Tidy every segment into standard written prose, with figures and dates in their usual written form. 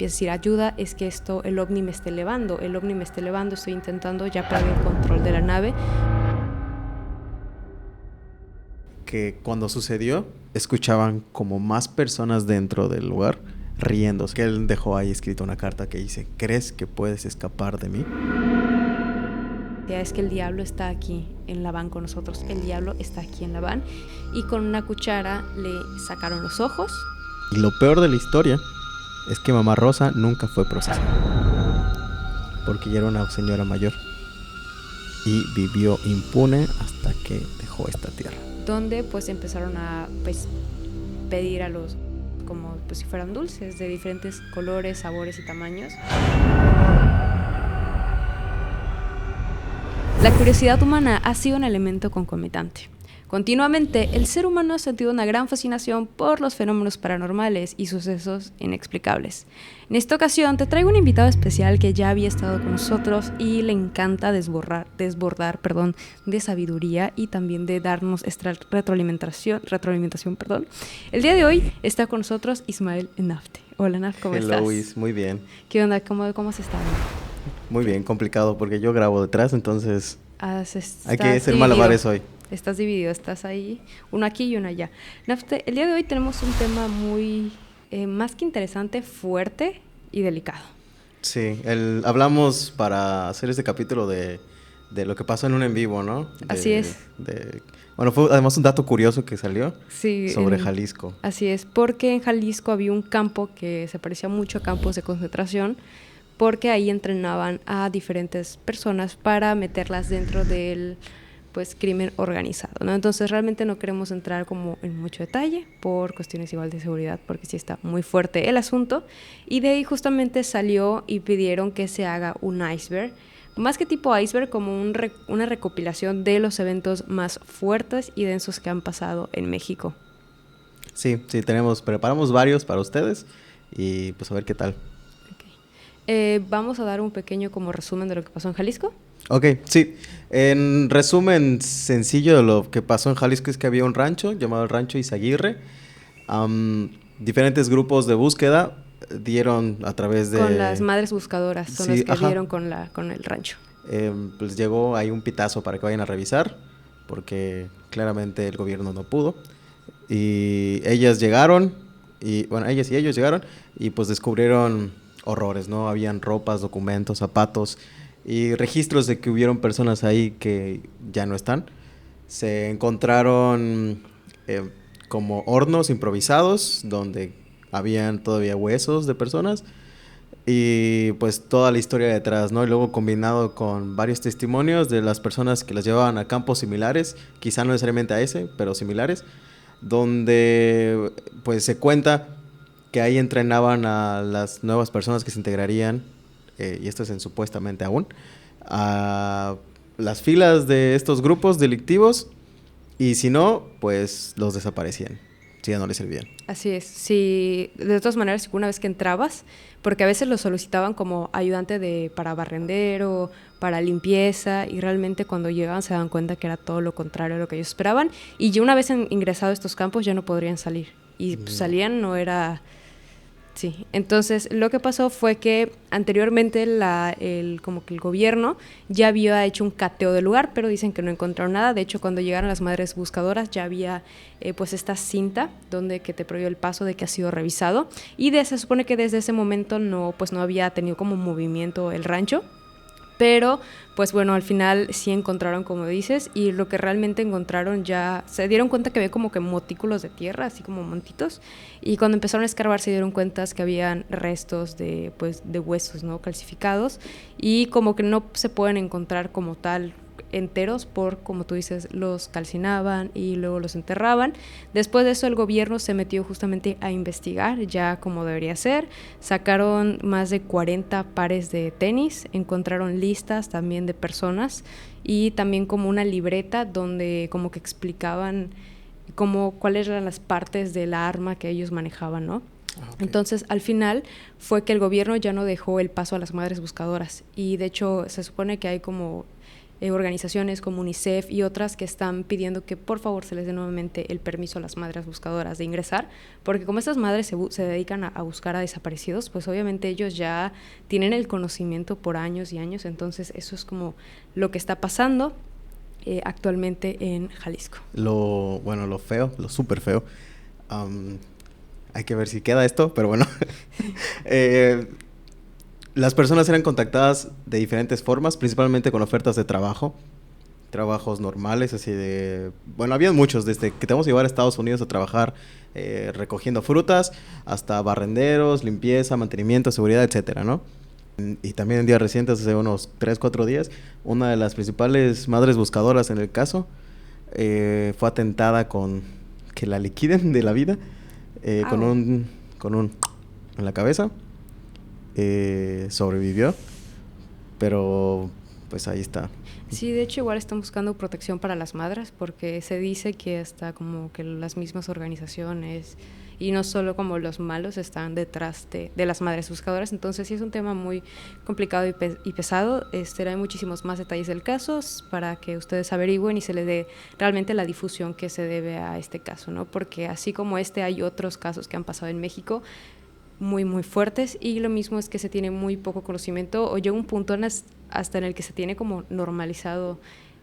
decir ayuda, es que el ovni me esté elevando, estoy intentando ya perder el control de la nave. Que cuando sucedió, escuchaban como más personas dentro del lugar riéndose. Que él dejó ahí escrito una carta que dice: ¿crees que puedes escapar de mí? Es que el diablo está aquí en la van con nosotros, el diablo está aquí en la van, y con una cuchara le sacaron los ojos. Y lo peor de la historia es que mamá Rosa nunca fue procesada, porque ya era una señora mayor y vivió impune hasta que dejó esta tierra. Donde pues empezaron a pedir a los, como pues si fueran dulces, de diferentes colores, sabores y tamaños. La curiosidad humana ha sido un elemento concomitante. Continuamente, el ser humano ha sentido una gran fascinación por los fenómenos paranormales y sucesos inexplicables. En esta ocasión te traigo un invitado especial que ya había estado con nosotros y le encanta desbordar de sabiduría y también de darnos esta retroalimentación. El día de hoy está con nosotros Ismael Enafte. Hola Naf, ¿cómo estás? Hello, Is, muy bien. ¿Qué onda? ¿Cómo has estado? Muy bien, complicado porque yo grabo detrás, entonces hay que hacer dividido. malabares hoy. Estás dividido, estás ahí, uno aquí y uno allá. Nafte, el día de hoy tenemos un tema muy, más que interesante, fuerte y delicado. Sí, hablamos para hacer este capítulo de lo que pasó en un en vivo, ¿no? Así es. Bueno, fue además un dato curioso que salió sobre Jalisco. Así es, porque en Jalisco había un campo que se parecía mucho a campos de concentración, porque ahí entrenaban a diferentes personas para meterlas dentro del crimen organizado, ¿no? Entonces realmente no queremos entrar como en mucho detalle por cuestiones igual de seguridad, porque sí está muy fuerte el asunto, y de ahí justamente salió y pidieron que se haga un iceberg, más que tipo iceberg, como una recopilación de los eventos más fuertes y densos que han pasado en México. Sí, preparamos varios para ustedes y pues a ver qué tal. Vamos a dar un pequeño como resumen de lo que pasó en Jalisco. Ok, sí. En resumen sencillo de lo que pasó en Jalisco es que había un rancho llamado el Rancho Izaguirre. Diferentes grupos de búsqueda dieron a través de... Con las madres buscadoras, son las que dieron con el rancho. Pues llegó ahí un pitazo para que vayan a revisar, porque claramente el gobierno no pudo. Y ellas llegaron, ellas y ellos llegaron y pues descubrieron horrores, ¿no? Habían ropas, documentos, zapatos y registros de que hubieron personas ahí que ya no están. Se encontraron como hornos improvisados donde habían todavía huesos de personas y pues toda la historia detrás, ¿no? Y luego combinado con varios testimonios de las personas que las llevaban a campos similares, quizá no necesariamente a ese, pero similares, donde pues se cuenta que ahí entrenaban a las nuevas personas que se integrarían, y esto es supuestamente aún, a las filas de estos grupos delictivos, y si no, pues los desaparecían, si ya no les servían. Así es, sí, de todas maneras, una vez que entrabas, porque a veces los solicitaban como ayudante para barrendero, para limpieza, y realmente cuando llegaban se daban cuenta que era todo lo contrario a lo que ellos esperaban, y ya una vez ingresado a estos campos ya no podrían salir, y salían, no era... Sí, entonces lo que pasó fue que anteriormente como que el gobierno ya había hecho un cateo del lugar, pero dicen que no encontraron nada. De hecho, cuando llegaron las madres buscadoras ya había pues esta cinta donde que te prohibió el paso de que ha sido revisado, y se supone que desde ese momento no había tenido como movimiento el rancho. Pero, pues bueno, al final sí encontraron, como dices, y lo que realmente encontraron ya... Se dieron cuenta que había como que montículos de tierra, así como montitos, y cuando empezaron a escarbar se dieron cuenta que habían restos de huesos, ¿no? Calcificados, y como que no se pueden encontrar como tal enteros por, como tú dices, los calcinaban y luego los enterraban. Después de eso el gobierno se metió justamente a investigar ya como debería ser. Sacaron más de 40 pares de tenis, encontraron listas también de personas y también como una libreta donde como que explicaban cuáles eran las partes de la arma que ellos manejaban, ¿no? Okay. Entonces, al final fue que el gobierno ya no dejó el paso a las madres buscadoras, y de hecho se supone que hay como organizaciones como UNICEF y otras que están pidiendo que por favor se les dé nuevamente el permiso a las madres buscadoras de ingresar, porque como estas madres se dedican a buscar a desaparecidos, pues obviamente ellos ya tienen el conocimiento por años y años, entonces eso es como lo que está pasando actualmente en Jalisco. Lo feo, lo súper feo, hay que ver si queda esto, pero bueno, las personas eran contactadas de diferentes formas, principalmente con ofertas de trabajo, trabajos normales, así de... Bueno, había muchos, desde que te vamos a llevar a Estados Unidos a trabajar recogiendo frutas, hasta barrenderos, limpieza, mantenimiento, seguridad, etcétera, ¿no? Y también en días recientes, hace unos 3-4 días, una de las principales madres buscadoras en el caso fue atentada con que la liquiden de la vida, con un en la cabeza. Sobrevivió, pero pues ahí está. Sí, de hecho igual están buscando protección para las madres porque se dice que hasta como que las mismas organizaciones y no solo como los malos están detrás de las madres buscadoras, entonces sí es un tema muy complicado y pesado. Hay muchísimos más detalles del caso para que ustedes averigüen y se les dé realmente la difusión que se debe a este caso, ¿no? Porque así como hay otros casos que han pasado en México muy, muy fuertes, y lo mismo es que se tiene muy poco conocimiento o llega un punto hasta en el que se tiene como normalizado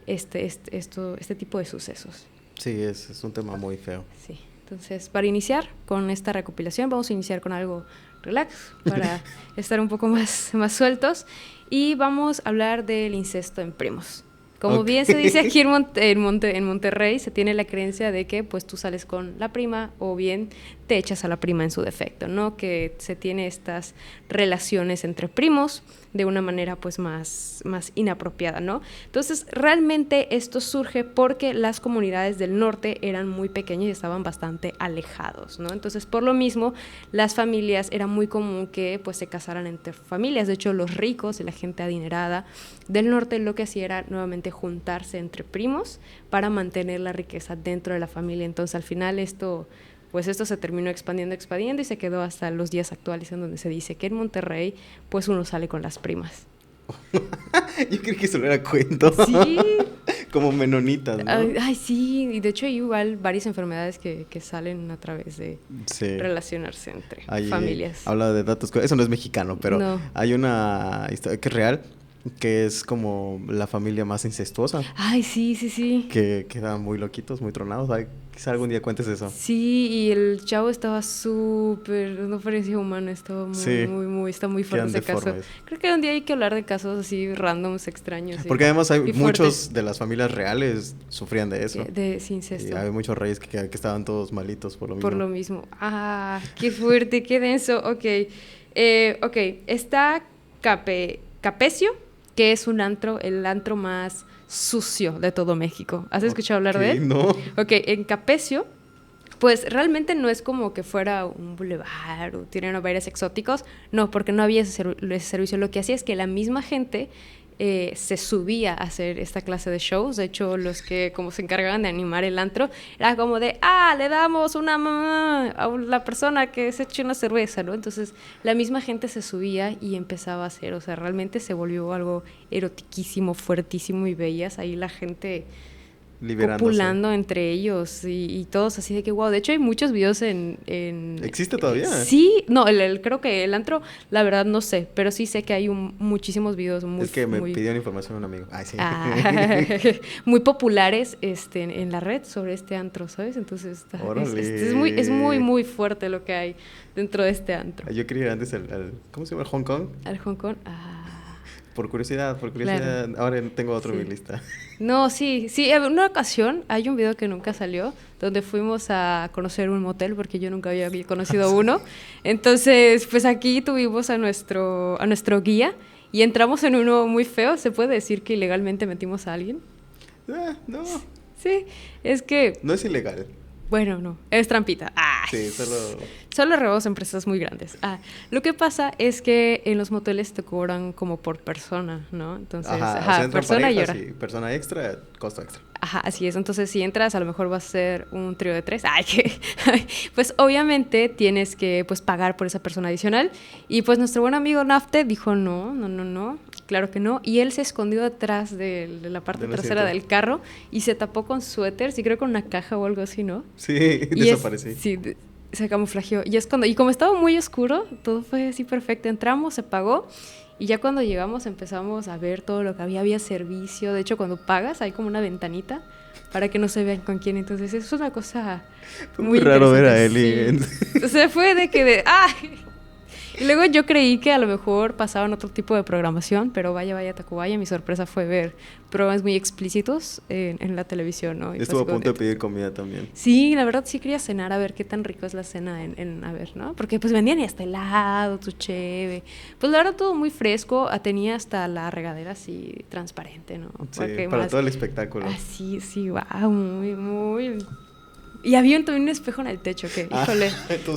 este tipo de sucesos. Sí, es un tema muy feo. Sí, entonces para iniciar con esta recopilación vamos a iniciar con algo relax para estar un poco más sueltos y vamos a hablar del incesto en primos. Como bien se dice aquí en Monterrey, se tiene la creencia de que pues tú sales con la prima o bien te echas a la prima en su defecto, ¿no? Que se tiene estas relaciones entre primos de una manera pues más inapropiada, ¿no? Entonces, realmente esto surge porque las comunidades del norte eran muy pequeñas y estaban bastante alejados, ¿no? Entonces, por lo mismo, las familias, era muy común que pues se casaran entre familias. De hecho, los ricos y la gente adinerada del norte lo que hacía era nuevamente juntarse entre primos para mantener la riqueza dentro de la familia. Entonces, al final esto se terminó expandiendo y se quedó hasta los días actuales, en donde se dice que en Monterrey pues uno sale con las primas. Yo creo que solo era cuento. Sí. Como menonitas, ¿no? Ay, sí, y de hecho hay igual varias enfermedades que salen a través de relacionarse entre familias. Habla de datos, eso no es mexicano, pero no. Hay una historia que es real, que es como la familia más incestuosa. Ay, sí. Que quedan muy loquitos, muy tronados. Ay, quizá algún día cuentes eso. Sí, y el chavo estaba súper, no parecía humano, estaba está muy fuerte ese caso. Creo que un día hay que hablar de casos así randoms, extraños. Porque además hay muchos de las familias reales sufrían de eso. De incesto. Y hay muchos reyes que estaban todos malitos por lo mismo. Por lo mismo. Ah, qué fuerte, qué denso. Ok, está Capecio, que es el antro más sucio de todo México. ¿Has escuchado hablar de él? No. Ok, en Capecio, pues realmente no es como que fuera un bulevar o tienen bailes exóticos, no, porque no había ese servicio. Lo que hacía es que la misma gente se subía a hacer esta clase de shows. De hecho, los que como se encargaban de animar el antro, era como de, le damos una mamá a la persona que se eche una cerveza, ¿no? Entonces, la misma gente se subía y empezaba a hacer, o sea, realmente se volvió algo erotiquísimo, fuertísimo, y veías ahí la gente copulando entre ellos y todos así de que wow. De hecho hay muchos videos en ¿Existe todavía? Sí, no, creo que el antro, la verdad no sé, pero sí sé que hay muchísimos videos muy... Es que me pidieron información un amigo. Ay, sí. Muy populares en la red sobre este antro, ¿sabes? Entonces es muy fuerte lo que hay dentro de este antro. Yo quería ir antes ¿cómo se llama? ¿Hong Kong? Al Hong Kong, Por curiosidad. Claro. Ahora tengo otro en mi lista. No, sí. En una ocasión hay un video que nunca salió, donde fuimos a conocer un motel, porque yo nunca había conocido uno. Entonces, pues aquí tuvimos a nuestro guía y entramos en uno muy feo. ¿Se puede decir que ilegalmente metimos a alguien? No. Sí, es que... No es ilegal. Bueno, no, es trampita. Sí, solo robos a empresas muy grandes. Lo que pasa es que en los moteles te cobran como por persona, ¿no? Entonces, o sea, persona y hora. Sí, persona extra, costo extra. Ajá, así es. Entonces, si entras, a lo mejor va a ser un trío de 3. Ay, que pues obviamente tienes que pues pagar por esa persona adicional. Y pues nuestro buen amigo Nafte dijo no, claro que no. Y él se escondió detrás de la parte trasera del carro y se tapó con suéteres y creo con una caja o algo así, ¿no? Sí, desaparecí. Sí, se camuflajeó. Y como estaba muy oscuro, todo fue así perfecto. Entramos, se pagó. Y ya cuando llegamos empezamos a ver todo lo que había servicio. De hecho, cuando pagas hay como una ventanita para que no se vean con quién. Entonces es una cosa muy raro ver a Eli. Sí. Se fue de que ¡ay! Y luego yo creí que a lo mejor pasaban otro tipo de programación, pero vaya, Tacubaya, mi sorpresa fue ver programas muy explícitos en la televisión, ¿no? Estuvo a punto de pedir comida también. Sí, la verdad sí quería cenar, a ver qué tan rico es la cena a ver, ¿no? Porque pues vendían hasta helado, tu cheve. Pues la verdad todo muy fresco, tenía hasta la regadera así transparente, ¿no? Sí, para todo el espectáculo. Sí, wow, muy... Y había también un espejo en el techo que, híjole.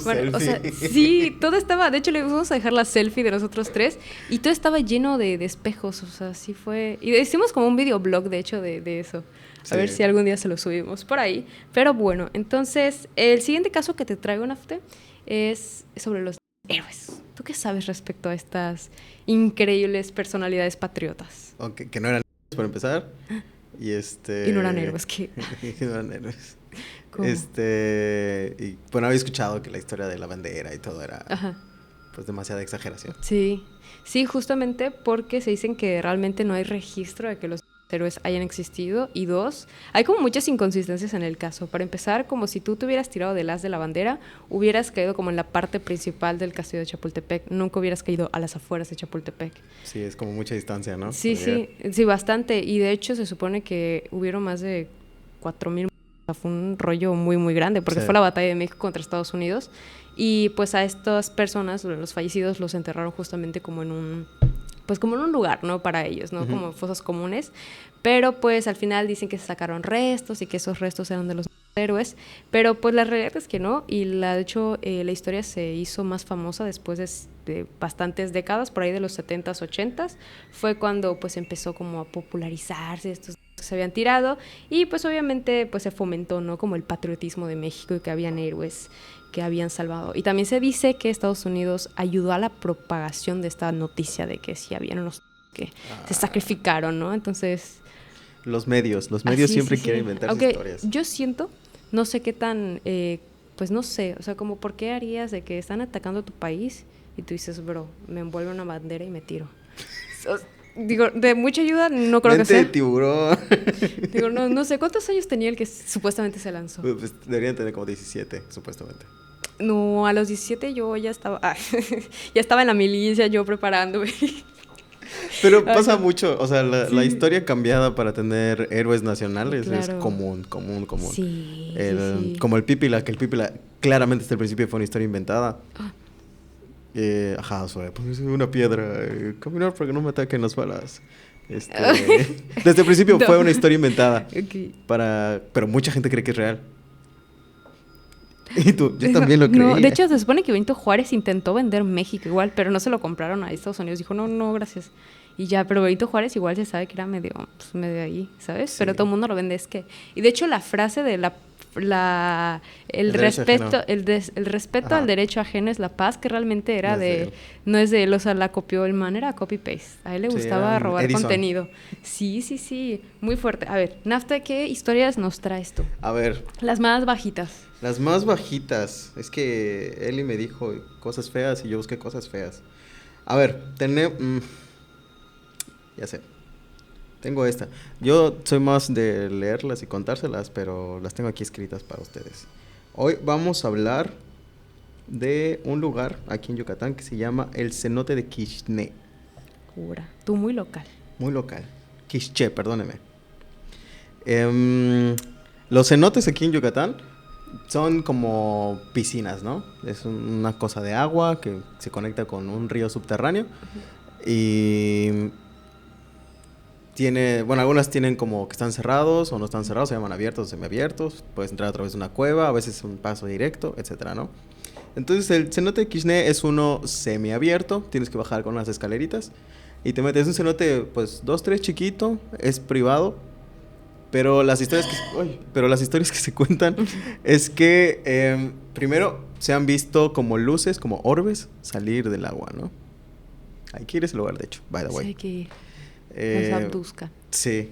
Bueno, o sea, sí, todo estaba... De hecho, le vamos a dejar la selfie de nosotros 3 y todo estaba lleno de espejos, o sea, sí fue... Y hicimos como un videoblog, de hecho, de eso. A ver si algún día se lo subimos por ahí. Pero bueno, entonces, el siguiente caso que te traigo, Nafte, es sobre los héroes. ¿Tú qué sabes respecto a estas increíbles personalidades patriotas? Okay, que no eran para empezar. Y no eran héroes, ¿qué? Y no eran héroes. ¿Cómo? Y bueno, había escuchado que la historia de la bandera y todo era pues demasiada exageración. Sí, justamente porque se dicen que realmente no hay registro de que los héroes hayan existido. Y 2, hay como muchas inconsistencias en el caso. Para empezar, como si tú te hubieras tirado del haz de la bandera, hubieras caído como en la parte principal del castillo de Chapultepec. Nunca hubieras caído a las afueras de Chapultepec. Sí, es como mucha distancia, ¿no? Sí, bastante. Y de hecho se supone que hubieron más de 4,000. Fue un rollo muy, muy grande, porque fue la batalla de México contra Estados Unidos. Y pues a estas personas, los fallecidos, los enterraron justamente como en un lugar, ¿no? Para ellos, ¿no? Como fosas comunes. Pero pues al final dicen que se sacaron restos y que esos restos eran de los héroes. Pero pues la realidad es que no. Y de hecho la historia se hizo más famosa después de bastantes décadas, por ahí de los 70s, 80s. Fue cuando pues empezó como a popularizarse estos que se habían tirado y pues obviamente pues se fomentó, ¿no? Como el patriotismo de México y que habían héroes que habían salvado. Y también se dice que Estados Unidos ayudó a la propagación de esta noticia de que sí habían unos que se sacrificaron, ¿no? Entonces... Los medios siempre quieren inventar historias. Yo siento, no sé qué tan, pues no sé, o sea, como por qué harías de que están atacando a tu país y tú dices, bro, me envuelve una bandera y me tiro. Digo, de mucha ayuda no creo que sea. De tiburón. Digo, no sé, ¿cuántos años tenía el que supuestamente se lanzó? Pues deberían tener como 17, supuestamente. No, a los 17 yo ya estaba... ya estaba en la milicia, yo preparándome. Pero pasa mucho, o sea, la historia cambiada para tener héroes nacionales es común. Sí, Como el Pípila, que el Pípila claramente desde el principio fue una historia inventada. Pues una piedra, caminar para que no me ataquen las balas. Desde el principio fue una historia inventada. Pero mucha gente cree que es real. Y tú, yo también lo creía. No, de hecho, se supone que Benito Juárez intentó vender México igual, pero no se lo compraron a Estados Unidos. Dijo, no, gracias. Y ya, pero Benito Juárez igual se sabe que era medio ahí, ¿sabes? Sí. Pero todo el mundo lo vende, es que... Y de hecho, la frase de el respeto al derecho ajeno es la paz, que realmente era no es de él, o sea, la copió el man, era copy-paste. A él le gustaba robar Edison. Contenido. Sí, muy fuerte. A ver, Nafta, ¿qué historias nos traes tú? A ver. Las más bajitas. Las más bajitas. Es que Eli me dijo cosas feas y yo busqué cosas feas. A ver, ya sé. Tengo esta. Yo soy más de leerlas y contárselas, pero las tengo aquí escritas para ustedes. Hoy vamos a hablar de un lugar aquí en Yucatán que se llama el Cenote de Quiché. Tú muy local. Muy local. Quiché, perdóneme. Los cenotes aquí en Yucatán son como piscinas, ¿no? Es una cosa de agua que se conecta con un río subterráneo. Uh-huh. Y... algunas tienen como que están cerrados o no están cerrados, se llaman abiertos o semiabiertos. Puedes entrar a través de una cueva, a veces un paso directo, etcétera, ¿no? Entonces el cenote de Quiché es uno semiabierto, tienes que bajar con unas escaleritas y te metes. Es un cenote, pues, 2-3 chiquito, es privado Pero las historias pero las historias que se cuentan es que primero se han visto como luces, como orbes salir del agua, ¿no? Hay que ir a ese lugar, de hecho, by the way. Sí, que nos abduzca. Sí.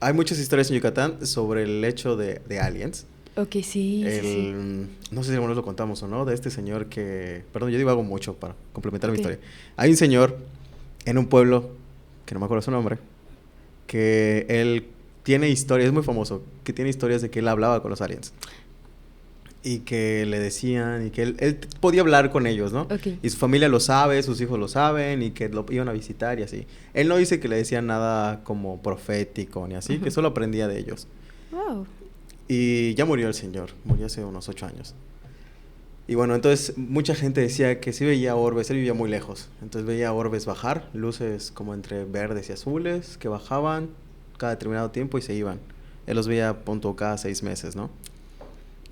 Hay muchas historias en Yucatán sobre el hecho de aliens. Ok, sí, sí. No sé si algunos lo contamos o no, de este señor que... Perdón, yo divago mucho para complementar mi Ok. historia. Hay un señor en un pueblo, que no me acuerdo su nombre, que él tiene historias, es muy famoso, que tiene historias de que él hablaba con los aliens. Y que le decían, y que él podía hablar con ellos, ¿no? Ok. Y su familia lo sabe, sus hijos lo saben, y que lo iban a visitar y así. Él no dice que le decían nada como profético ni así, que solo aprendía de ellos. Wow. Y ya murió el señor, murió hace unos 8 años. Y bueno, entonces mucha gente decía que sí veía orbes, él vivía muy lejos. Entonces veía orbes bajar, luces como entre verdes y azules, que bajaban cada determinado tiempo y se iban. Él los veía, punto, cada 6 meses, ¿no?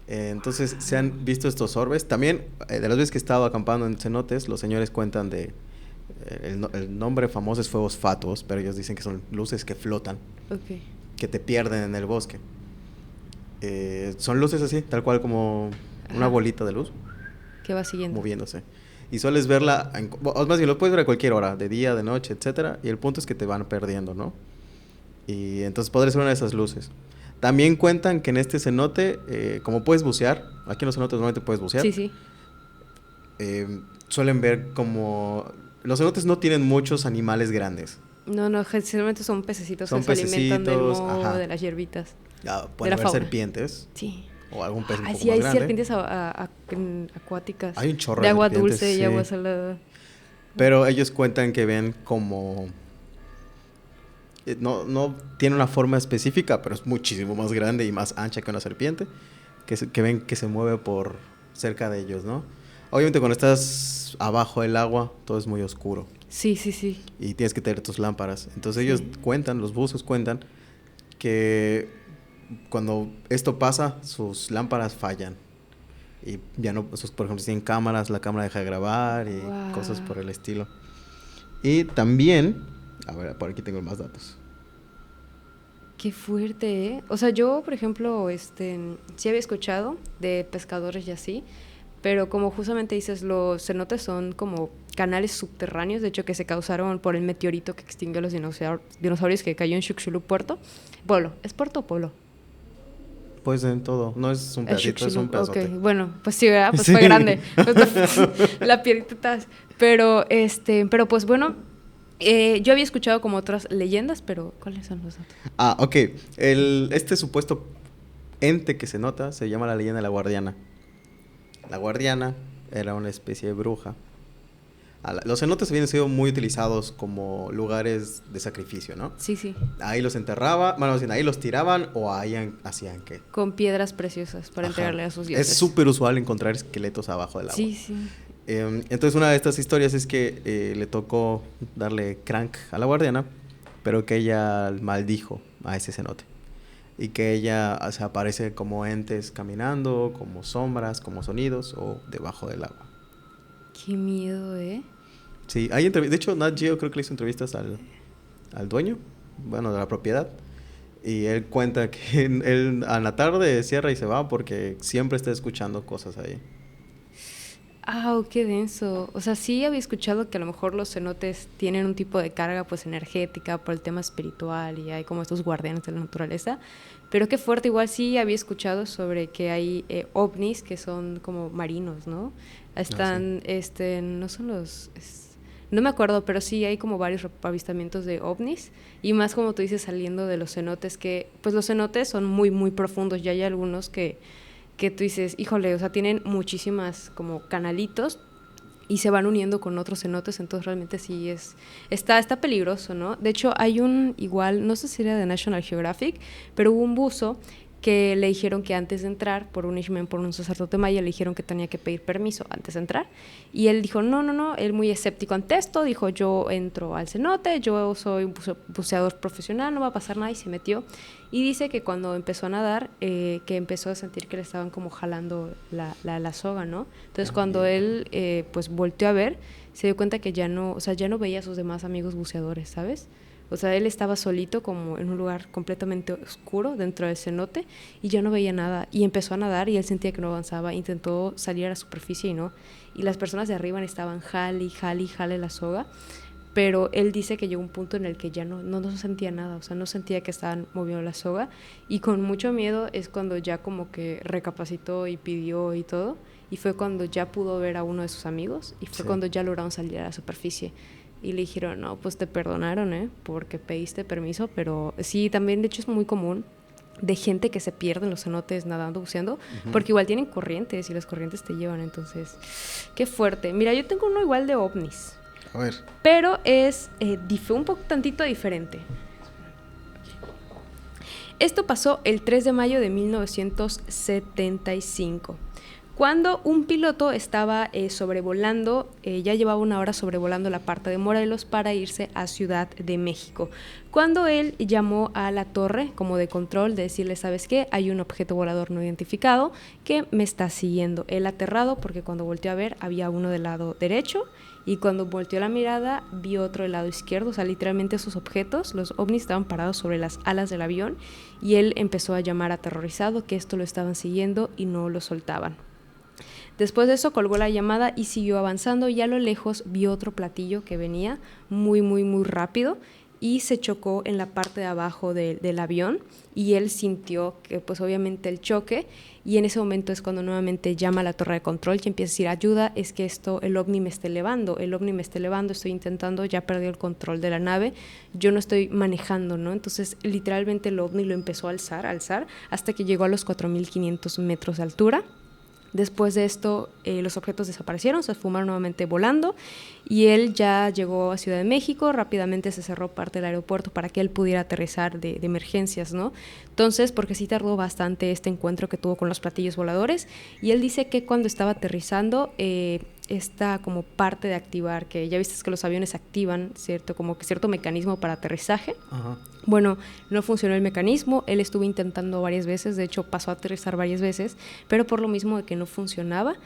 Entonces se han visto estos orbes. También, de las veces que he estado acampando en cenotes, los señores cuentan de... el nombre famoso es fuegos fatuos, pero ellos dicen que son luces que flotan, Ok. que te pierden en el bosque. Son luces así, tal cual como una Ajá. bolita de luz ¿Qué va siguiendo? moviéndose. Y sueles verla, o más bien lo puedes ver a cualquier hora, de día, de noche, etcétera. Y el punto es que te van perdiendo, ¿no? Y entonces podría ser una de esas luces. También cuentan que en este cenote, como puedes bucear, aquí en los cenotes normalmente puedes bucear, Sí, sí. suelen ver como... Los cenotes no tienen muchos animales grandes. No, no, generalmente son pececitos que Son se alimentan del pececitos, moho, ajá. de las hierbitas, Ya, de pueden la haber fauna. serpientes Sí. o algún pez un Ah, poco sí, más hay grande. serpientes acuáticas. Hay un chorro de de agua serpientes, dulce y sí. agua salada. Pero ellos cuentan que ven como... no tiene una forma específica, pero es muchísimo más grande y más ancha que una serpiente, que ven que se mueve por cerca de ellos, ¿no? Obviamente cuando estás abajo del agua, todo es muy oscuro Sí, sí, sí. y tienes que tener tus lámparas. Entonces ellos Sí. cuentan, los buzos cuentan, que cuando esto pasa, sus lámparas fallan. Y ya no, por ejemplo, si tienen cámaras, la cámara deja de grabar y cosas por Wow. el estilo. Y también, a ver, por aquí tengo más datos. Qué fuerte, ¿eh? O sea, yo, por ejemplo, sí había escuchado de pescadores y así, pero como justamente dices, los cenotes son como canales subterráneos, de hecho, que se causaron por el meteorito que extinguió los dinosaurios que cayó en Chicxulub Pueblo. ¿Es puerto o pueblo? Pues en todo, no es un Es pedacito, es un Chicxulub, ok. pedazote. Bueno, pues sí, ¿verdad? Pues Sí. fue grande. Pues la piedrita. Pero, pero pues bueno, yo había escuchado como otras leyendas, pero ¿cuáles son los datos? Ah, ok. Este supuesto ente que se nota se llama la leyenda de la guardiana. La guardiana era una especie de bruja. Los cenotes habían sido muy utilizados como lugares de sacrificio, ¿no? Sí, sí. Ahí los enterraban, bueno, ahí los tiraban o ahí hacían qué. Con piedras preciosas para Ajá. entregarle a sus dioses. Es súper usual encontrar esqueletos abajo del agua. Sí, sí. Entonces una de estas historias es que le tocó darle crank a la guardiana, pero que ella maldijo a ese cenote. Y que ella se aparece como entes caminando, como sombras, como sonidos o debajo del agua. Qué miedo, ¿eh? Sí, hay entrevistas. De hecho, Nat Geo creo que le hizo entrevistas al dueño, bueno, de la propiedad. Y él cuenta que él a la tarde cierra y se va porque siempre está escuchando cosas ahí. Ah, qué denso. O sea, sí había escuchado que a lo mejor los cenotes tienen un tipo de carga pues energética por el tema espiritual y hay como estos guardianes de la naturaleza. Pero qué fuerte, igual sí había escuchado sobre que hay ovnis que son como marinos, ¿no? Están, no son no me acuerdo, pero sí hay como varios avistamientos de ovnis y más como tú dices saliendo de los cenotes que, pues los cenotes son muy, muy profundos y hay algunos que tú dices, híjole, o sea, tienen muchísimas como canalitos y se van uniendo con otros cenotes, entonces realmente sí está peligroso, ¿no? De hecho, hay igual, no sé si era de National Geographic, pero hubo un buzo que le dijeron que antes de entrar, por un sacerdote maya, le dijeron que tenía que pedir permiso antes de entrar, y él dijo, no, él muy escéptico ante esto, dijo, yo entro al cenote, yo soy un buceador profesional, no va a pasar nada, y se metió, y dice que cuando empezó a nadar, que empezó a sentir que le estaban como jalando la soga, ¿no? Entonces cuando él pues volteó a ver, se dio cuenta que ya no, o sea, ya no veía a sus demás amigos buceadores, ¿sabes? O sea, él estaba solito como en un lugar completamente oscuro dentro del cenote y ya no veía nada. Y empezó a nadar y él sentía que no avanzaba. Intentó salir a la superficie y no. Y las personas de arriba estaban jale la soga. Pero él dice que llegó un punto en el que ya no sentía nada, o sea, no sentía que estaban moviendo la soga, y con mucho miedo es cuando ya como que recapacitó y pidió y todo, y fue cuando ya pudo ver a uno de sus amigos, y fue cuando ya lograron salir a la superficie, y le dijeron, no, pues te perdonaron, porque pediste permiso, pero sí, también de hecho es muy común de gente que se pierde en los cenotes nadando, buceando, porque igual tienen corrientes, y las corrientes te llevan, entonces, qué fuerte. Mira, yo tengo uno igual de ovnis. A ver. Pero es un poco tantito diferente. Esto pasó el 3 de mayo de 1975, cuando un piloto estaba sobrevolando, ya llevaba una hora sobrevolando la parte de Morelos para irse a Ciudad de México, cuando él llamó a la torre como de control, de decirle, ¿sabes qué? Hay un objeto volador no identificado que me está siguiendo. Él aterrado porque cuando volteó a ver había uno del lado derecho, y cuando volteó la mirada vio otro del lado izquierdo, o sea, literalmente esos objetos, los ovnis, estaban parados sobre las alas del avión, y él empezó a llamar aterrorizado que esto lo estaban siguiendo y no lo soltaban. Después de eso colgó la llamada y siguió avanzando, y a lo lejos vio otro platillo que venía muy rápido y se chocó en la parte de abajo del avión, y él sintió que pues obviamente el choque, y en ese momento es cuando nuevamente llama a la torre de control y empieza a decir, ayuda, es que el ovni me está elevando, estoy intentando, ya perdí el control de la nave, yo no estoy manejando, ¿no? Entonces literalmente el ovni lo empezó a alzar hasta que llegó a los 4.500 metros de altura. Después de esto, los objetos desaparecieron, se esfumaron nuevamente volando, y él ya llegó a Ciudad de México. Rápidamente se cerró parte del aeropuerto para que él pudiera aterrizar de emergencias, ¿no? Entonces, porque sí tardó bastante este encuentro que tuvo con los platillos voladores, y él dice que cuando estaba aterrizando, esta como parte de activar, que ya viste que los aviones activan como que cierto mecanismo para aterrizaje. Ajá. Bueno, no funcionó el mecanismo, él estuvo intentando varias veces, de hecho pasó a aterrizar varias veces, pero por lo mismo de que no funcionaba,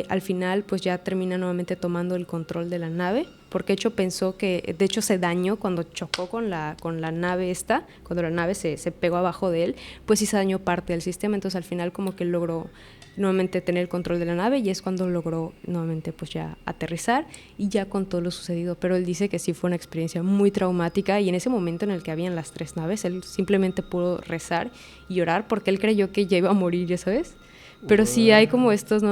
al final pues ya termina nuevamente tomando el control de la nave, porque de hecho pensó que, de hecho se dañó cuando chocó con la nave cuando la nave se pegó abajo de él, pues sí se dañó parte del sistema, entonces al final como que logró nuevamente tener el control de la nave, y es cuando logró nuevamente pues ya aterrizar, y ya con todo lo sucedido. Pero él dice que sí fue una experiencia muy traumática, y en ese momento en el que habían las 3 naves, él simplemente pudo rezar y orar porque él creyó que ya iba a morir, ya sabes. Pero sí hay como estos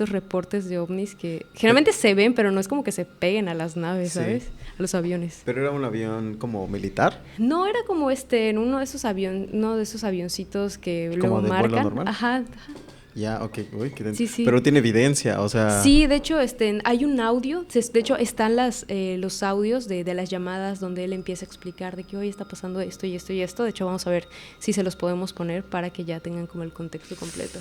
reportes de ovnis que generalmente se ven, pero no es como que se peguen a las naves, ¿sabes? A los aviones. ¿Pero era un avión como militar? No, era como uno de esos avioncitos que luego marcan. ¿Como de vuelo normal? Ajá. Ya, ok. Uy, sí. Pero tiene evidencia, o sea... Sí, de hecho, hay un audio. De hecho, están los audios de las llamadas donde él empieza a explicar de que hoy está pasando esto y esto y esto. De hecho, vamos a ver si se los podemos poner para que ya tengan como el contexto completo.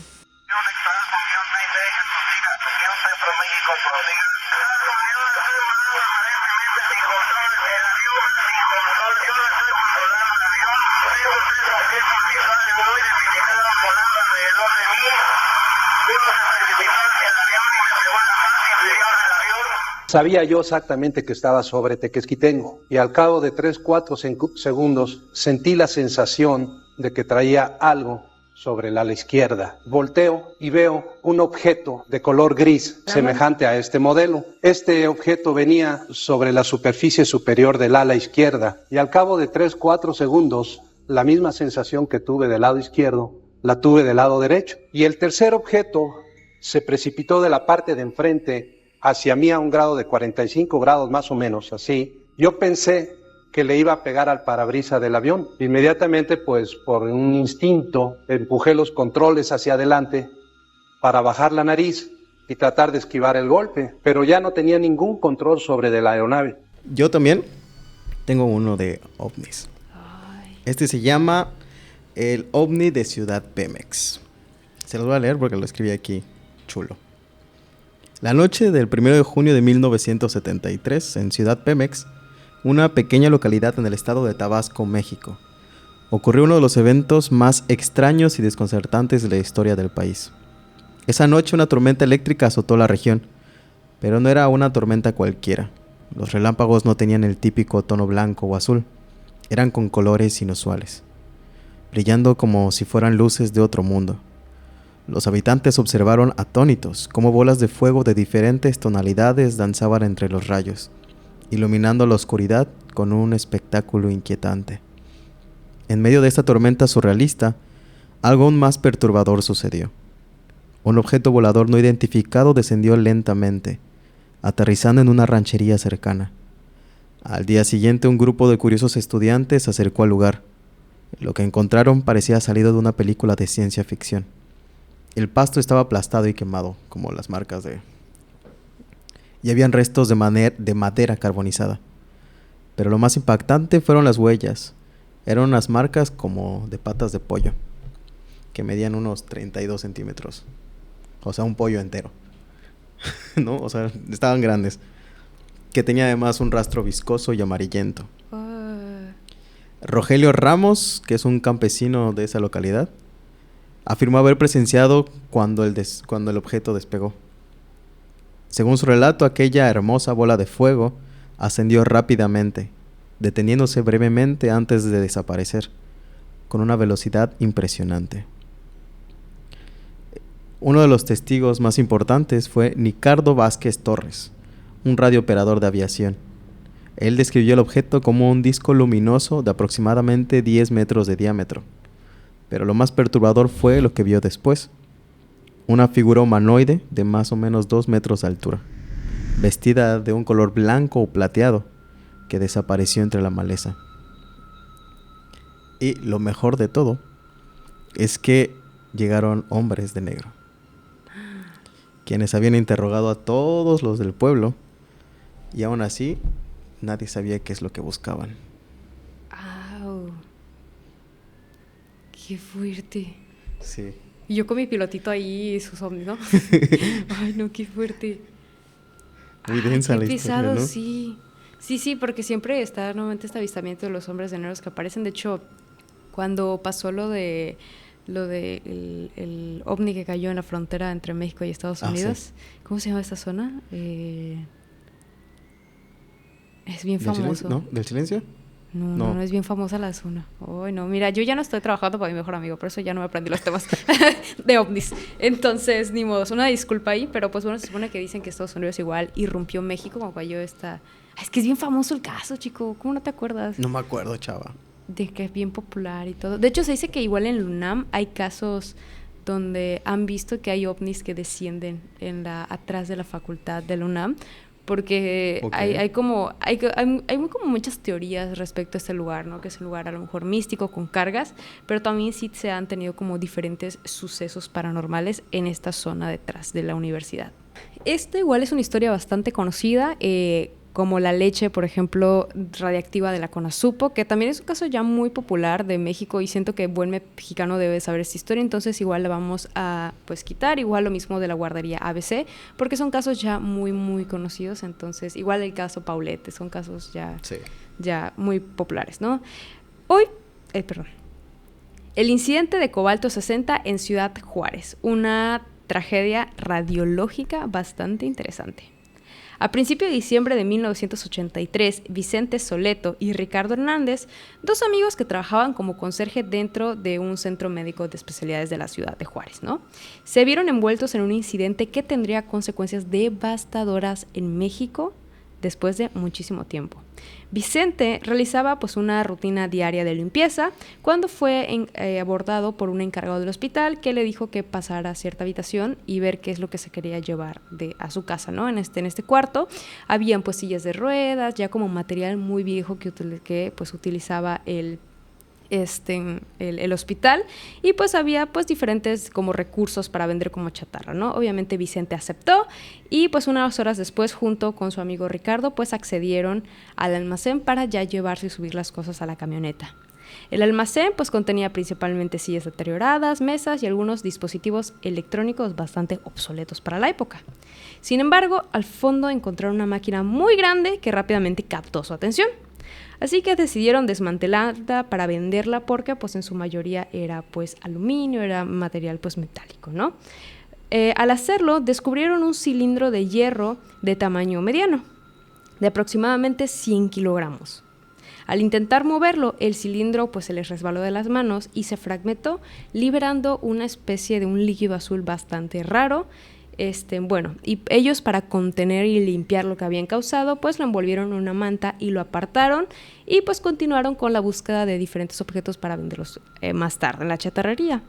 Sabía yo exactamente que estaba sobre Tequesquitengo, y al cabo de 3-4 segundos sentí la sensación de que traía algo sobre el ala izquierda. Volteo y veo un objeto de color gris semejante a este modelo. Este objeto venía sobre la superficie superior del ala izquierda, y al cabo de 3-4 segundos la misma sensación que tuve del lado izquierdo la tuve del lado derecho. Y el tercer objeto se precipitó de la parte de enfrente hacia mí a un grado de 45 grados más o menos, así. Yo pensé que le iba a pegar al parabrisas del avión. Inmediatamente, pues por un instinto, empujé los controles hacia adelante para bajar la nariz y tratar de esquivar el golpe, pero ya no tenía ningún control sobre de la aeronave. Yo también tengo uno de ovnis. Este se llama el ovni de Ciudad Pemex. Se los voy a leer porque lo escribí aquí, chulo. La noche del 1 de junio de 1973, en Ciudad Pemex, una pequeña localidad en el estado de Tabasco, México, ocurrió uno de los eventos más extraños y desconcertantes de la historia del país. Esa noche una tormenta eléctrica azotó la región, pero no era una tormenta cualquiera. Los relámpagos no tenían el típico tono blanco o azul. Eran con colores inusuales, brillando como si fueran luces de otro mundo. Los habitantes observaron atónitos cómo bolas de fuego de diferentes tonalidades danzaban entre los rayos, iluminando la oscuridad con un espectáculo inquietante. En medio de esta tormenta surrealista, algo aún más perturbador sucedió. Un objeto volador no identificado descendió lentamente, aterrizando en una ranchería cercana. Al día siguiente, un grupo de curiosos estudiantes se acercó al lugar. Lo que encontraron parecía salido de una película de ciencia ficción. El pasto estaba aplastado y quemado, como las marcas de... y habían restos de madera carbonizada. Pero lo más impactante fueron las huellas. Eran unas marcas como de patas de pollo, que medían unos 32 centímetros. O sea, un pollo entero. ¿No? O sea, estaban grandes. Que tenía además un rastro viscoso y amarillento. Rogelio Ramos, que es un campesino de esa localidad, afirmó haber presenciado cuando el objeto despegó. Según su relato, aquella hermosa bola de fuego ascendió rápidamente, deteniéndose brevemente antes de desaparecer, con una velocidad impresionante. Uno de los testigos más importantes fue Ricardo Vázquez Torres, un radiooperador de aviación. Él describió el objeto como un disco luminoso de aproximadamente 10 metros de diámetro. Pero lo más perturbador fue lo que vio después. Una figura humanoide de más o menos 2 metros de altura, vestida de un color blanco o plateado, que desapareció entre la maleza. Y lo mejor de todo es que llegaron hombres de negro, quienes habían interrogado a todos los del pueblo, y aún así nadie sabía qué es lo que buscaban. ¡Au! ¡Qué fuerte! Sí. Y yo con mi pilotito ahí y sus ovnis, ¿no? Ay, no, qué fuerte. Muy densa la qué historia, pesado, ¿no? sí. Sí, porque siempre está nuevamente este avistamiento de los hombres de negro que aparecen. De hecho, cuando pasó lo de el ovni que cayó en la frontera entre México y Estados Unidos, sí. ¿Cómo se llama esta zona? Es bien famoso. ¿No? ¿Del silencio? No, es bien famosa la zona. Ay, no, mira, yo ya no estoy trabajando para mi mejor amigo, por eso ya no me aprendí los temas de ovnis. Entonces, ni modo, una disculpa ahí, pero pues bueno, se supone que dicen que Estados Unidos igual irrumpió México cuando cayó esta... Es que es bien famoso el caso, chico, ¿cómo no te acuerdas? No me acuerdo, chava. De que es bien popular y todo. De hecho, se dice que igual en el UNAM hay casos donde han visto que hay ovnis que descienden atrás de la facultad de la UNAM, porque okay. hay como muchas teorías respecto a este lugar, ¿no? Que es un lugar a lo mejor místico con cargas, pero también sí se han tenido como diferentes sucesos paranormales en esta zona detrás de la universidad. Esta igual es una historia bastante conocida, como la leche, por ejemplo, radiactiva de la Conasupo, que también es un caso ya muy popular de México y siento que buen mexicano debe saber esta historia, entonces igual la vamos a pues quitar, igual lo mismo de la guardería ABC, porque son casos ya muy, muy conocidos, entonces igual el caso Paulette, son casos ya muy populares, ¿no? El incidente de Cobalto 60 en Ciudad Juárez, una tragedia radiológica bastante interesante. A principios de diciembre de 1983, Vicente Soleto y Ricardo Hernández, dos amigos que trabajaban como conserje dentro de un centro médico de especialidades de la ciudad de Juárez, ¿no? Se vieron envueltos en un incidente que tendría consecuencias devastadoras en México después de muchísimo tiempo. Vicente realizaba pues una rutina diaria de limpieza cuando fue abordado por un encargado del hospital que le dijo que pasara a cierta habitación y ver qué es lo que se quería llevar a su casa, ¿no? En este cuarto habían pues sillas de ruedas, ya como material muy viejo que pues utilizaba el hospital, y pues había pues diferentes como recursos para vender como chatarra, ¿no? Obviamente Vicente aceptó y pues unas horas después, junto con su amigo Ricardo, pues accedieron al almacén para ya llevarse y subir las cosas a la camioneta. El almacén pues contenía principalmente sillas deterioradas, mesas y algunos dispositivos electrónicos bastante obsoletos para la época. Sin embargo, al fondo encontraron una máquina muy grande que rápidamente captó su atención. Así que decidieron desmantelarla para venderla porque pues en su mayoría era pues aluminio, era material pues metálico, ¿no? Al hacerlo descubrieron un cilindro de hierro de tamaño mediano, de aproximadamente 100 kilogramos. Al intentar moverlo, el cilindro pues se les resbaló de las manos y se fragmentó, liberando una especie de un líquido azul bastante raro. Y ellos, para contener y limpiar lo que habían causado, pues lo envolvieron en una manta y lo apartaron, y pues continuaron con la búsqueda de diferentes objetos para venderlos más tarde en la chatarrería.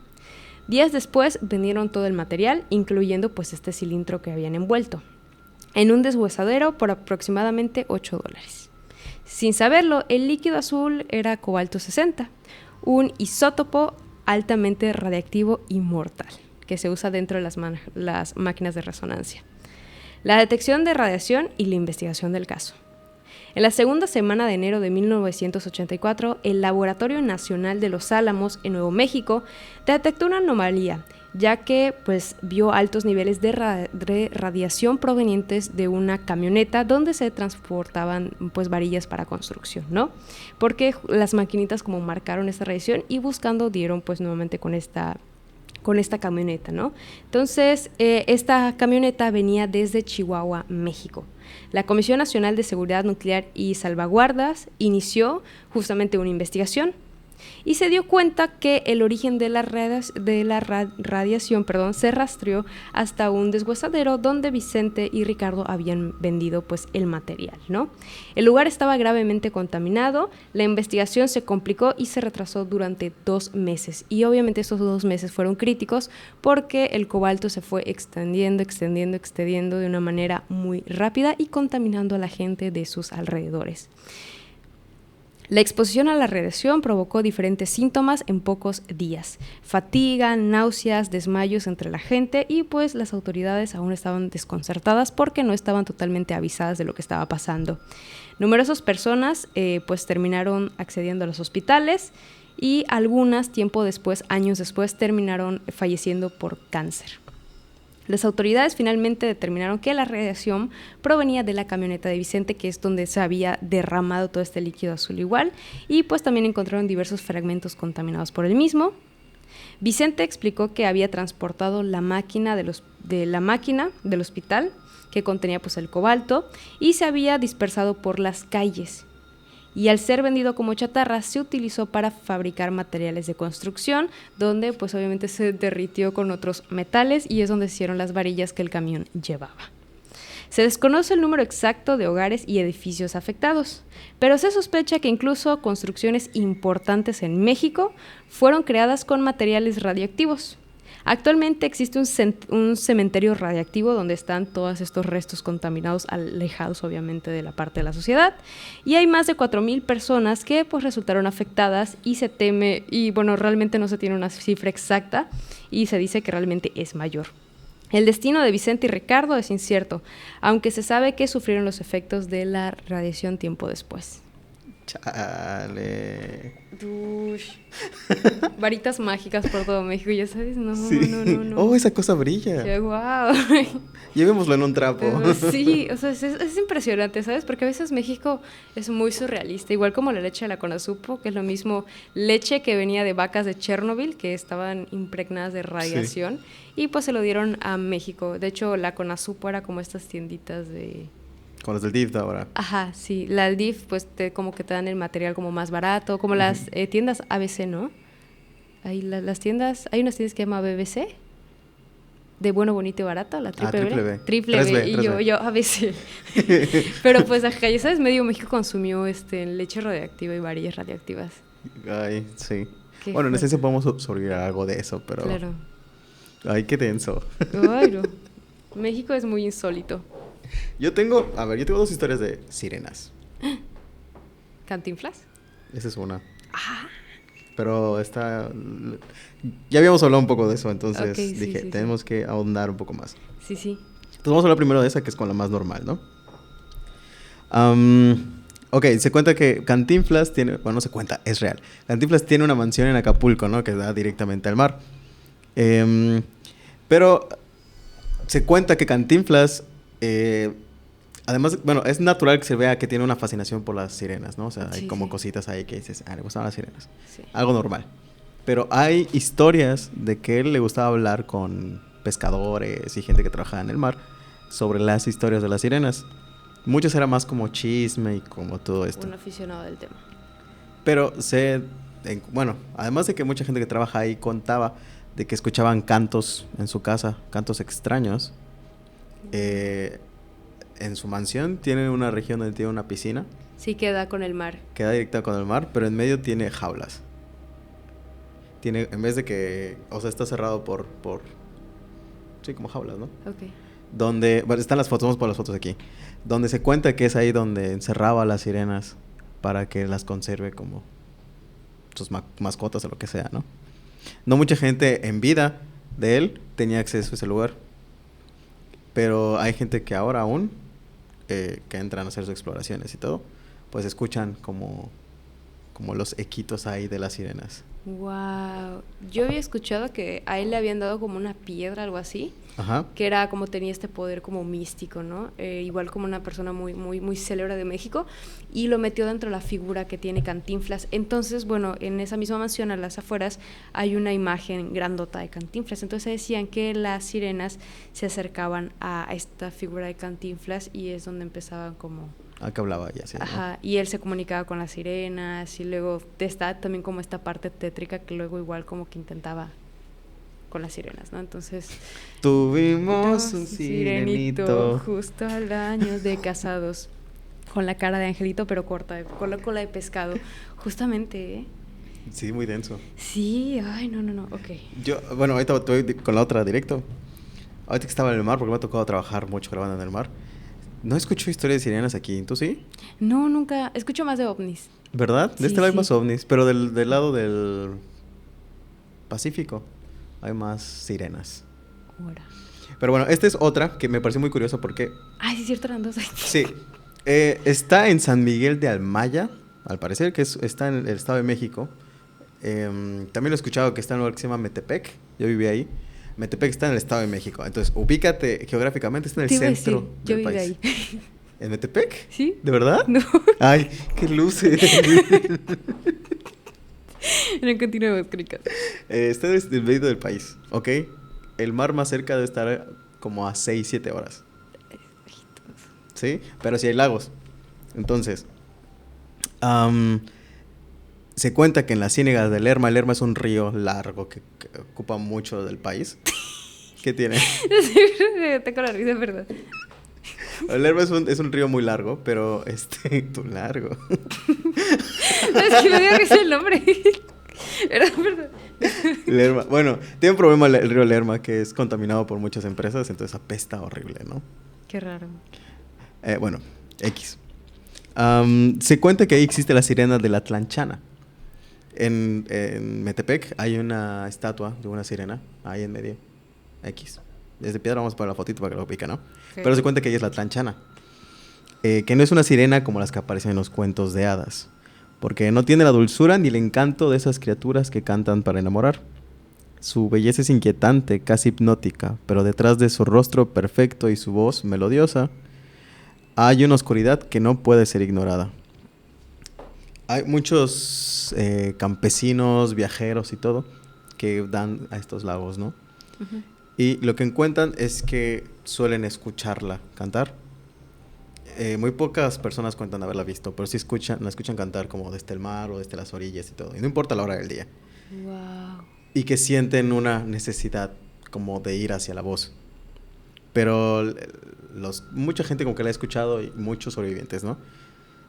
Días después vendieron todo el material, incluyendo pues este cilindro que habían envuelto, en un deshuesadero por aproximadamente $8. Sin saberlo, el líquido azul era cobalto 60, un isótopo altamente radiactivo y mortal, que se usa dentro de las máquinas de resonancia. La detección de radiación y la investigación del caso. En la segunda semana de enero de 1984, el Laboratorio Nacional de Los Álamos, en Nuevo México, detectó una anomalía, ya que pues vio altos niveles de radiación provenientes de una camioneta donde se transportaban pues varillas para construcción, ¿no? Porque las maquinitas como marcaron esta radiación y buscando dieron pues nuevamente con esta camioneta, ¿no? Entonces, esta camioneta venía desde Chihuahua, México. La Comisión Nacional de Seguridad Nuclear y Salvaguardas inició justamente una investigación y se dio cuenta que el origen de la radiación se rastreó hasta un deshuesadero donde Vicente y Ricardo habían vendido pues el material, ¿no? El lugar estaba gravemente contaminado, la investigación se complicó y se retrasó durante 2 meses, y obviamente estos 2 meses fueron críticos porque el cobalto se fue extendiendo de una manera muy rápida y contaminando a la gente de sus alrededores. La exposición a la radiación provocó diferentes síntomas en pocos días: fatiga, náuseas, desmayos entre la gente, y pues las autoridades aún estaban desconcertadas porque no estaban totalmente avisadas de lo que estaba pasando. Numerosas personas pues terminaron accediendo a los hospitales, y algunas años después, terminaron falleciendo por cáncer. Las autoridades finalmente determinaron que la radiación provenía de la camioneta de Vicente, que es donde se había derramado todo este líquido azul igual, y pues también encontraron diversos fragmentos contaminados por el mismo. Vicente explicó que había transportado la máquina del hospital, que contenía pues el cobalto, y se había dispersado por las calles. Y al ser vendido como chatarra, se utilizó para fabricar materiales de construcción, donde pues obviamente se derritió con otros metales, y es donde se hicieron las varillas que el camión llevaba. Se desconoce el número exacto de hogares y edificios afectados, pero se sospecha que incluso construcciones importantes en México fueron creadas con materiales radioactivos. Actualmente existe un cementerio radiactivo donde están todos estos restos contaminados, alejados obviamente de la parte de la sociedad, y hay más de 4,000 personas que pues resultaron afectadas, y se teme, y bueno, realmente no se tiene una cifra exacta, y se dice que realmente es mayor. El destino de Vicente y Ricardo es incierto, aunque se sabe que sufrieron los efectos de la radiación tiempo después. Chale. Varitas mágicas por todo México, ya sabes, no. Oh, esa cosa brilla. Qué guau. Llevémoslo en un trapo. Sí, o sea, es impresionante, ¿sabes? Porque a veces México es muy surrealista, igual como la leche de la Conasupo, que es lo mismo, leche que venía de vacas de Chernobyl, que estaban impregnadas de radiación, y pues se lo dieron a México. De hecho, la Conasupo era como estas tienditas de... Con los del DIF de ahora. Ajá, sí. La DIF, pues, como que te dan el material como más barato, como las tiendas ABC, ¿no? Hay las tiendas, hay unas tiendas que se llama BBC, de bueno, bonito y barato, la triple B. Triple B, y yo ABC. Pero pues, ajá, ya sabes, medio México consumió leche radioactiva y varillas radioactivas. Ay, sí. Qué bueno, fuerte. en esencia podemos sobrevivir a algo de eso, pero... Claro. Ay, qué denso. Ay, no. México es muy insólito. Yo tengo 2 historias de sirenas. ¿Cantinflas? Esa es una. Ah. Pero ya habíamos hablado un poco de eso, entonces Okay, dije, tenemos que ahondar un poco más. Sí. Entonces vamos a hablar primero de esa, que es con la más normal, ¿no? Ok, se cuenta que Cantinflas tiene... Bueno, no se cuenta, es real. Cantinflas tiene una mansión en Acapulco, ¿no? Que da directamente al mar. Pero se cuenta que Cantinflas... además, bueno, es natural que se vea que tiene una fascinación por las sirenas, ¿no? O sea, hay como cositas ahí que dices, le gustaban las sirenas. Sí. Algo normal. Pero hay historias de que él le gustaba hablar con pescadores y gente que trabajaba en el mar sobre las historias de las sirenas. Muchas era más como chisme y como todo esto. Un aficionado del tema. Pero bueno, además de que mucha gente que trabaja ahí contaba de que escuchaban cantos en su casa, cantos extraños. En su mansión tiene una región donde tiene una piscina. Sí, queda con el mar. Queda directa con el mar, pero en medio tiene jaulas. Tiene, en vez de que, o sea, está cerrado por sí, como jaulas, ¿no? Ok. Donde, bueno, están las fotos, vamos por las fotos aquí. Donde se cuenta que es ahí donde encerraba a las sirenas para que las conserve como sus mascotas o lo que sea, ¿no? No mucha gente en vida de él tenía acceso a ese lugar. Pero hay gente que ahora aún, que entran a hacer sus exploraciones y todo, pues escuchan como los equitos ahí de las sirenas. Wow. Yo había escuchado que a él le habían dado como una piedra, algo así. Ajá. Que era como tenía este poder como místico, ¿no? Igual como una persona muy, muy, muy célebre de México, y lo metió dentro de la figura que tiene Cantinflas. Entonces, bueno, en esa misma mansión, a las afueras, hay una imagen grandota de Cantinflas. Entonces decían que las sirenas se acercaban a esta figura de Cantinflas y es donde empezaban como... Que hablaba ya, sí. Ajá, ¿no? Y él se comunicaba con las sirenas y luego está también como esta parte tétrica que luego igual como que intentaba con las sirenas, ¿no? Entonces... Tuvimos un sirenito justo al año de casados, con la cara de angelito pero corta, con la cola de pescado, justamente, ¿eh? Sí, muy denso. Sí, ay, no, ok. Yo, bueno, ahorita estoy con la otra directo. Ahorita que estaba en el mar, porque me ha tocado trabajar mucho grabando en el mar. No escucho historias de sirenas aquí, ¿tú sí? No, nunca, escucho más de ovnis. ¿Verdad? De Sí, este lado hay sí. más ovnis, pero del lado del Pacífico hay más sirenas. Ahora. Pero bueno, esta es otra que me pareció muy curiosa porque... Ay, sí, es cierto, eran dos. Sí, está en San Miguel de Almaya, al parecer, que está en el Estado de México. También lo he escuchado que está en un lugar que se llama Metepec, yo viví ahí. Metepec está en el Estado de México, entonces ubícate geográficamente, está en el centro yo del viví país. ahí. ¿En Metepec? ¿Sí? ¿De verdad? No. Ay, qué luces. No, continuemos, cricas. Está en el medio del país, ¿ok? El mar más cerca debe estar como a 6-7 horas. ¿Sí? Pero sí hay lagos. Entonces, se cuenta que en las ciénegas del Lerma, el Lerma es un río largo que ocupa mucho del país. ¿Qué tiene? Tengo la risa, verdad. El Lerma es un río muy largo, pero tú largo. No, es que me dio risa el nombre. Verdad. Lerma. Bueno, tiene un problema el río Lerma, que es contaminado por muchas empresas, entonces apesta horrible, ¿no? Qué raro. Bueno, X. Se cuenta que ahí existe la sirena de la Tlanchana. En Metepec hay una estatua de una sirena, ahí en medio. X. Desde piedra vamos a poner la fotito para que lo ubique, ¿no? Okay. Pero se cuenta que ella es la Tlanchana. Que no es una sirena como las que aparecen en los cuentos de hadas. Porque no tiene la dulzura ni el encanto de esas criaturas que cantan para enamorar. Su belleza es inquietante, casi hipnótica, pero detrás de su rostro perfecto y su voz melodiosa, hay una oscuridad que no puede ser ignorada. Hay muchos campesinos, viajeros y todo, que dan a estos lagos, ¿no? Uh-huh. Y lo que encuentran es que suelen escucharla cantar. Muy pocas personas cuentan haberla visto, pero sí la escuchan cantar como desde el mar o desde las orillas y todo. Y no importa la hora del día. Wow. Y que sienten una necesidad como de ir hacia la voz. Pero mucha gente como que la ha escuchado y muchos sobrevivientes, ¿no?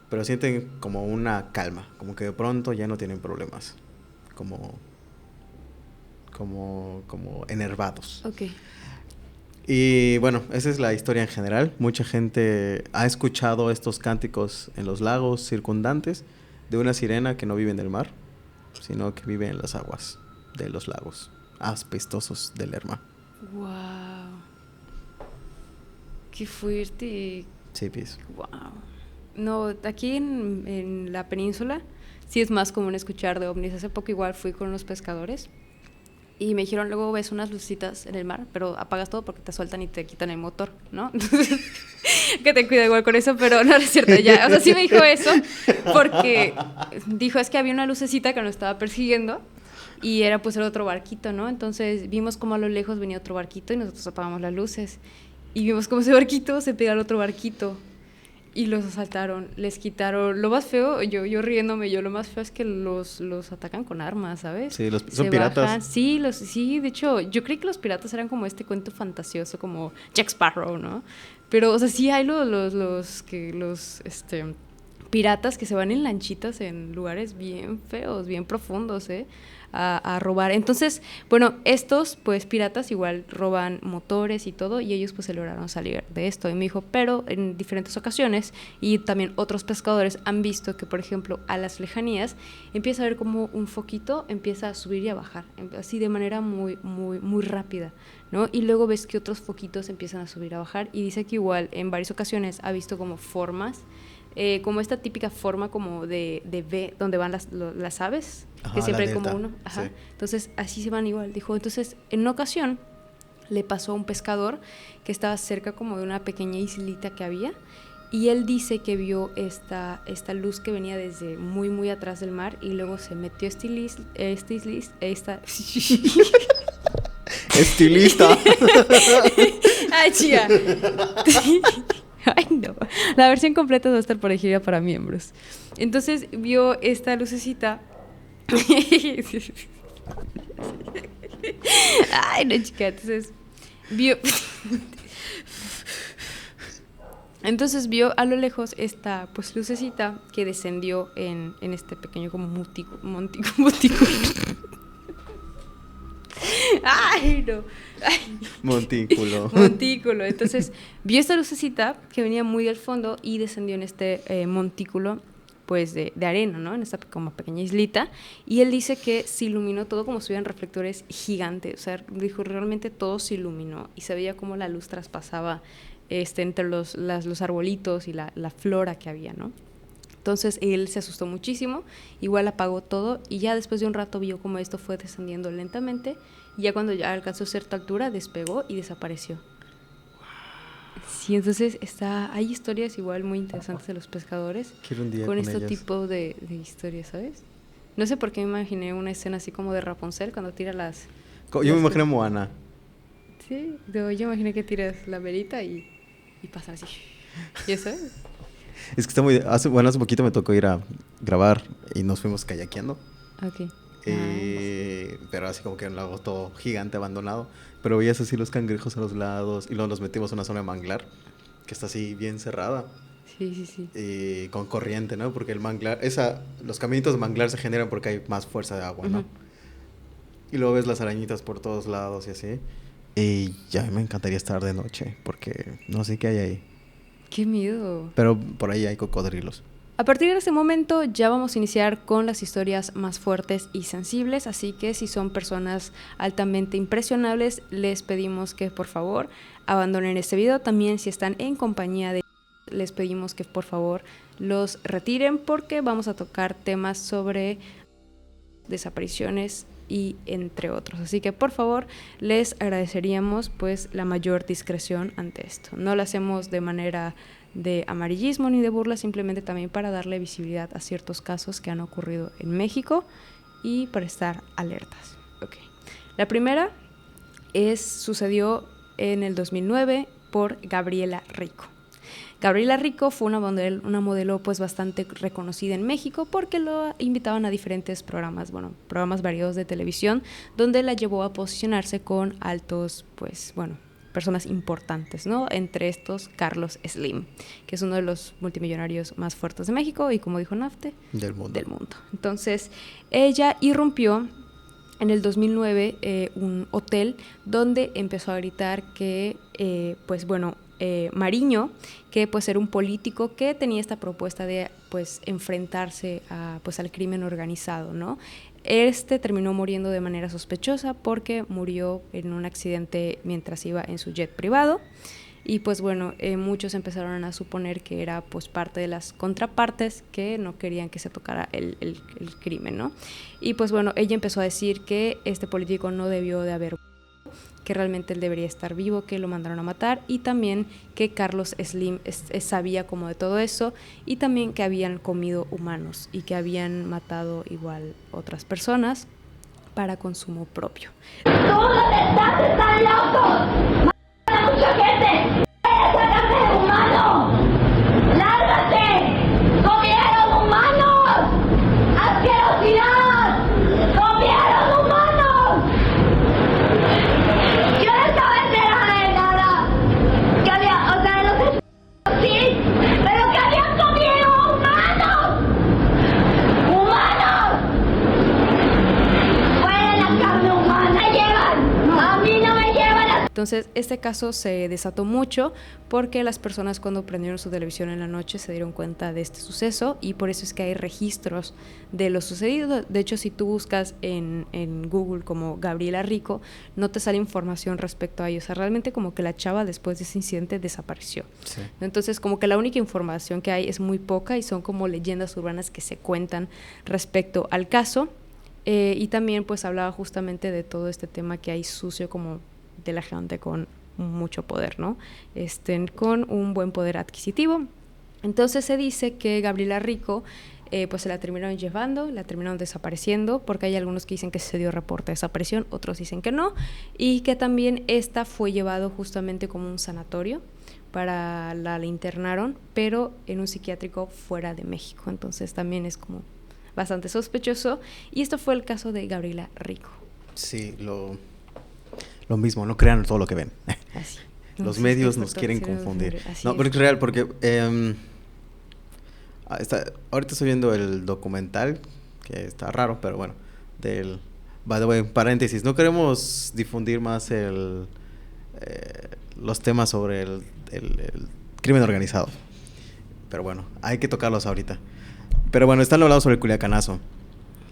Pero sienten como una calma, como que de pronto ya no tienen problemas. Como enervados. Ok. Y bueno, esa es la historia en general. Mucha gente ha escuchado estos cánticos en los lagos circundantes de una sirena que no vive en el mar, sino que vive en las aguas de los lagos aspestosos del Lerma. Wow. Qué fuerte. Sí, pues. Wow. No, aquí en la península sí es más común escuchar de ovnis. Hace poco igual fui con unos pescadores y me dijeron, luego ves unas lucecitas en el mar, pero apagas todo porque te sueltan y te quitan el motor, ¿no? Entonces, que te cuida igual con eso, pero no es cierto, ya. O sea, sí me dijo eso porque dijo, es que había una lucecita que nos estaba persiguiendo y era pues el otro barquito, ¿no? Entonces vimos como a lo lejos venía otro barquito y nosotros apagamos las luces y vimos como ese barquito se pega al otro barquito y los asaltaron, les quitaron. Lo más feo, yo riéndome, lo más feo es que los atacan con armas, ¿sabes? Sí, son piratas. Bajan. Sí, de hecho, yo creí que los piratas eran como este cuento fantasioso, como Jack Sparrow, ¿no? Pero, o sea, sí hay los piratas que se van en lanchitas en lugares bien feos, bien profundos, a robar. Entonces, bueno, estos pues piratas igual roban motores y todo, y ellos pues se lograron salir de esto. Y me dijo, pero en diferentes ocasiones, y también otros pescadores han visto que, por ejemplo, a las lejanías empieza a ver como un foquito empieza a subir y a bajar, así de manera muy, muy, muy rápida, ¿no? Y luego ves que otros foquitos empiezan a subir, a bajar, y dice que igual en varias ocasiones ha visto como formas, como esta típica forma como de V, donde van las aves, que siempre hay como uno. Ajá. Sí. Entonces, así se van igual. Dijo, entonces, en una ocasión le pasó a un pescador que estaba cerca como de una pequeña islita que había, y él dice que vio esta luz que venía desde muy, muy atrás del mar, y luego se metió estilista. Ay, chica. Ay, no. La versión completa va a estar por ahí para miembros. Entonces vio esta lucecita. Ay, no, chica. Entonces vio a lo lejos esta pues lucecita que descendió en este pequeño como montículo. Ay, no. Ay. Montículo. Entonces vio esta lucecita que venía muy al fondo y descendió en este montículo pues de arena, ¿no? En esta como pequeña islita, y él dice que se iluminó todo como si hubieran reflectores gigantes. O sea, dijo, realmente todo se iluminó y se veía como la luz traspasaba entre los arbolitos y la flora que había, ¿no? Entonces él se asustó muchísimo, igual apagó todo, y ya después de un rato vio como esto fue descendiendo lentamente, y ya cuando ya alcanzó cierta altura despegó y desapareció. Sí, entonces hay historias igual muy interesantes de los pescadores con este tipo de historias, ¿sabes? No sé por qué me imaginé una escena así como de Rapunzel cuando tira las... Yo me imagino a Moana. Sí, yo imaginé que tiras la velita y pasa así. ¿Y eso? Es que está muy... Hace poquito me tocó ir a grabar y nos fuimos kayakeando. Ok. Pero así como que era un lago todo gigante, abandonado. Pero veías así los cangrejos a los lados, y luego nos metimos a una zona de manglar que está así bien cerrada. Sí. Con corriente, ¿no? Porque el manglar... los caminitos de manglar se generan porque hay más fuerza de agua, ¿no? Uh-huh. Y luego ves las arañitas por todos lados y así. Y ya me encantaría estar de noche, porque no sé qué hay ahí. ¡Qué miedo! Pero por ahí hay cocodrilos. A partir de este momento ya vamos a iniciar con las historias más fuertes y sensibles, así que si son personas altamente impresionables, les pedimos que por favor abandonen este video. También si están en compañía de les pedimos que por favor los retiren, porque vamos a tocar temas sobre desapariciones y entre otros. Así que por favor les agradeceríamos pues la mayor discreción ante esto. No lo hacemos de manera de amarillismo ni de burla, simplemente también para darle visibilidad a ciertos casos que han ocurrido en México y para estar alertas. Okay. La primera sucedió en el 2009 por Gabriela Rico. Gabriela Rico fue una modelo pues bastante reconocida en México porque lo invitaban a diferentes programas variados de televisión, donde la llevó a posicionarse con altos personas importantes, ¿no? Entre estos, Carlos Slim, que es uno de los multimillonarios más fuertes de México y, como dijo Nafte, del mundo. Entonces, ella irrumpió en el 2009 un hotel donde empezó a gritar que, Mariño, que pues era un político que tenía esta propuesta de pues enfrentarse al crimen organizado, ¿no? Terminó muriendo de manera sospechosa porque murió en un accidente mientras iba en su jet privado, y muchos empezaron a suponer que era pues parte de las contrapartes que no querían que se tocara el crimen, ¿no? Y ella empezó a decir que este político no debió de haber, que realmente él debería estar vivo, que lo mandaron a matar, y también que Carlos Slim sabía como de todo eso, y también que habían comido humanos y que habían matado igual otras personas para consumo propio. ¡Todos están locos! ¡Matan a mucha gente! ¡Esa carne de humano! ¡Larga! Entonces, este caso se desató mucho porque las personas cuando prendieron su televisión en la noche se dieron cuenta de este suceso y por eso es que hay registros de lo sucedido. De hecho, si tú buscas en Google como Gabriela Rico, no te sale información respecto a ello. O sea, realmente como que la chava después de ese incidente desapareció. Sí. Entonces, como que la única información que hay es muy poca y son como leyendas urbanas que se cuentan respecto al caso. Y también pues hablaba justamente de todo este tema que hay sucio como de la gente con mucho poder, ¿no? Con un buen poder adquisitivo. Entonces se dice que Gabriela Rico pues se la terminaron llevando, la terminaron desapareciendo, porque hay algunos que dicen que se dio reporte de desaparición, otros dicen que no, y que también esta fue llevado justamente como un sanatorio, la internaron, pero en un psiquiátrico fuera de México. Entonces también es como bastante sospechoso, y esto fue el caso de Gabriela Rico. Sí, lo mismo, no crean todo lo que ven. Así. Los medios nos quieren confundir. No, pero es real, porque ahorita estoy viendo el documental, que está raro, pero bueno, by the way, paréntesis, no queremos difundir más los temas sobre el crimen organizado, pero bueno, hay que tocarlos ahorita. Pero bueno, están hablando sobre el Culiacanazo.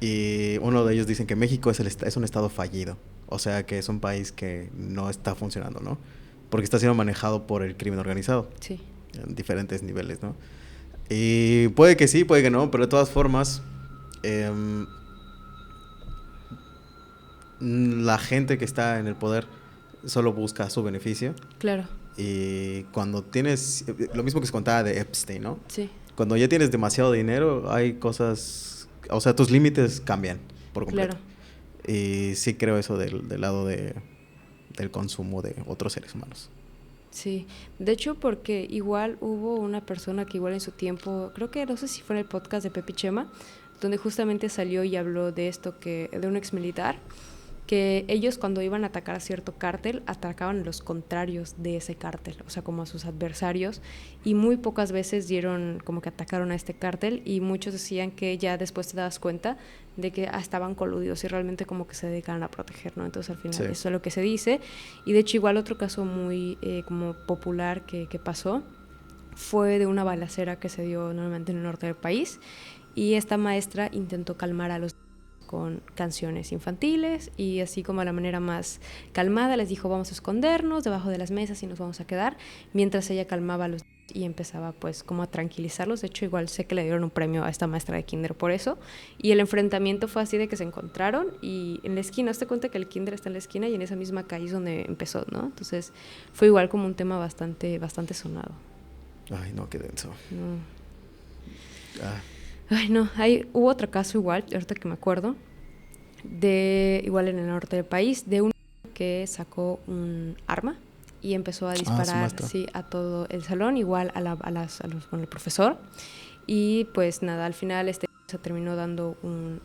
Y uno de ellos dicen que México es un estado fallido. O sea, que es un país que no está funcionando, ¿no? Porque está siendo manejado por el crimen organizado. Sí. En diferentes niveles, ¿no? Y puede que sí, puede que no, pero de todas formas, la gente que está en el poder solo busca su beneficio. Claro. Y cuando tienes... Lo mismo que se contaba de Epstein, ¿no? Sí. Cuando ya tienes demasiado dinero, hay cosas... O sea, tus límites cambian por completo. Claro. Y sí creo eso del lado del consumo de otros seres humanos. Sí, de hecho porque igual hubo una persona que igual en su tiempo, creo que no sé si fue en el podcast de Pepe Chema, donde justamente salió y habló de esto, de un ex militar, que ellos cuando iban a atacar a cierto cártel, atacaban a los contrarios de ese cártel, o sea, como a sus adversarios, y muy pocas veces como que atacaron a este cártel, y muchos decían que ya después te das cuenta de que estaban coludidos y realmente como que se dedicaban a proteger, ¿no? Entonces al final sí. Eso es lo que se dice. Y de hecho igual otro caso muy como popular que pasó fue de una balacera que se dio normalmente en el norte del país, y esta maestra intentó calmar a los con canciones infantiles, y así como a la manera más calmada les dijo: vamos a escondernos debajo de las mesas y nos vamos a quedar, mientras ella calmaba a los y empezaba pues como a tranquilizarlos. De hecho igual sé que le dieron un premio a esta maestra de kinder por eso, y el enfrentamiento fue así de que se encontraron y en la esquina, hazte cuenta que el kinder está en la esquina y en esa misma calle es donde empezó, ¿no? Entonces fue igual como un tema bastante sonado. Ay, no, qué denso. No. Ay, no, hubo otro caso igual, ahorita que me acuerdo, igual en el norte del país, de un que sacó un arma y empezó a disparar a todo el salón, igual con el profesor, y pues nada, al final se terminó dando un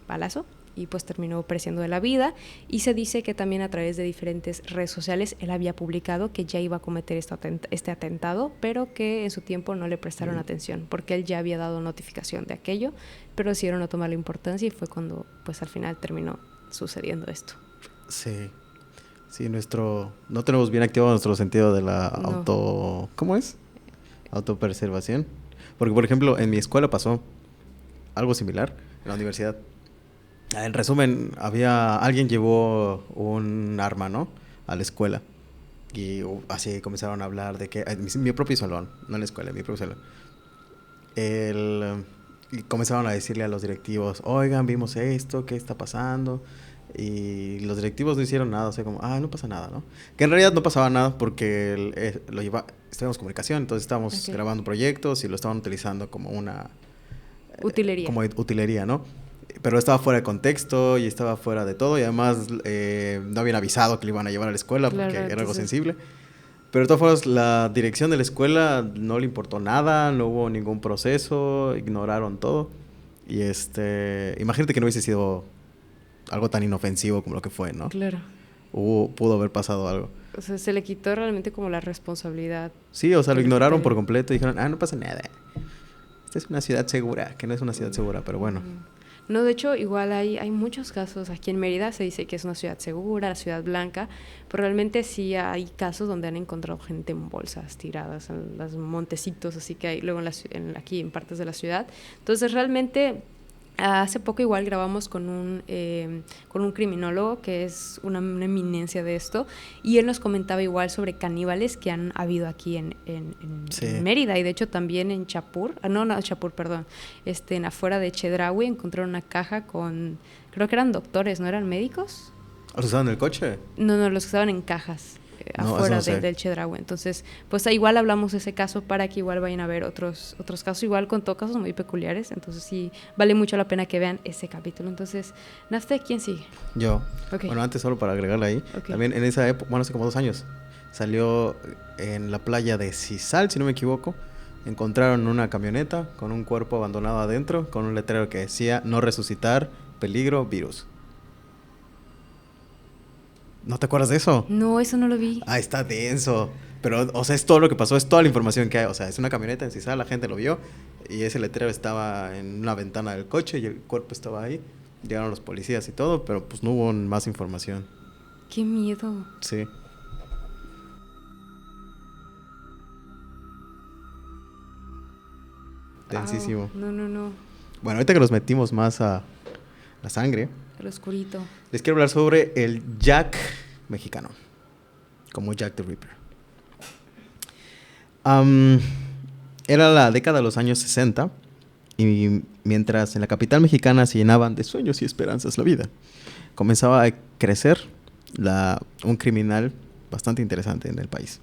balazo y pues terminó pereciendo de la vida, y se dice que también a través de diferentes redes sociales él había publicado que ya iba a cometer este atentado, pero que en su tiempo no le prestaron atención, porque él ya había dado notificación de aquello, pero decidieron no tomarle importancia y fue cuando pues al final terminó sucediendo esto. Sí, no tenemos bien activado nuestro sentido de la ¿cómo es? Autopreservación. Porque por ejemplo en mi escuela pasó algo similar, en la universidad. En resumen, alguien llevó un arma, ¿no? A la escuela. Y así comenzaron a hablar de que... mi propio salón, no en la escuela, mi propio salón. Y comenzaron a decirle a los directivos: oigan, vimos esto, ¿qué está pasando? Y los directivos no hicieron nada, o sea, como, no pasa nada, ¿no? Que en realidad no pasaba nada porque estábamos en comunicación, entonces estábamos grabando proyectos y lo estaban utilizando como una... utilería. Como utilería, ¿no? Pero estaba fuera de contexto y estaba fuera de todo, y además no habían avisado que le iban a llevar a la escuela porque era algo sensible. Pero de todas formas, la dirección de la escuela no le importó nada, no hubo ningún proceso, ignoraron todo. Y imagínate que no hubiese sido algo tan inofensivo como lo que fue, ¿no? Claro. Pudo haber pasado algo. O sea, se le quitó realmente como la responsabilidad. Sí, o sea, lo ignoraron por completo y dijeron: no pasa nada. Esta es una ciudad segura, que no es una ciudad segura, pero bueno. No, de hecho, igual hay muchos casos. Aquí en Mérida se dice que es una ciudad segura, la ciudad blanca, pero realmente sí hay casos donde han encontrado gente en bolsas tiradas en los montecitos, así que hay luego aquí en partes de la ciudad. Entonces, realmente, hace poco igual grabamos con un criminólogo que es una eminencia de esto, y él nos comentaba igual sobre caníbales que han habido aquí en Mérida, y de hecho también en Chapur, Chapur, perdón, en afuera de Chedraui encontraron una caja con, creo que eran doctores, ¿no eran médicos? ¿Los usaban en el coche? No, los que estaban en cajas. No, Afuera eso no sé. del Chedraui. Entonces, pues igual hablamos de ese caso para que igual vayan a ver otros casos, igual contó casos muy peculiares. Entonces sí, vale mucho la pena que vean ese capítulo. Entonces, Nafte, ¿quién sigue? Yo. Okay. Bueno, antes solo para agregarle ahí. Okay. También en esa época, bueno, hace como 2 años, salió en la playa de Cisal, si no me equivoco. Encontraron una camioneta con un cuerpo abandonado adentro, con un letrero que decía no resucitar, peligro, virus. ¿No te acuerdas de eso? No, eso no lo vi. Ah, está denso. Pero, o sea, es todo lo que pasó, es toda la información que hay. O sea, es una camioneta en Cisal, la gente lo vio. Y ese letrero estaba en una ventana del coche y el cuerpo estaba ahí. Llegaron los policías y todo, pero pues no hubo más información. Qué miedo. Sí. Densísimo. No. Bueno, ahorita que nos metimos más a la sangre, El oscurito. les quiero hablar sobre el Jack mexicano, como Jack the Ripper. Era la década de los años 60 y mientras en la capital mexicana se llenaban de sueños y esperanzas la vida, comenzaba a crecer un criminal bastante interesante en el país.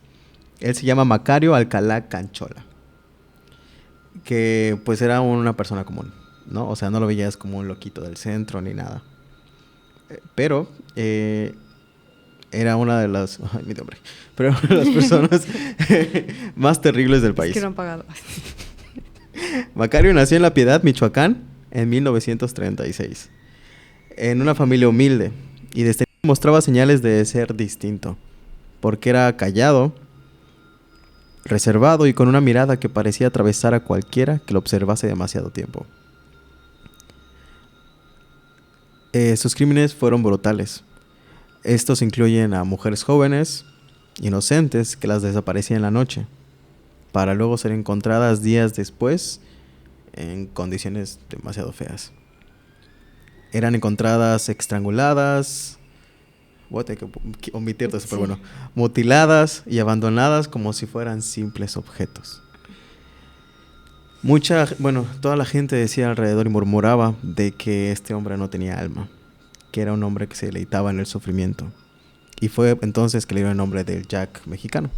Él se llama Macario Alcalá Canchola, que pues era una persona común, ¿no? O sea, no lo veías como un loquito del centro ni nada. Pero era una de las... Ay, mi nombre. Pero una de las personas más terribles del país. Es que no han pagado. Macario nació en La Piedad, Michoacán, en 1936. En una familia humilde. Y desde niño mostraba señales de ser distinto. Porque era callado, reservado y con una mirada que parecía atravesar a cualquiera que lo observase demasiado tiempo. Sus crímenes fueron brutales. Estos incluyen a mujeres jóvenes, inocentes, que las desaparecían en la noche, para luego ser encontradas días después en condiciones demasiado feas. Eran encontradas estranguladas, voy a tener que omitir eso, pero bueno, mutiladas y abandonadas como si fueran simples objetos. Toda la gente decía alrededor y murmuraba de que este hombre no tenía alma, que era un hombre que se deleitaba en el sufrimiento. Y fue entonces que le dieron el nombre del Jack mexicano,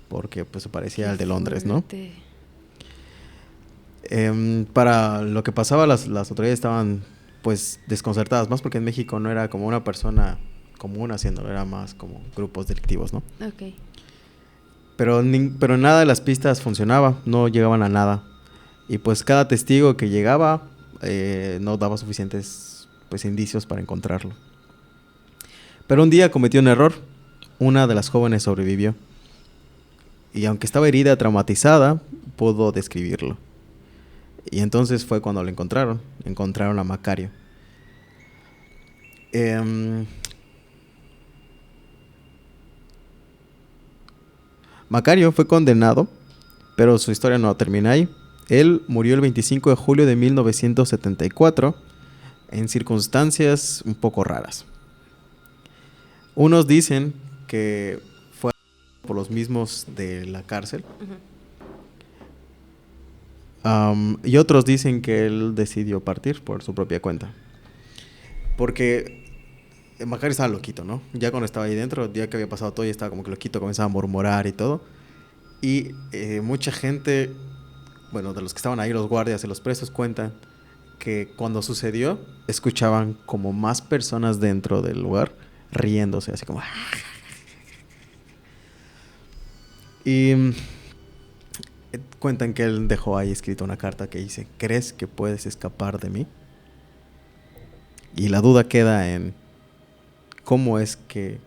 porque pues se parecía al de Londres, ¿no? Para lo que pasaba, las autoridades estaban pues desconcertadas, más porque en México no era como una persona común haciéndolo, era más como grupos delictivos, ¿no? Ok. Pero nada de las pistas funcionaba, no llegaban a nada. Y pues cada testigo que llegaba no daba suficientes pues indicios para encontrarlo. Pero un día cometió un error. Una de las jóvenes sobrevivió. Y aunque estaba herida, traumatizada, pudo describirlo. Y entonces fue cuando lo encontraron. Encontraron a Macario. Macario fue condenado, pero su historia no termina ahí. Él murió el 25 de julio de 1974 en circunstancias un poco raras. Unos dicen que fue por los mismos de la cárcel. Y otros dicen que él decidió partir por su propia cuenta. Porque Macario estaba loquito, ¿no? Ya cuando estaba ahí dentro, el día que había pasado todo, ya estaba como que loquito, comenzaba a murmurar y todo. Y mucha gente, bueno, de los que estaban ahí, los guardias y los presos, cuentan que cuando sucedió, escuchaban como más personas dentro del lugar riéndose, así como... Y cuentan que él dejó ahí escrito una carta que dice: ¿crees que puedes escapar de mí? Y la duda queda en cómo es que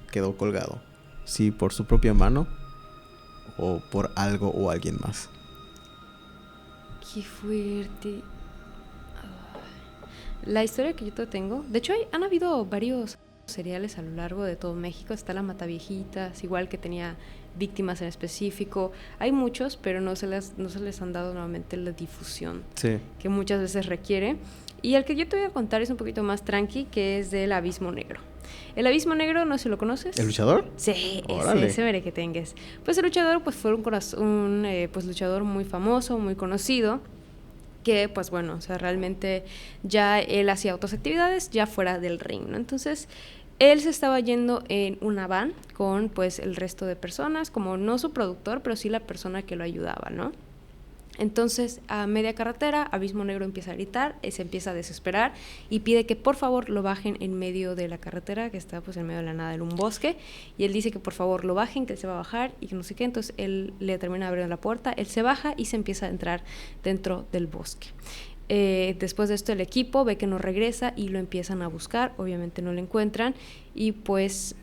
quedó colgado, si por su propia mano o por algo o alguien más. Qué fuerte. La historia que yo te tengo, de hecho han habido varios seriales a lo largo de todo México. Está La Mataviejitas, igual que tenía víctimas en específico. Hay muchos, pero no se les han dado nuevamente la difusión que muchas veces requiere. Y el que yo te voy a contar es un poquito más tranqui, que es del Abismo Negro. El Abismo Negro, no sé si lo conoces. ¿El luchador? Sí, ese veré que tengas. Pues el luchador pues fue un luchador muy famoso, muy conocido, que pues bueno, o sea, realmente ya él hacía otras actividades ya fuera del ring, ¿no? Entonces, él se estaba yendo en una van con pues el resto de personas, como no su productor, pero sí la persona que lo ayudaba, ¿no? Entonces, a media carretera, Abismo Negro empieza a gritar, se empieza a desesperar y pide que por favor lo bajen en medio de la carretera, que está pues en medio de la nada en un bosque, y él dice que por favor lo bajen, que él se va a bajar y que no sé qué. Entonces él le termina abriendo la puerta, él se baja y se empieza a entrar dentro del bosque. Después de esto el equipo ve que no regresa y lo empiezan a buscar, obviamente no lo encuentran, y pues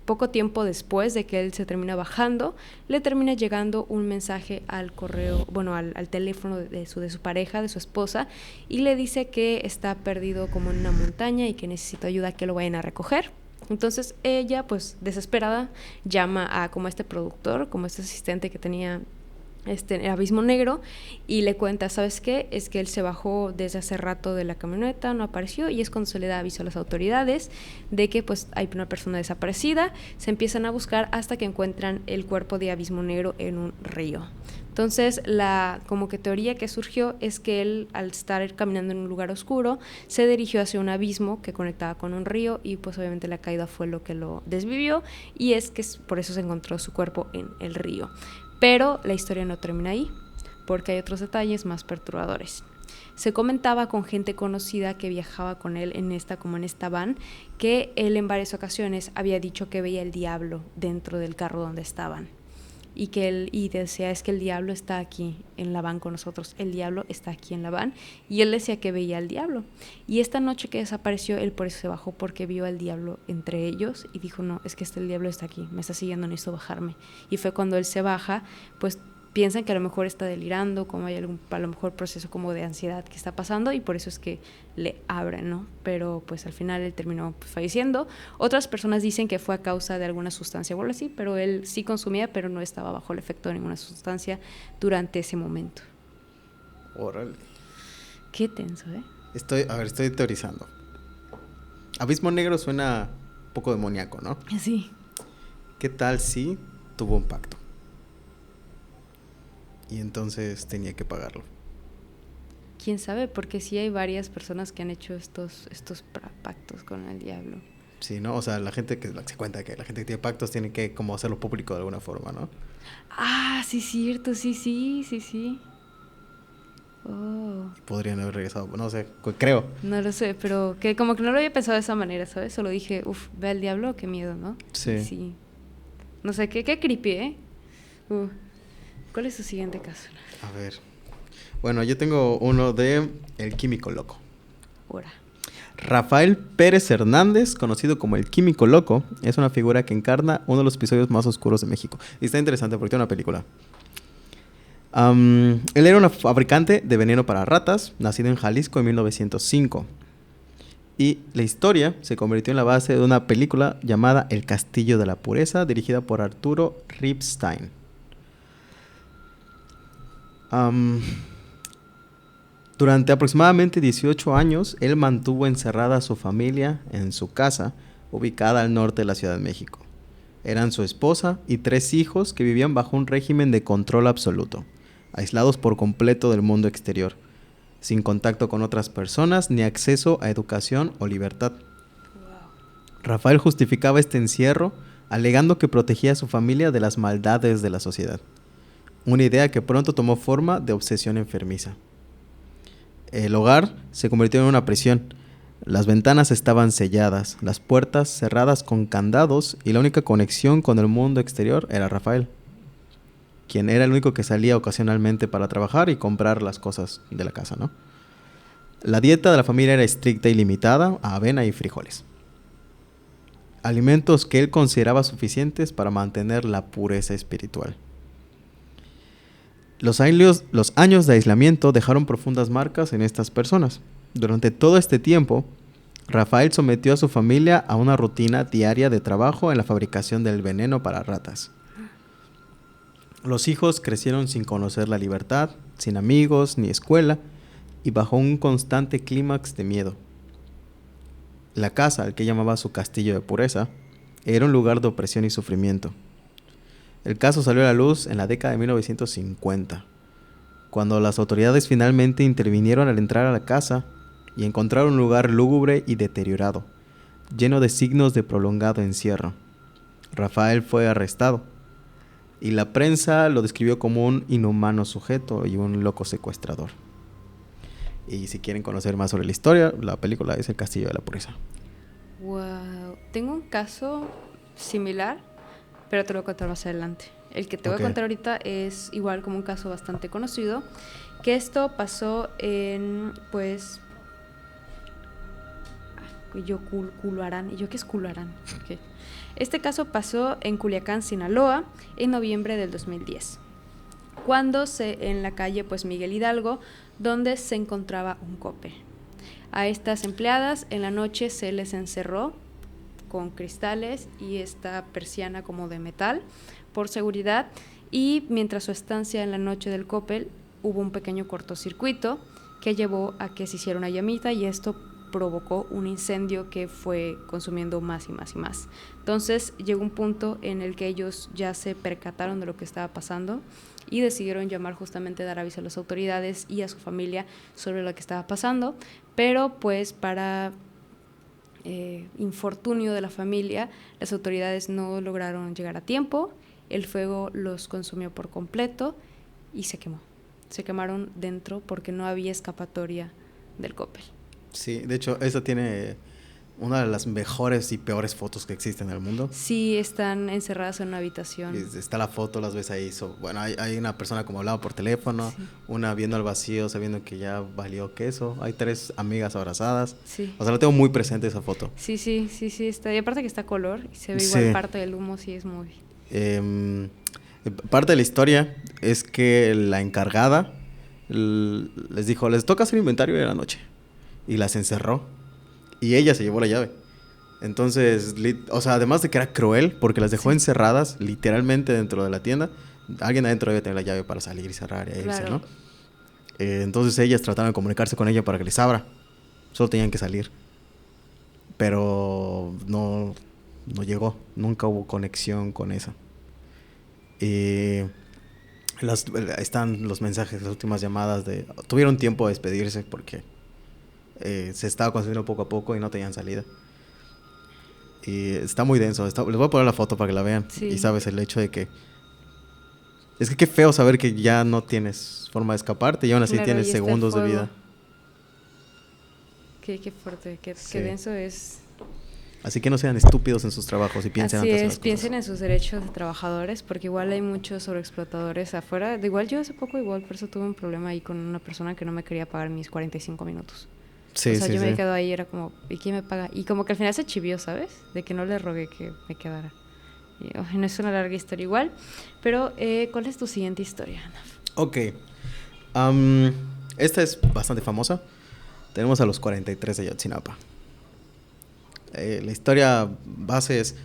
poco tiempo después de que él se termina bajando, le termina llegando un mensaje al correo, bueno, al teléfono de su pareja, de su esposa, y le dice que está perdido como en una montaña y que necesita ayuda, que lo vayan a recoger. Entonces ella, pues desesperada, llama a como este productor, como este asistente que tenía el Abismo Negro, y le cuenta, ¿sabes qué? Es que él se bajó desde hace rato de la camioneta, no apareció, y es cuando se le da aviso a las autoridades de que pues hay una persona desaparecida. Se empiezan a buscar hasta que encuentran el cuerpo de Abismo Negro en un río. Entonces, la como que teoría que surgió es que él, al estar caminando en un lugar oscuro, se dirigió hacia un abismo que conectaba con un río, y pues obviamente la caída fue lo que lo desvivió, y es que por eso se encontró su cuerpo en el río. Pero la historia no termina ahí, porque hay otros detalles más perturbadores. Se comentaba con gente conocida que viajaba con él en esta van, que él en varias ocasiones había dicho que veía el diablo dentro del carro donde estaban. Y que él decía, es que el diablo está aquí en la van con nosotros, el diablo está aquí en la van, y él decía que veía al diablo. Y esta noche que desapareció, él por eso se bajó, porque vio al diablo entre ellos y dijo, no, es que el diablo está aquí, me está siguiendo, necesito bajarme. Y fue cuando él se baja, pues piensan que a lo mejor está delirando, como hay a lo mejor proceso como de ansiedad que está pasando, y por eso es que le abren, ¿no? Pero pues al final él terminó falleciendo. Otras personas dicen que fue a causa de alguna sustancia o algo así, pero él sí consumía, pero no estaba bajo el efecto de ninguna sustancia durante ese momento. Órale. Qué tenso, ¿eh? Estoy teorizando. Abismo Negro suena un poco demoníaco, ¿no? Sí. ¿Qué tal si tuvo un pacto? Y entonces tenía que pagarlo. ¿Quién sabe? Porque sí hay varias personas que han hecho estos pactos con el diablo. Sí, ¿no? O sea, la gente que se cuenta que la gente que tiene pactos tiene que como hacerlo público de alguna forma, ¿no? Ah, sí, cierto, sí. Oh. Podrían haber regresado, no sé, creo. No lo sé, pero que como que no lo había pensado de esa manera, ¿sabes? Solo dije, ve al diablo, qué miedo, ¿no? Sí. No sé, qué creepy, ¿eh? ¿Cuál es su siguiente caso? A ver. Bueno, yo tengo uno de El Químico Loco. Ahora. Rafael Pérez Hernández, conocido como El Químico Loco, es una figura que encarna uno de los episodios más oscuros de México. Y está interesante porque tiene una película. Él era un fabricante de veneno para ratas, nacido en Jalisco en 1905. Y la historia se convirtió en la base de una película llamada El Castillo de la Pureza, dirigida por Arturo Ripstein. Durante aproximadamente 18 años, él mantuvo encerrada a su familia en su casa, ubicada al norte de la Ciudad de México. Eran su esposa y 3 hijos que vivían bajo un régimen de control absoluto, aislados por completo del mundo exterior, sin contacto con otras personas ni acceso a educación o libertad. Rafael justificaba este encierro alegando que protegía a su familia de las maldades de la sociedad. Una idea que pronto tomó forma de obsesión enfermiza. El hogar se convirtió en una prisión. Las ventanas estaban selladas, las puertas cerradas con candados, y la única conexión con el mundo exterior era Rafael, quien era el único que salía ocasionalmente para trabajar y comprar las cosas de la casa, ¿no? La dieta de la familia era estricta y limitada a avena y frijoles, alimentos que él consideraba suficientes para mantener la pureza espiritual. Los años de aislamiento dejaron profundas marcas en estas personas. Durante todo este tiempo, Rafael sometió a su familia a una rutina diaria de trabajo en la fabricación del veneno para ratas. Los hijos crecieron sin conocer la libertad, sin amigos ni escuela y bajo un constante clímax de miedo. La casa, al que llamaba su castillo de pureza, era un lugar de opresión y sufrimiento. El caso salió a la luz en la década de 1950, cuando las autoridades finalmente intervinieron al entrar a la casa y encontraron un lugar lúgubre y deteriorado, lleno de signos de prolongado encierro. Rafael fue arrestado y la prensa lo describió como un inhumano sujeto y un loco secuestrador. Y si quieren conocer más sobre la historia, la película es El Castillo de la Pureza. Wow. Tengo un caso similar, pero te lo voy a contar más adelante. El que te voy a contar ahorita es igual como un caso bastante conocido, que esto pasó en, pues... Culoarán. ¿Y yo qué es Culoarán? Okay. Este caso pasó en Culiacán, Sinaloa, en noviembre del 2010, cuando en la calle pues Miguel Hidalgo, donde se encontraba un Coppel. A estas empleadas en la noche se les encerró con cristales y esta persiana como de metal por seguridad, y mientras su estancia en la noche del Coppel hubo un pequeño cortocircuito que llevó a que se hiciera una llamita, y esto provocó un incendio que fue consumiendo más y más y más. Entonces llegó un punto en el que ellos ya se percataron de lo que estaba pasando y decidieron llamar, justamente dar aviso a las autoridades y a su familia sobre lo que estaba pasando, pero pues para infortunio de la familia, las autoridades no lograron llegar a tiempo, el fuego los consumió por completo y se quemó. Se quemaron dentro porque no había escapatoria del Coppel. Sí, de hecho, esta tiene una de las mejores y peores fotos que existen en el mundo. Sí, están encerradas en una habitación. Está la foto, las ves ahí. Bueno, hay una persona como hablando por teléfono, sí. Una viendo al vacío, sabiendo que ya valió queso. Hay 3 amigas abrazadas. Sí. O sea, la tengo muy presente esa foto. Sí, está. Y aparte que está a color y se ve igual, sí. Parte del humo, sí es muy... parte de la historia es que la encargada les dijo, les toca hacer inventario de la noche. Y las encerró. Y ella se llevó la llave. Entonces, o sea, además de que era cruel, porque las dejó encerradas literalmente dentro de la tienda, alguien adentro debe tener la llave para salir y cerrar y irse, ¿no? Entonces ellas trataron de comunicarse con ella para que les abra. Solo tenían que salir. Pero no llegó. Nunca hubo conexión con esa. Están los mensajes, las últimas llamadas tuvieron tiempo de despedirse porque se estaba consumiendo poco a poco y no tenían salida. Y está muy denso. Les voy a poner la foto para que la vean. Sí. Y sabes, el hecho de que... Es que qué feo saber que ya no tienes forma de escaparte y aún así tienes segundos de vida. Qué fuerte, qué denso es. Así que no sean estúpidos en sus trabajos y piensen antes en las cosas. Piensen en sus derechos de trabajadores, porque igual hay muchos sobreexplotadores afuera. Igual yo hace poco, por eso tuve un problema ahí con una persona que no me quería pagar mis 45 minutos. Sí, o sea, sí, yo sí. me quedo ahí, era como, ¿y quién me paga? Y como que al final se chivió, ¿sabes? De que no le rogué que me quedara. Y, no es una larga historia igual, pero ¿cuál es tu siguiente historia, Ana? Ok. Esta es bastante famosa. Tenemos a los 43 de Ayotzinapa. La historia base es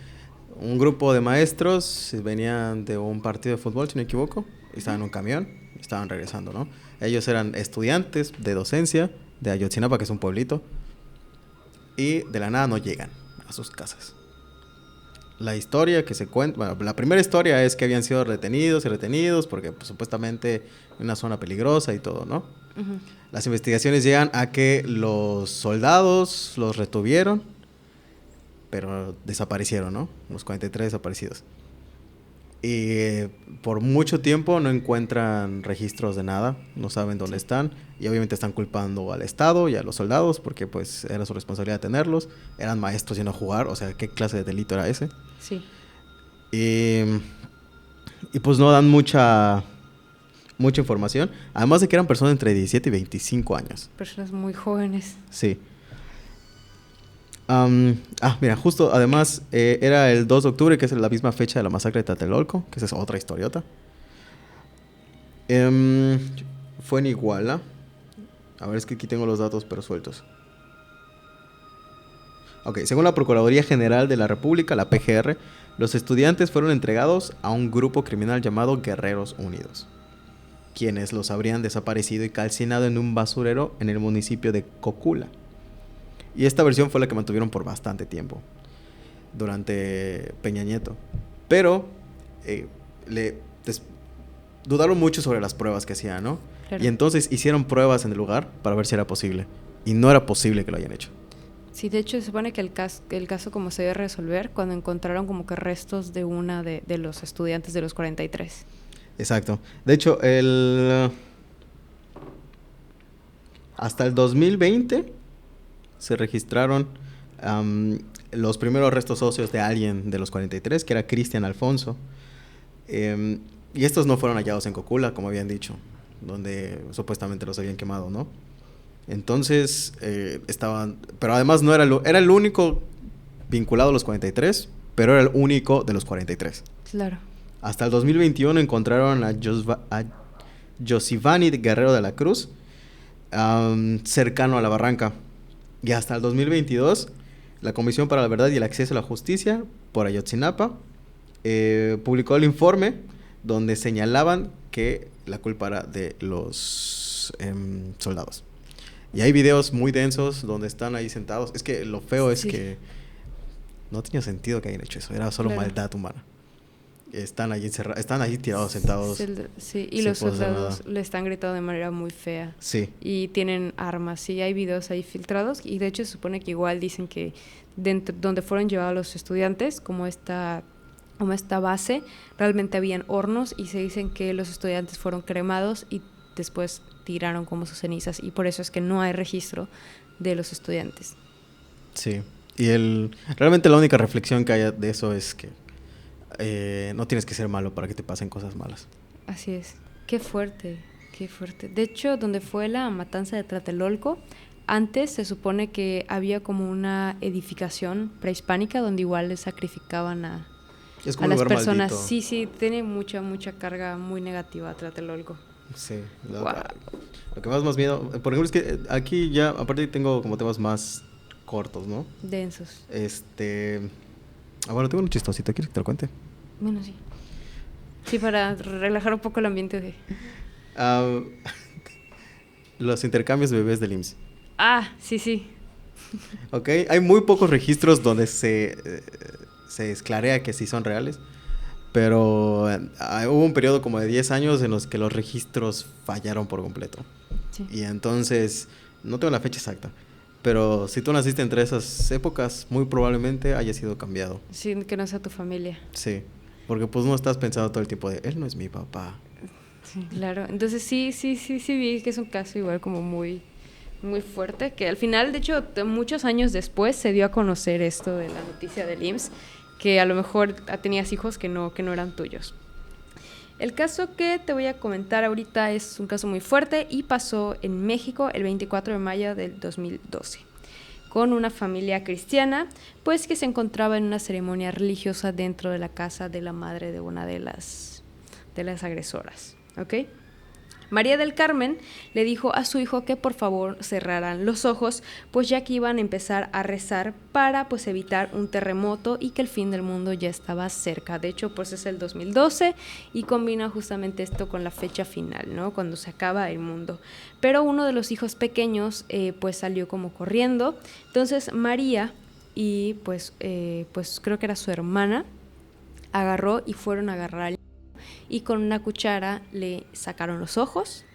un grupo de maestros venían de un partido de fútbol, si no me equivoco, y estaban en un camión y estaban regresando, ¿no? Ellos eran estudiantes de docencia de Ayotzinapa, que es un pueblito, y de la nada no llegan a sus casas. La historia que se cuenta, bueno, la primera historia es que habían sido retenidos porque pues, supuestamente en una zona peligrosa y todo, ¿no? Uh-huh. Las investigaciones llegan a que los soldados los retuvieron, pero desaparecieron, ¿no? Los 43 desaparecidos. Y por mucho tiempo no encuentran registros de nada, no saben dónde están, y obviamente están culpando al Estado y a los soldados porque pues era su responsabilidad tenerlos, eran maestros yendo a jugar, o sea, ¿qué clase de delito era ese? Sí. Y pues no dan mucha información, además de que eran personas entre 17 y 25 años. Personas muy jóvenes. Sí. Mira, justo además era el 2 de octubre, que es la misma fecha de la masacre de Tlatelolco, que esa es otra historiota. Fue en Iguala. A ver, es que aquí tengo los datos, pero sueltos. Ok, según la Procuraduría General de la República, la PGR, los estudiantes fueron entregados a un grupo criminal llamado Guerreros Unidos, quienes los habrían desaparecido y calcinado en un basurero en el municipio de Cocula. Y esta versión fue la que mantuvieron por bastante tiempo, durante Peña Nieto. Pero dudaron mucho sobre las pruebas que hacían, ¿no? Claro. Y entonces hicieron pruebas en el lugar para ver si era posible. Y no era posible que lo hayan hecho. Sí, de hecho se supone que el caso como se debe resolver cuando encontraron como que restos de una de los estudiantes de los 43. Exacto. De hecho, hasta el 2020 se registraron los primeros restos óseos de alguien de los 43, que era Cristian Alfonso. Y estos no fueron hallados en Cocula, como habían dicho, donde supuestamente los habían quemado, ¿no? Entonces, estaban... Pero además no era el único vinculado a los 43, pero era el único de los 43. Claro. Hasta el 2021 encontraron a Josivani Guerrero de la Cruz, cercano a la barranca. Y hasta el 2022, la Comisión para la Verdad y el Acceso a la Justicia, por Ayotzinapa, publicó el informe donde señalaban que la culpa era de los soldados. Y hay videos muy densos donde están ahí sentados. Es que lo feo es que no tenía sentido que hayan hecho eso. Era solo maldad humana. Están ahí encerrados, están ahí tirados, sentados. Sí, y los soldados le están gritando de manera muy fea. Sí. Y tienen armas. Sí, hay videos ahí filtrados. Y de hecho se supone que igual dicen que donde fueron llevados los estudiantes, como esta base, realmente habían hornos y se dicen que los estudiantes fueron cremados y después tiraron como sus cenizas, y por eso es que no hay registro de los estudiantes. Sí, y realmente la única reflexión que hay de eso es que no tienes que ser malo para que te pasen cosas malas. Así es. Qué fuerte, qué fuerte. De hecho, donde fue la matanza de Tlatelolco, antes se supone que había como una edificación prehispánica donde igual le sacrificaban a las personas. Maldito. Sí, tiene mucha carga muy negativa Tlatelolco. Sí, lo que más miedo, por ejemplo, es que aquí ya, aparte tengo como temas más cortos, ¿no? Densos. Bueno, tengo un chistosito, ¿quieres que te lo cuente? Bueno, sí. Sí, para relajar un poco el ambiente de... Los intercambios de bebés del IMSS. Ah, sí. Ok, hay muy pocos registros donde se esclarea que sí son reales. Pero hubo un periodo como de 10 años en los que los registros fallaron por completo. Sí. Y entonces, no tengo la fecha exacta, pero si tú naciste entre esas épocas, muy probablemente haya sido cambiado. Sí, que no sea tu familia. Sí, porque pues no estás pensando todo el tiempo de, él no es mi papá. Sí, claro. Entonces sí vi que es un caso igual como muy fuerte, que al final, de hecho, muchos años después se dio a conocer esto de la noticia del IMSS, que a lo mejor tenías hijos que no eran tuyos. El caso que te voy a comentar ahorita es un caso muy fuerte y pasó en México el 24 de mayo del 2012, con una familia cristiana, pues que se encontraba en una ceremonia religiosa dentro de la casa de la madre de una de las agresoras, ¿ok? María del Carmen le dijo a su hijo que por favor cerraran los ojos, pues ya que iban a empezar a rezar para pues evitar un terremoto y que el fin del mundo ya estaba cerca. De hecho, pues es el 2012 y combina justamente esto con la fecha final, ¿no? Cuando se acaba el mundo. Pero uno de los hijos pequeños pues salió como corriendo. Entonces María y pues creo que era su hermana, agarró y fueron a agarrar al y con una cuchara le sacaron los ojos,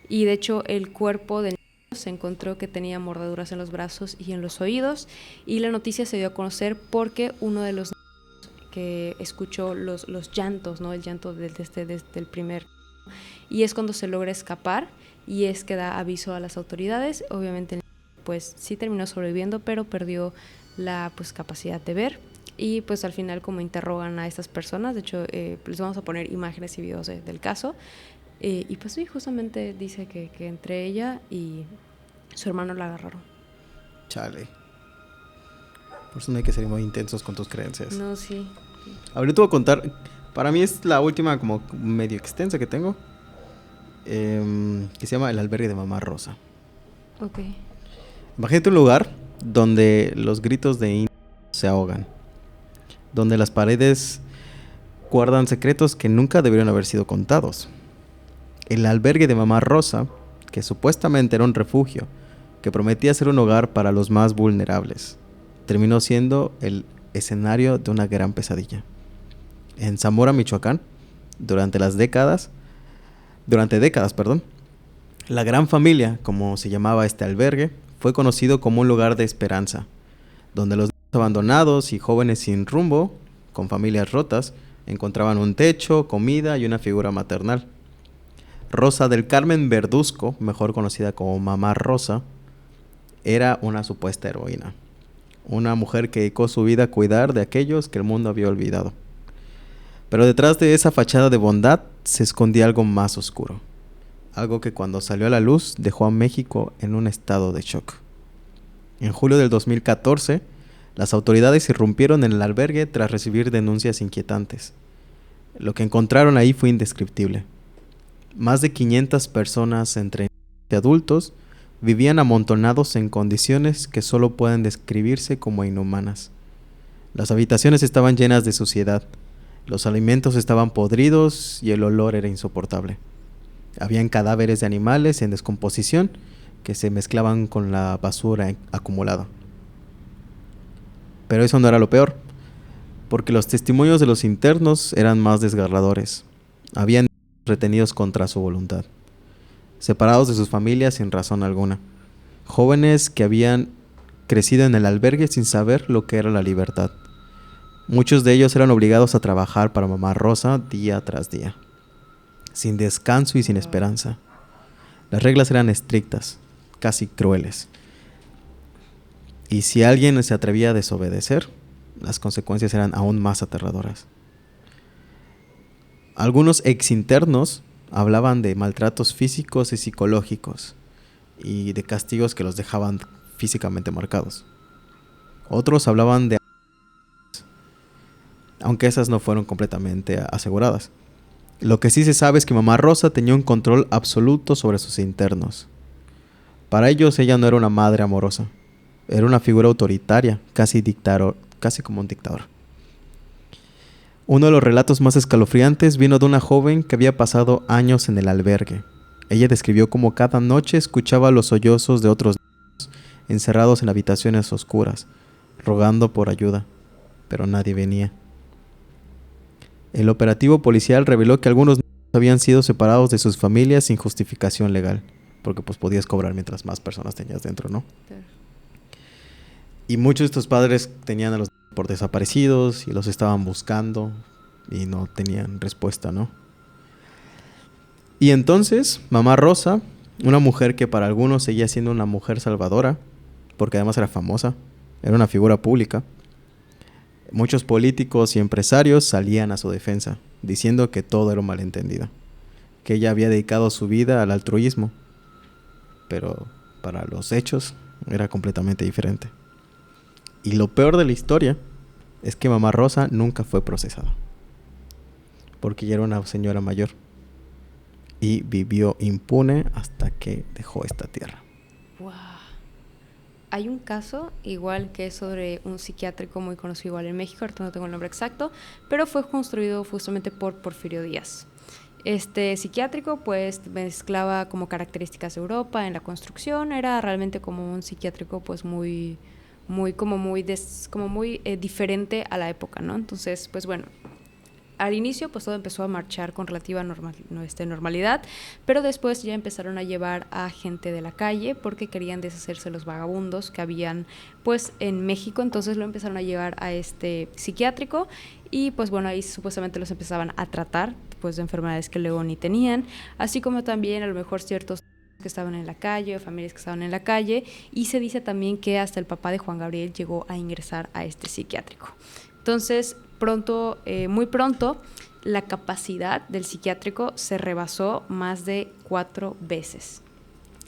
y de hecho el cuerpo del niño se encontró que tenía mordeduras en los brazos y en los oídos, y la noticia se dio a conocer porque uno de los niños que escuchó los llantos, ¿no? El llanto desde el primer, y es cuando se logra escapar y es que da aviso a las autoridades. Obviamente el niño pues sí terminó sobreviviendo, pero perdió la pues capacidad de ver. Y pues al final como interrogan a estas personas, de hecho les vamos a poner imágenes y videos del caso, y pues sí, justamente dice que entre ella y su hermano la agarraron. Chale. Por eso no hay que ser muy intensos con tus creencias. No, sí. Ahorita te voy a contar, para mí es la última como medio extensa que tengo, que se llama El albergue de Mamá Rosa. Ok. Imagínate un lugar donde los gritos de indios se ahogan, donde las paredes guardan secretos que nunca debieron haber sido contados. El albergue de Mamá Rosa, que supuestamente era un refugio, que prometía ser un hogar para los más vulnerables, terminó siendo el escenario de una gran pesadilla. En Zamora, Michoacán, durante décadas, la Gran Familia, como se llamaba este albergue, fue conocido como un lugar de esperanza, donde los niños abandonados y jóvenes sin rumbo, con familias rotas, encontraban un techo, comida y una figura maternal. Rosa del Carmen Verduzco, mejor conocida como Mamá Rosa, era una supuesta heroína. Una mujer que dedicó su vida a cuidar de aquellos que el mundo había olvidado. Pero detrás de esa fachada de bondad se escondía algo más oscuro. Algo que cuando salió a la luz dejó a México en un estado de shock. En julio del 2014, las autoridades irrumpieron en el albergue tras recibir denuncias inquietantes. Lo que encontraron ahí fue indescriptible. Más de 500 personas entre niños y adultos vivían amontonados en condiciones que solo pueden describirse como inhumanas. Las habitaciones estaban llenas de suciedad, los alimentos estaban podridos y el olor era insoportable. Habían cadáveres de animales en descomposición que se mezclaban con la basura acumulada. Pero eso no era lo peor, porque los testimonios de los internos eran más desgarradores. Habían retenidos contra su voluntad, separados de sus familias sin razón alguna. Jóvenes que habían crecido en el albergue sin saber lo que era la libertad. Muchos de ellos eran obligados a trabajar para Mamá Rosa día tras día, sin descanso y sin esperanza. Las reglas eran estrictas, casi crueles. Y si alguien se atrevía a desobedecer, las consecuencias eran aún más aterradoras. Algunos exinternos hablaban de maltratos físicos y psicológicos y de castigos que los dejaban físicamente marcados. Otros hablaban de, aunque esas no fueron completamente aseguradas. Lo que sí se sabe es que Mamá Rosa tenía un control absoluto sobre sus internos. Para ellos ella no era una madre amorosa, era una figura autoritaria, casi como un dictador. Uno de los relatos más escalofriantes vino de una joven que había pasado años en el albergue. Ella describió cómo cada noche escuchaba los sollozos de otros niños encerrados en habitaciones oscuras, rogando por ayuda, pero nadie venía. El operativo policial reveló que algunos niños habían sido separados de sus familias sin justificación legal, porque pues podías cobrar mientras más personas tenías dentro, ¿no? Claro. Y muchos de estos padres tenían a los niños por desaparecidos y los estaban buscando y no tenían respuesta, ¿no? Y entonces, Mamá Rosa, una mujer que para algunos seguía siendo una mujer salvadora, porque además era famosa, era una figura pública, muchos políticos y empresarios salían a su defensa, diciendo que todo era un malentendido, que ella había dedicado su vida al altruismo, pero para los hechos era completamente diferente. Y lo peor de la historia es que Mamá Rosa nunca fue procesada, porque ella era una señora mayor y vivió impune hasta que dejó esta tierra. Wow. Hay un caso igual que es sobre un psiquiátrico muy conocido igual en México, ahorita no tengo el nombre exacto, pero fue construido justamente por Porfirio Díaz. Este psiquiátrico pues mezclaba como características de Europa en la construcción, era realmente como un psiquiátrico pues muy diferente a la época, ¿no? Entonces, pues bueno, al inicio pues todo empezó a marchar con relativa normalidad, pero después ya empezaron a llevar a gente de la calle porque querían deshacerse los vagabundos que habían pues en México, entonces lo empezaron a llevar a este psiquiátrico y pues bueno, ahí supuestamente los empezaban a tratar pues de enfermedades que luego ni tenían, así como también a lo mejor ciertos que estaban en la calle, o familias que estaban en la calle, y se dice también que hasta el papá de Juan Gabriel llegó a ingresar a este psiquiátrico. Entonces, muy pronto, la capacidad del psiquiátrico se rebasó más de 4 veces.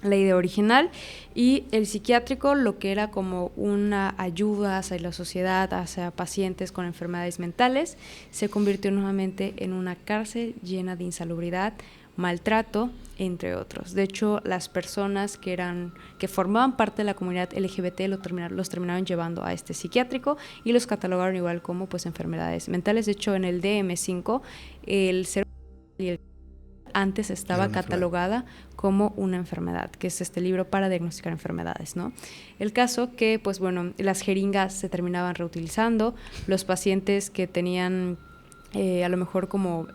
La idea original, y el psiquiátrico, lo que era como una ayuda hacia la sociedad, hacia pacientes con enfermedades mentales, se convirtió nuevamente en una cárcel llena de insalubridad, maltrato, entre otros. De hecho, las personas que formaban parte de la comunidad LGBT los terminaron llevando a este psiquiátrico y los catalogaron igual como pues enfermedades mentales. De hecho, en el DSM-5 el ser y el antes estaba catalogada como una enfermedad, que es este libro para diagnosticar enfermedades, ¿no? El caso que, pues bueno, las jeringas se terminaban reutilizando, los pacientes que tenían a lo mejor como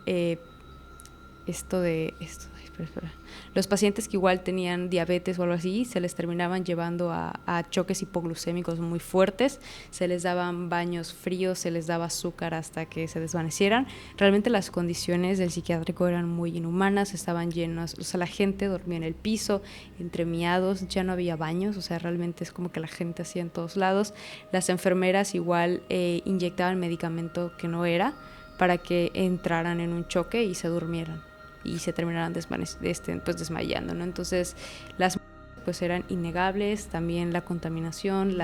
los pacientes que igual tenían diabetes o algo así, se les terminaban llevando a choques hipoglucémicos muy fuertes, se les daban baños fríos, se les daba azúcar hasta que se desvanecieran. Realmente las condiciones del psiquiátrico eran muy inhumanas, estaban llenas, o sea, la gente dormía en el piso, entre miados, ya no había baños, o sea, realmente es como que la gente hacía en todos lados. Las enfermeras igual inyectaban medicamento que no era para que entraran en un choque y se durmieran y se terminaran pues desmayando, ¿no? Entonces las pues eran innegables, también la contaminación,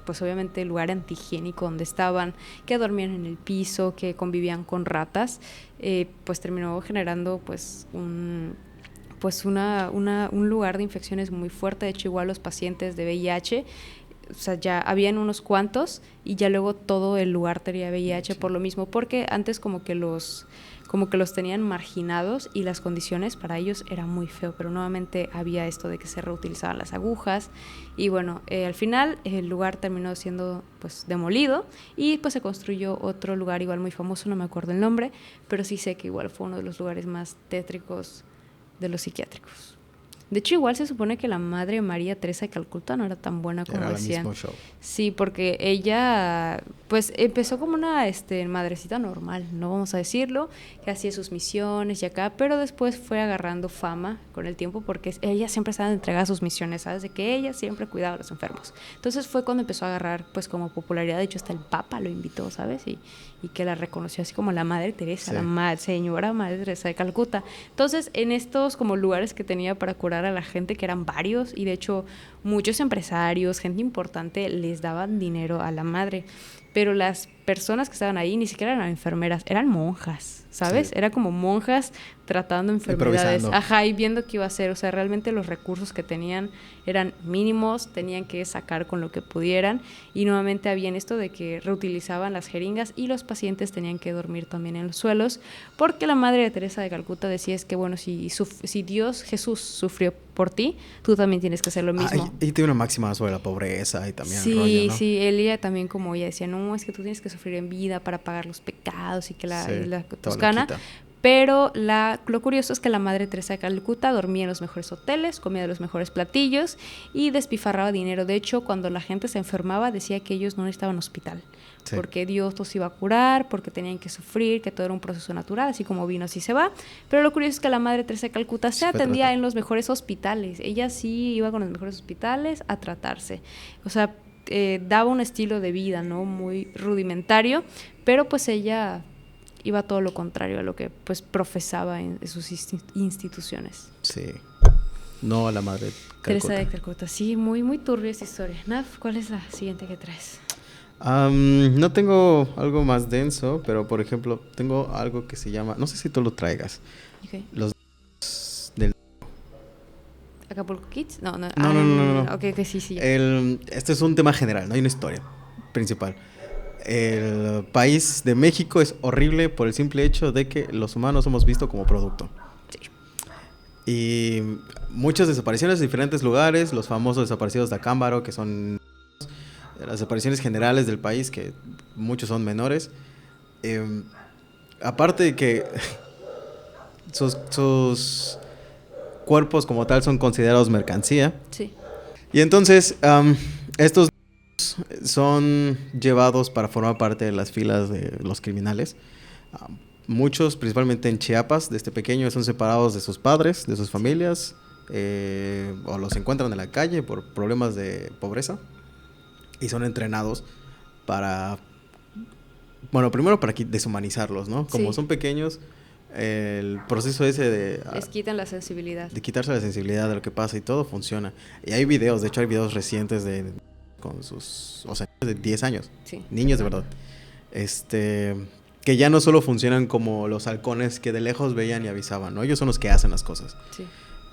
pues obviamente el lugar antihigiénico donde estaban, que dormían en el piso, que convivían con ratas, pues terminó generando pues un lugar de infecciones muy fuerte. De hecho, igual los pacientes de VIH, o sea, ya habían unos cuantos y ya luego todo el lugar tenía VIH por lo mismo, porque antes como que los tenían marginados y las condiciones para ellos era muy feo, pero nuevamente había esto de que se reutilizaban las agujas y bueno, al final el lugar terminó siendo pues demolido y pues se construyó otro lugar igual muy famoso, no me acuerdo el nombre, pero sí sé que igual fue uno de los lugares más tétricos de los psiquiátricos. De hecho, igual se supone que la madre María Teresa de Calcuta no era tan buena como decían. Mismo show. Sí, porque ella pues empezó como una madrecita normal, no vamos a decirlo, que hacía sus misiones y acá, pero después fue agarrando fama con el tiempo porque ella siempre estaba entregada a sus misiones, ¿sabes? De que ella siempre cuidaba a los enfermos. Entonces fue cuando empezó a agarrar pues como popularidad. De hecho, hasta el Papa lo invitó, ¿sabes? Y que la reconoció así como la Madre Teresa, sí. Señora Madre Teresa de Calcuta. Entonces, en estos como lugares que tenía para curar a la gente, que eran varios, y de hecho muchos empresarios, gente importante, les daban dinero a la madre, pero las personas que estaban ahí ni siquiera eran enfermeras, eran monjas, ¿sabes? Sí. Era como monjas tratando enfermedades. Ajá, y viendo qué iba a hacer. O sea, realmente los recursos que tenían eran mínimos, tenían que sacar con lo que pudieran, y nuevamente había esto de que reutilizaban las jeringas y los pacientes tenían que dormir también en los suelos, porque la Madre de Teresa de Calcuta decía es que, bueno, si Dios, Jesús sufrió por ti, tú también tienes que hacer lo mismo. Y tiene una máxima sobre la pobreza y también sí, el rollo, ¿no? Sí, ella también, como ella decía, no, es que tú tienes que sufrir en vida para pagar los pecados y que la Toscana. Pero lo curioso es que la Madre Teresa de Calcuta dormía en los mejores hoteles, comía de los mejores platillos y despifarraba dinero. De hecho, cuando la gente se enfermaba, decía que ellos no necesitaban hospital, sí, porque Dios los iba a curar, porque tenían que sufrir, que todo era un proceso natural, así como vino, así se va. Pero lo curioso es que la Madre Teresa de Calcuta se atendía en los mejores hospitales. Ella sí iba con los mejores hospitales a tratarse. O sea, daba un estilo de vida, ¿no? Muy rudimentario, pero pues ella iba todo lo contrario a lo que pues profesaba en sus instituciones. Sí. No a la Madre Calcuta. Teresa de Calcuta. Sí, muy, muy turbia esa historia. Naf, ¿cuál es la siguiente que traes? No tengo algo más denso, pero por ejemplo, tengo algo que se llama, no sé si tú lo traigas. Okay. Los del ¿Acapulco Kids? No. No. Okay, sí. Este es un tema general, no hay una historia principal. El país de México es horrible por el simple hecho de que los humanos somos vistos como producto. Sí. Y muchas desapariciones en diferentes lugares, los famosos desaparecidos de Acámbaro, que son las desapariciones generales del país, que muchos son menores. Aparte de que sus cuerpos como tal son considerados mercancía. Sí. Y entonces estos son llevados para formar parte de las filas de los criminales. Muchos, principalmente en Chiapas, desde pequeños son separados de sus padres, de sus familias, o los encuentran en la calle por problemas de pobreza, y son entrenados para, bueno, primero para deshumanizarlos, ¿no? Como sí, son pequeños, el proceso ese de les quitan la sensibilidad, de quitarse la sensibilidad de lo que pasa, y todo funciona. Y hay videos, de hecho hay videos recientes con sus, o sea, de 10 años, sí, niños de verdad, que que ya no solo funcionan como los halcones que de lejos veían y avisaban, ¿no? Ellos son los que hacen las cosas. Sí.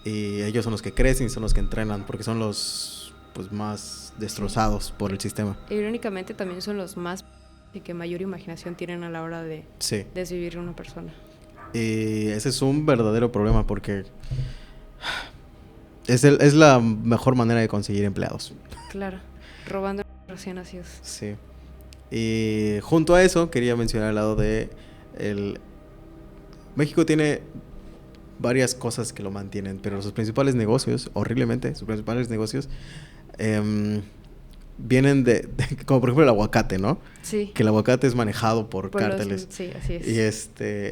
Y ellos son los que crecen y son los que entrenan, porque son los pues más destrozados por el sistema. E irónicamente también son los más y que mayor imaginación tienen a la hora de desvivir una persona. Y ese es un verdadero problema porque es la mejor manera de conseguir empleados. Claro, robando recién nacidos. Sí. Y junto a eso quería mencionar el lado de México tiene varias cosas que lo mantienen, pero sus principales negocios, horriblemente, sus principales negocios vienen de como por ejemplo el aguacate, ¿no? Sí. Que el aguacate es manejado por cárteles. Sí, así es. Y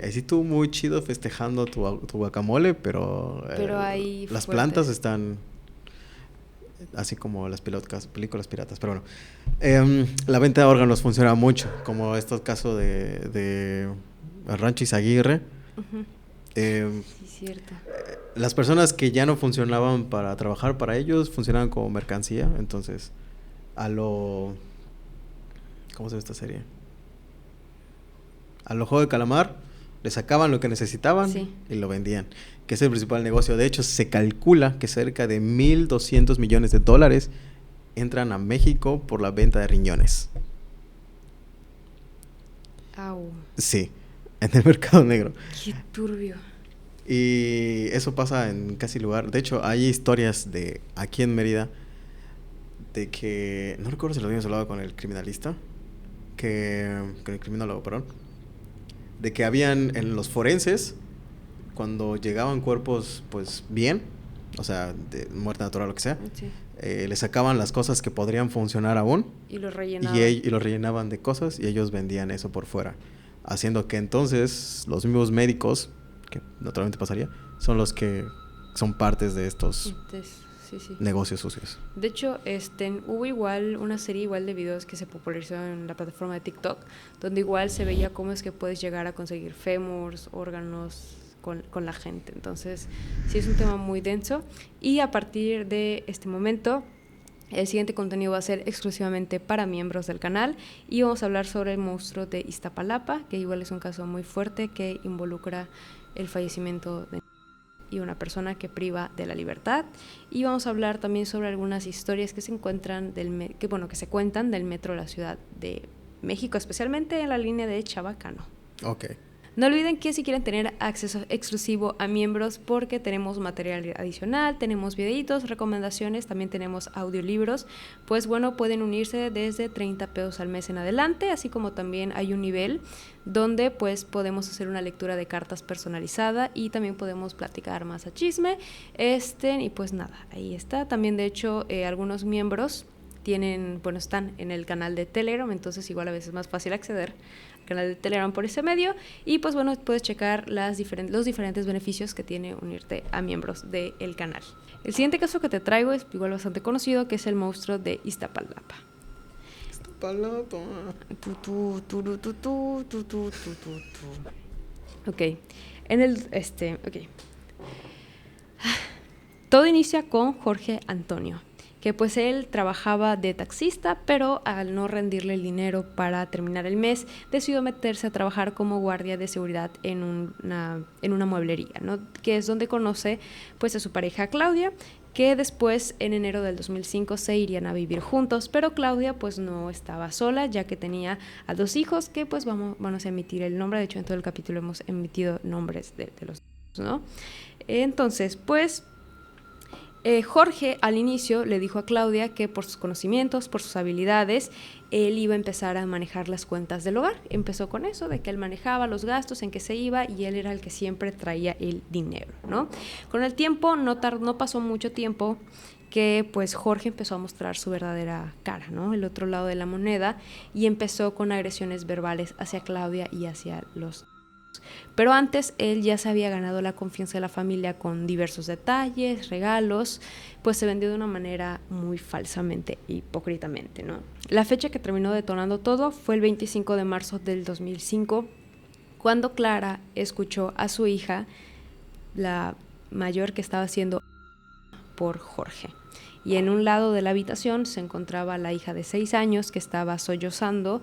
así estuvo muy chido festejando tu guacamole, pero hay las plantas están así como las películas piratas, pero bueno. La venta de órganos funciona mucho, como este caso de Rancho Izaguirre. Uh-huh. Sí, cierto. Las personas que ya no funcionaban para trabajar para ellos funcionaban como mercancía, entonces ¿cómo se llama esta serie? A lo Juego de Calamar le sacaban lo que necesitaban y lo vendían, que es el principal negocio. De hecho, se calcula que cerca de $1,200 millones entran a México por la venta de riñones. Au. Sí, en el mercado negro. Qué turbio. Y eso pasa en casi lugar. De hecho, hay historias de aquí en Mérida de que, no recuerdo si lo habíamos hablado con el criminalista, con el criminólogo, perdón, de que habían en los forenses, cuando llegaban cuerpos pues bien, o sea, de muerte natural o lo que sea, le sacaban las cosas que podrían funcionar aún y los rellenaban. Y los rellenaban de cosas y ellos vendían eso por fuera, haciendo que entonces los mismos médicos, que naturalmente pasaría, son los que son partes de estos negocios sucios. De hecho, hubo igual una serie igual de videos que se popularizó en la plataforma de TikTok, donde igual se veía cómo es que puedes llegar a conseguir fémurs, órganos con la gente. Entonces, sí es un tema muy denso. Y a partir de este momento, el siguiente contenido va a ser exclusivamente para miembros del canal y vamos a hablar sobre el monstruo de Iztapalapa, que igual es un caso muy fuerte que involucra el fallecimiento de una persona que priva de la libertad, y vamos a hablar también sobre algunas historias que se encuentran que se cuentan del metro de la Ciudad de México, especialmente en la línea de Chabacano. Okay. No olviden que si quieren tener acceso exclusivo a miembros, porque tenemos material adicional, tenemos videitos, recomendaciones, también tenemos audiolibros, pues bueno, pueden unirse desde 30 pesos al mes en adelante, así como también hay un nivel donde pues podemos hacer una lectura de cartas personalizada y también podemos platicar más a chisme, y pues nada, ahí está. También de hecho algunos miembros están en el canal de Telegram, entonces igual a veces es más fácil acceder canal de Telegram por ese medio, y pues bueno, puedes checar los diferentes beneficios que tiene unirte a miembros del canal. El siguiente caso que te traigo es igual bastante conocido, que es el monstruo de Iztapalapa. Ok. Todo inicia con Jorge Antonio, que pues él trabajaba de taxista, pero al no rendirle el dinero para terminar el mes, decidió meterse a trabajar como guardia de seguridad en una mueblería, ¿no? Que es donde conoce pues a su pareja Claudia, que después en enero del 2005 se irían a vivir juntos, pero Claudia pues no estaba sola, ya que tenía a 2 hijos que pues vamos a emitir el nombre. De hecho, en todo el capítulo hemos emitido nombres de los hijos, ¿no? Entonces pues Jorge al inicio le dijo a Claudia que por sus conocimientos, por sus habilidades, él iba a empezar a manejar las cuentas del hogar. Empezó con eso, de que él manejaba los gastos, en que se iba, y él era el que siempre traía el dinero, ¿no? Con el tiempo, no pasó mucho tiempo, que pues Jorge empezó a mostrar su verdadera cara, ¿no? El otro lado de la moneda, y empezó con agresiones verbales hacia Claudia y hacia los... Pero antes él ya se había ganado la confianza de la familia con diversos detalles, regalos, pues se vendió de una manera muy falsamente, hipócritamente, ¿no? La fecha que terminó detonando todo fue el 25 de marzo del 2005, cuando Clara escuchó a su hija, la mayor, que estaba siendo por Jorge. y en un lado de la habitación se encontraba la hija de 6 años que estaba sollozando,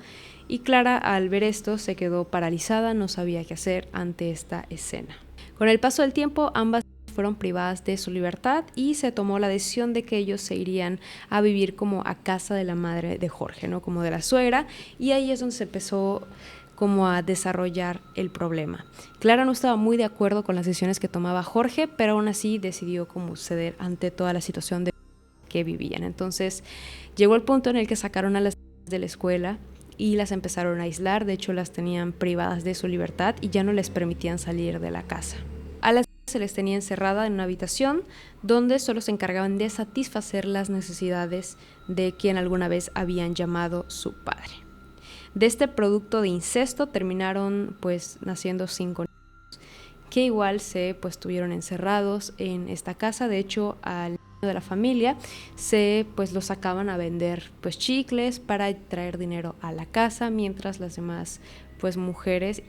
y Clara, al ver esto, se quedó paralizada, no sabía qué hacer ante esta escena. Con el paso del tiempo, ambas fueron privadas de su libertad y se tomó la decisión de que ellos se irían a vivir como a casa de la madre de Jorge, ¿no? Como de la suegra, y ahí es donde se empezó como a desarrollar el problema. Clara no estaba muy de acuerdo con las decisiones que tomaba Jorge, pero aún así decidió como ceder ante toda la situación de que vivían. Entonces llegó el punto en el que sacaron a las de la escuela y las empezaron a aislar. De hecho, las tenían privadas de su libertad y ya no les permitían salir de la casa. A las se les tenía encerrada en una habitación donde solo se encargaban de satisfacer las necesidades de quien alguna vez habían llamado su padre. De este producto de incesto terminaron pues naciendo 5 niños que igual se pues tuvieron encerrados en esta casa. De hecho, al niño de la familia se pues lo sacaban a vender pues chicles para traer dinero a la casa, mientras las demás pues mujeres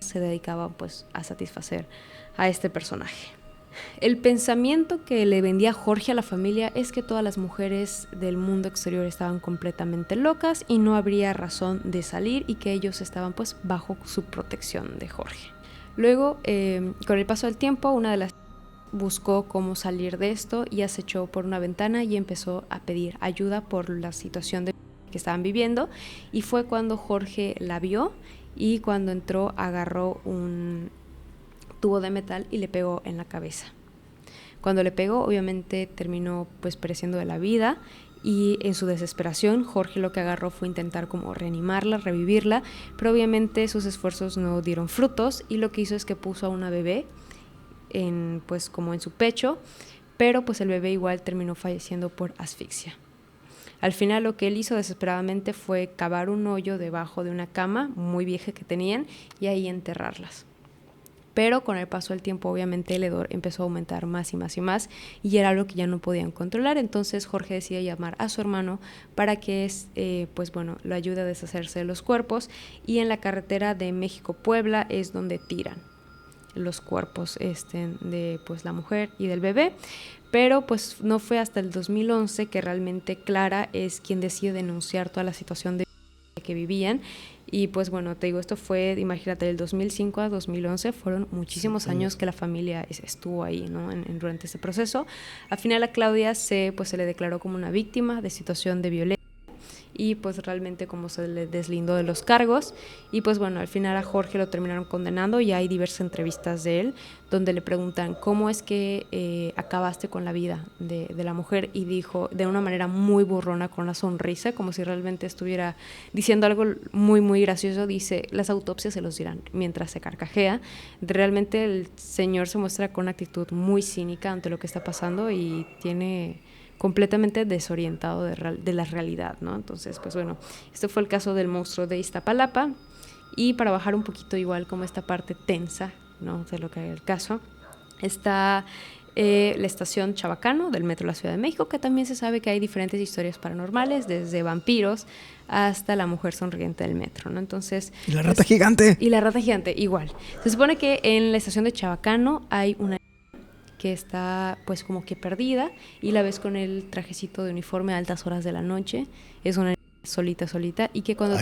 se dedicaban pues a satisfacer a este personaje. El pensamiento que le vendía Jorge a la familia es que todas las mujeres del mundo exterior estaban completamente locas y no habría razón de salir, y que ellos estaban pues bajo su protección de Jorge. Luego, con el paso del tiempo, una de las buscó cómo salir de esto y acechó por una ventana y empezó a pedir ayuda por la situación que estaban viviendo, y fue cuando Jorge la vio, y cuando entró agarró un tubo de metal y le pegó en la cabeza. Cuando le pegó, obviamente terminó pues pereciendo de la vida, y en su desesperación Jorge lo que agarró fue intentar como reanimarla, revivirla, pero obviamente sus esfuerzos no dieron frutos, y lo que hizo es que puso a una bebé pues como en su pecho, pero pues el bebé igual terminó falleciendo por asfixia. Al final lo que él hizo desesperadamente fue cavar un hoyo debajo de una cama muy vieja que tenían y ahí enterrarlas. Pero con el paso del tiempo obviamente el hedor empezó a aumentar más y más y más, y era algo que ya no podían controlar. Entonces Jorge decide llamar a su hermano para que pues bueno, lo ayude a deshacerse de los cuerpos, y en la carretera de México-Puebla es donde tiran los cuerpos de pues la mujer y del bebé. Pero pues no fue hasta el 2011 que realmente Clara es quien decide denunciar toda la situación de que vivían. Y pues bueno, te digo, esto fue, imagínate, del 2005 a 2011, fueron muchísimos años que la familia estuvo ahí, ¿no? Durante este proceso. Al final a Claudia se le declaró como una víctima de situación de violencia, y pues realmente como se le deslindó de los cargos, y pues bueno, al final a Jorge lo terminaron condenando, y hay diversas entrevistas de él donde le preguntan cómo es que acabaste con la vida de la mujer, y dijo de una manera muy burrona, con una sonrisa, como si realmente estuviera diciendo algo muy muy gracioso, dice: las autopsias se los dirán, mientras se carcajea. Realmente el señor se muestra con una actitud muy cínica ante lo que está pasando, y tiene completamente desorientado de la realidad, ¿no? Entonces, pues bueno, este fue el caso del monstruo de Iztapalapa. Y para bajar un poquito igual como esta parte tensa, ¿no?, de lo que es el caso, está la estación Chabacano del Metro de la Ciudad de México, que también se sabe que hay diferentes historias paranormales, desde vampiros hasta la mujer sonriente del metro, ¿no? Entonces, y la rata gigante. Y la rata gigante, igual. Se supone que en la estación de Chabacano hay una que está pues como que perdida, y la ves con el trajecito de uniforme a altas horas de la noche. Es una solita, y que cuando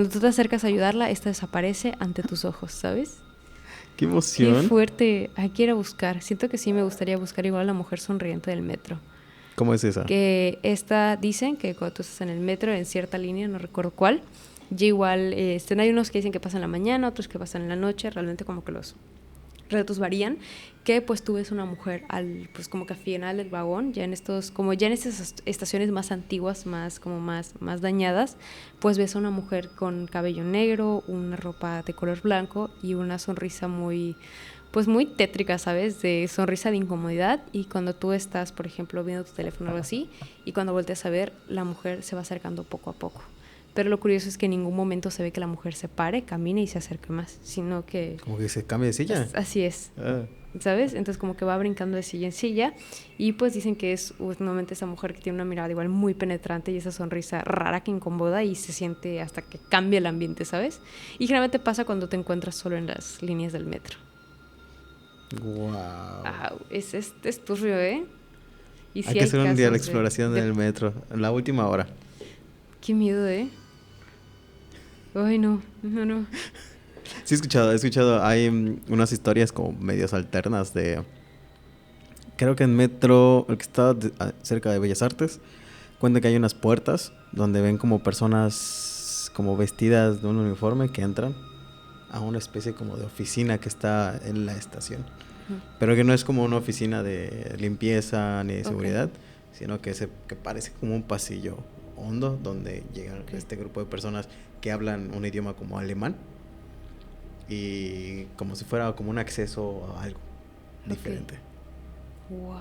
tú te acercas a ayudarla, esta desaparece ante tus ojos, ¿sabes? ¡Qué emoción! Qué fuerte. Hay que ir a buscar. Siento que sí me gustaría buscar igual a la mujer sonriente del metro. ¿Cómo es esa? Que dicen que cuando tú estás en el metro, en cierta línea, no recuerdo cuál, y igual hay unos que dicen que pasan en la mañana, otros que pasan en la noche, realmente como que los retos varían, que pues tú ves una mujer pues como que al final del vagón, ya en estas estaciones más antiguas, más dañadas, pues ves a una mujer con cabello negro, una ropa de color blanco y una sonrisa muy tétrica, ¿sabes? De sonrisa de incomodidad. Y cuando tú estás, por ejemplo, viendo tu teléfono o algo así, y cuando volteas a ver, la mujer se va acercando poco a poco. Pero lo curioso es que en ningún momento se ve que la mujer se pare, camine y se acerque más, sino que... ¿Como que se cambia de silla? Así es. ¿Sabes? Entonces como que va brincando de silla en silla, y pues dicen que es nuevamente esa mujer que tiene una mirada igual muy penetrante y esa sonrisa rara que incomoda y se siente hasta que cambia el ambiente, ¿sabes? Y generalmente pasa cuando te encuentras solo en las líneas del metro. Wow. Es turbio, ¿eh? Y sí Hay que hacer un día de casos exploración en el metro, en la última hora. Qué miedo, ¿eh? Ay, no. Sí, he escuchado, hay unas historias como medias alternas de... Creo que en metro, el que está cerca de Bellas Artes, cuenta que hay unas puertas donde ven como personas como vestidas de un uniforme que entran a una especie como de oficina que está en la estación. Pero que no es como una oficina de limpieza ni de seguridad, sino que parece como un pasillo hondo donde llegan este grupo de personas que hablan un idioma como alemán y como si fuera como un acceso a algo diferente. Wow.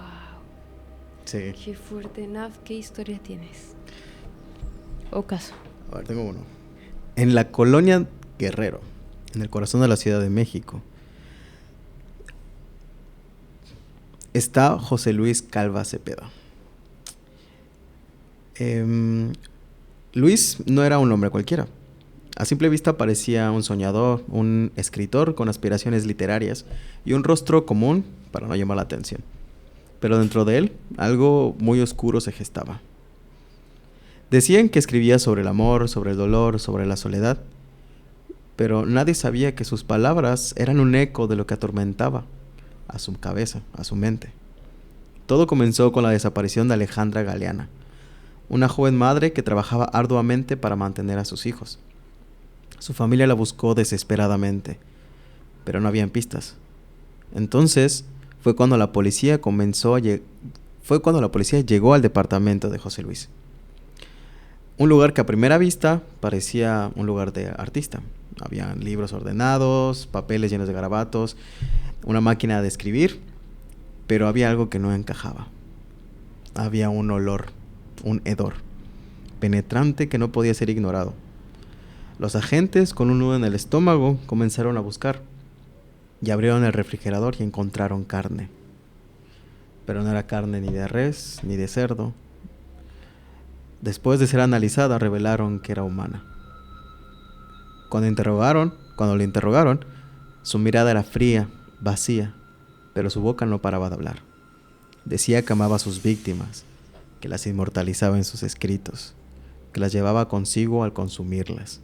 Sí. Qué fuerte. Naf, ¿qué historia tienes? O caso. A ver, tengo uno. En la colonia Guerrero, en el corazón de la Ciudad de México, está José Luis Calva Cepeda. Luis no era un hombre cualquiera. A simple vista parecía un soñador, un escritor con aspiraciones literarias y un rostro común para no llamar la atención. Pero dentro de él, algo muy oscuro se gestaba. Decían que escribía sobre el amor, sobre el dolor, sobre la soledad, pero nadie sabía que sus palabras eran un eco de lo que atormentaba a su cabeza, a su mente. Todo comenzó con la desaparición de Alejandra Galeana, una joven madre que trabajaba arduamente para mantener a sus hijos. Su familia la buscó desesperadamente, pero no habían pistas. Entonces fue cuando la policía llegó al departamento de José Luis. Un lugar que a primera vista parecía un lugar de artista. Habían libros ordenados, papeles llenos de garabatos, una máquina de escribir, pero había algo que no encajaba. Había un olor, un hedor, penetrante que no podía ser ignorado. Los agentes, con un nudo en el estómago, comenzaron a buscar y abrieron el refrigerador y encontraron carne. Pero no era carne ni de res ni de cerdo. Después de ser analizada, revelaron que era humana. Cuando le interrogaron, su mirada era fría, vacía, pero su boca no paraba de hablar. Decía que amaba a sus víctimas, que las inmortalizaba en sus escritos, que las llevaba consigo al consumirlas.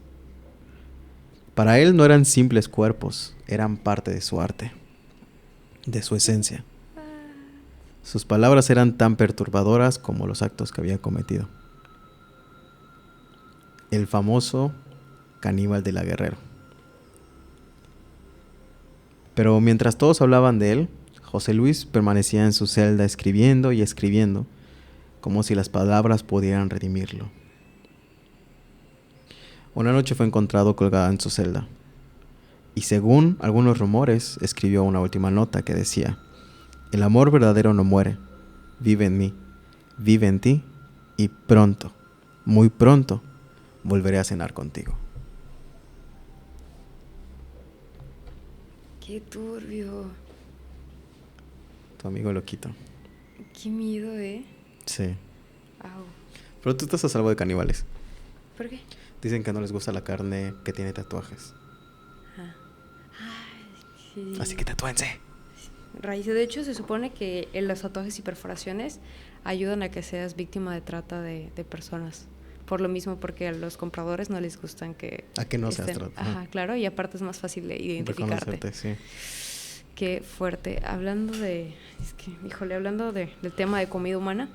Para él no eran simples cuerpos, eran parte de su arte, de su esencia. Sus palabras eran tan perturbadoras como los actos que había cometido. El famoso caníbal de la Guerrero. Pero mientras todos hablaban de él, José Luis permanecía en su celda escribiendo y escribiendo, como si las palabras pudieran redimirlo. Una noche fue encontrado colgado en su celda, y según algunos rumores, escribió una última nota que decía: el amor verdadero no muere, vive en mí, vive en ti, y pronto, muy pronto, volveré a cenar contigo. Qué turbio. Tu amigo loquito. Qué miedo, ¿eh? Sí. Au. Pero tú estás a salvo de caníbales. ¿Por qué? Dicen que no les gusta la carne que tiene tatuajes. Sí. Así que tatúense. Raíces. De hecho, se supone que los tatuajes y perforaciones ayudan a que seas víctima de trata de personas. Por lo mismo, porque a los compradores no les gustan que... A que no seas trata. Ajá, claro, y aparte es más fácil de identificarte. Reconocerte, sí. Qué fuerte. Hablando del tema de comida humana,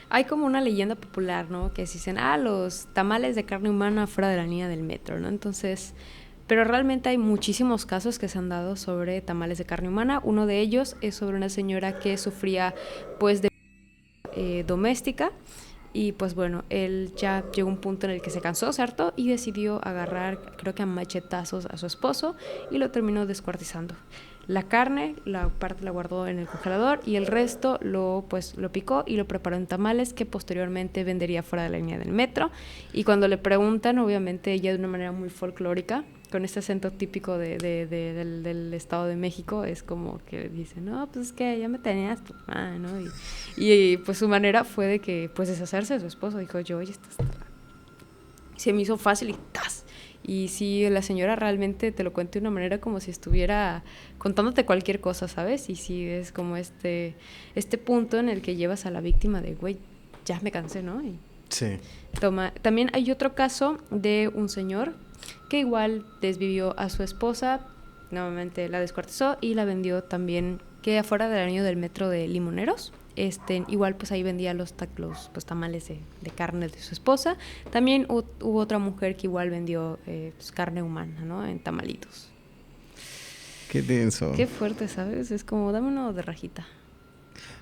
hay como una leyenda popular, ¿no? Que dicen, los tamales de carne humana fuera de la línea del metro, ¿no? Entonces, pero realmente hay muchísimos casos que se han dado sobre tamales de carne humana. Uno de ellos es sobre una señora que sufría, pues, de doméstica. Y pues bueno, él ya llegó a un punto en el que se cansó, se hartó y decidió agarrar, creo que a machetazos a su esposo, y lo terminó descuartizando. La carne, la parte la guardó en el congelador y el resto lo picó y lo preparó en tamales que posteriormente vendería fuera de la línea del metro. Y cuando le preguntan, obviamente ella de una manera muy folclórica, con este acento típico del Estado de México, es como que dice, no, pues es que ya me tenías tu mamá, ¿no? Y pues su manera fue de que, pues, deshacerse de su esposo. Dijo, yo, oye, se me hizo fácil y ¡tas! Y sí, la señora realmente te lo cuenta de una manera como si estuviera contándote cualquier cosa, ¿sabes? Y sí, es como este punto en el que llevas a la víctima de, güey, ya me cansé, ¿no? Y Sí. también hay otro caso de un señor que igual desvivió a su esposa, nuevamente la descuartizó y la vendió también, que afuera del anillo del metro de Limoneros. Igual pues ahí vendía los pues, tamales de carne de su esposa. También hubo otra mujer que igual vendió pues, carne humana, ¿no? En tamalitos. Qué denso. Qué fuerte, ¿sabes? Es como, dame uno de rajita.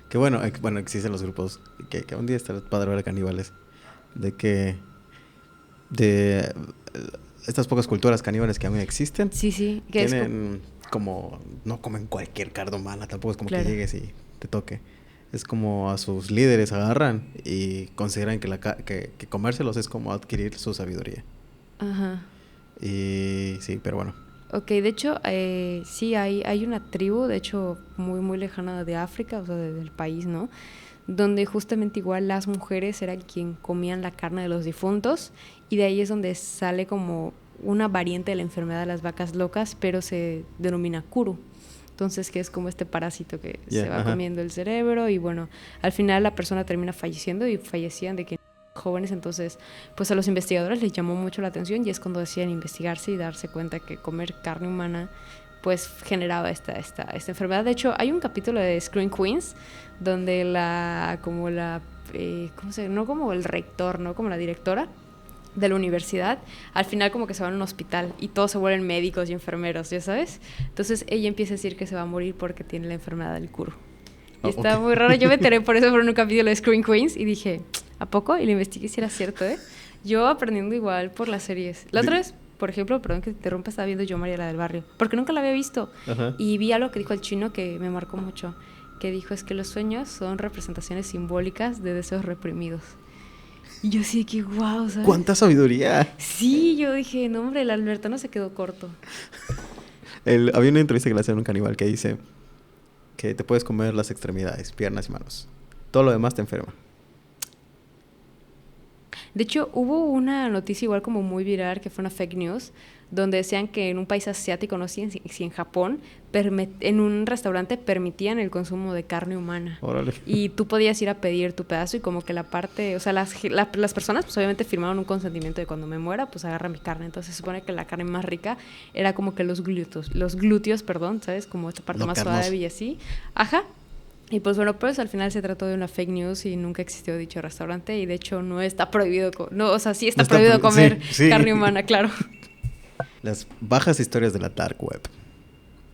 Que bueno, existen los grupos que un día estará padre ver a caníbales. De estas pocas culturas caníbales que aún existen. Sí, sí. Que Tienen como... No comen cualquier carne humana. Tampoco es como claro. que llegues y te toque. Es como a sus líderes agarran y consideran que comérselos es como adquirir su sabiduría. Ajá. Y sí, pero bueno. Ok, de hecho, sí, hay una tribu, de hecho, muy, muy lejana de África, o sea, del país, ¿no? Donde justamente igual las mujeres eran quien comían la carne de los difuntos, y de ahí es donde sale como una variante de la enfermedad de las vacas locas, pero se denomina kuru. Entonces, que es como este parásito que se va comiendo el cerebro, y bueno, al final la persona termina falleciendo, y fallecían de que jóvenes. Entonces pues a los investigadores les llamó mucho la atención, y es cuando decían investigarse y darse cuenta que comer carne humana pues generaba esta enfermedad. De hecho hay un capítulo de Scream Queens donde no como el rector, no como la directora de la universidad, al final como que se van a un hospital y todos se vuelven médicos y enfermeros, ya sabes. Entonces ella empieza a decir que se va a morir porque tiene la enfermedad del kuru. Y está muy raro. Yo me enteré por eso por un capítulo de Scream Queens y dije, ¿a poco? Y lo investigué si era cierto, ¿eh? Yo aprendiendo igual por las series. La otra vez, por ejemplo, perdón que te interrumpa, estaba viendo Yo María la del Barrio, porque nunca la había visto. Ajá. Y vi algo que dijo el chino que me marcó mucho, que dijo es que los sueños son representaciones simbólicas de deseos reprimidos. Y yo sí que wow, ¿sabes? ¡Cuánta sabiduría! Sí, yo dije, no hombre, el Alberto no se quedó corto. Había una entrevista que le hacían a un caníbal que dice que te puedes comer las extremidades, piernas y manos. Todo lo demás te enferma. De hecho, hubo una noticia igual como muy viral, que fue una fake news, donde decían que en un país asiático, no sé si en Japón, en un restaurante permitían el consumo de carne humana. Órale. Y tú podías ir a pedir tu pedazo y como que la parte, o sea, las personas pues obviamente firmaron un consentimiento de cuando me muera, pues agarra mi carne. Entonces se supone que la carne más rica era como que los glúteos, perdón, ¿sabes? Como esta parte más suave y así. Ajá. Y pues bueno, pues al final se trató de una fake news y nunca existió dicho restaurante, y de hecho no está prohibido, o sea, sí está prohibido comer carne humana, claro. Las bajas historias de la dark web.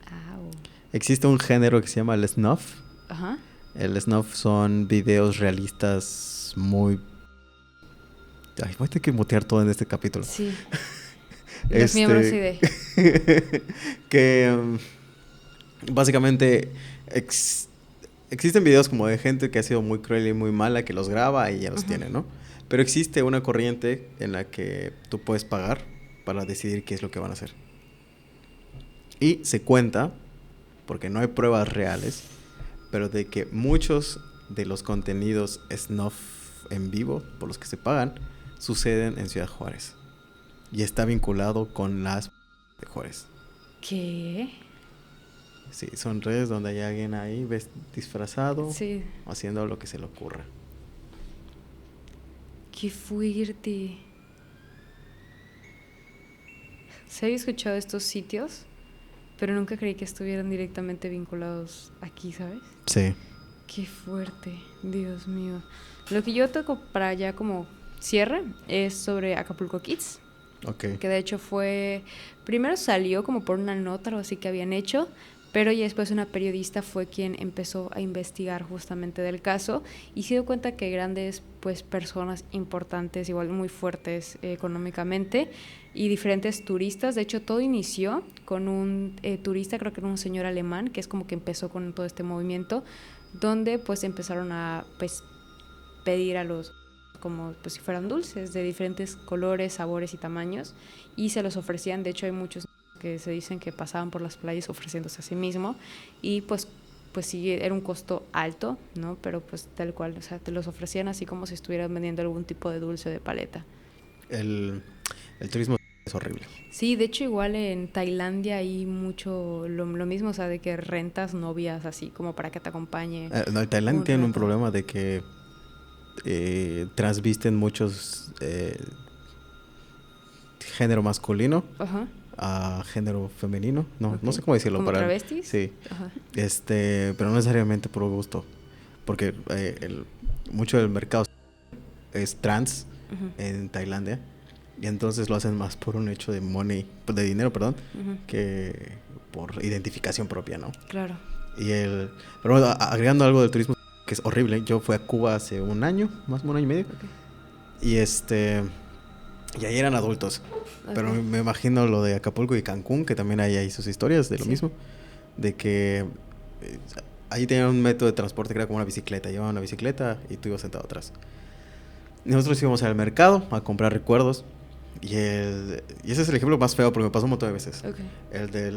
Oh. Existe un género que se llama el snuff. Ajá. El snuff son videos realistas muy... Ay, voy a tener que mutear todo en este capítulo. Sí. Los miembros sí de... que básicamente existen videos como de gente que ha sido muy cruel y muy mala, que los graba y ya los tiene, ¿no? Pero existe una corriente en la que tú puedes pagar para decidir qué es lo que van a hacer. Y se cuenta, porque no hay pruebas reales, pero de que muchos de los contenidos snuff en vivo, por los que se pagan, suceden en Ciudad Juárez. Y está vinculado con las de Juárez. ¿Qué? Sí, son redes donde hay alguien ahí disfrazado, sí, haciendo lo que se le ocurra. Qué fuerte. Se había escuchado de estos sitios, pero nunca creí que estuvieran directamente vinculados aquí, ¿sabes? Sí. Qué fuerte, Dios mío. Lo que yo toco para allá como cierre es sobre Acapulco Kids. Okay. Que de hecho primero salió como por una nota o así que habían hecho, pero ya después una periodista fue quien empezó a investigar justamente del caso y se dio cuenta que grandes pues personas importantes, igual muy fuertes económicamente, y diferentes turistas. De hecho todo inició con un turista, creo que era un señor alemán, que es como que empezó con todo este movimiento, donde pues empezaron a pues pedir a los como pues si fueran dulces de diferentes colores, sabores y tamaños, y se los ofrecían. De hecho hay muchos que se dicen que pasaban por las playas ofreciéndose a sí mismo, y pues sí era un costo alto, ¿no? Pero pues tal cual, o sea, te los ofrecían así como si estuvieran vendiendo algún tipo de dulce de paleta. El turismo es horrible. Sí, de hecho igual en Tailandia hay mucho lo mismo, o sea, de que rentas novias así como para que te acompañe. No, en Tailandia un tienen un rato. problema de que transvisten muchos género masculino Ajá. a género femenino. No, Ok. no sé cómo decirlo. ¿Como travestis? Sí. Ajá. Pero no necesariamente por gusto. Porque mucho del mercado es trans Ujú. en Tailandia. Y entonces lo hacen más por un hecho de de dinero, perdón, Ujú. que por identificación propia, ¿no? Claro. Pero bueno, agregando algo del turismo que es horrible. Yo fui a Cuba hace un año, más de un año y medio. Ok. Y y ahí eran adultos. Pero Ok. me imagino lo de Acapulco y Cancún, que también hay ahí sus historias de lo Sí. mismo. De que ahí tenían un método de transporte que era como una bicicleta. Llevaban una bicicleta y tú ibas sentado atrás. Y nosotros íbamos al mercado a comprar recuerdos. Y ese es el ejemplo más feo porque me pasó un montón de veces. Ok. El del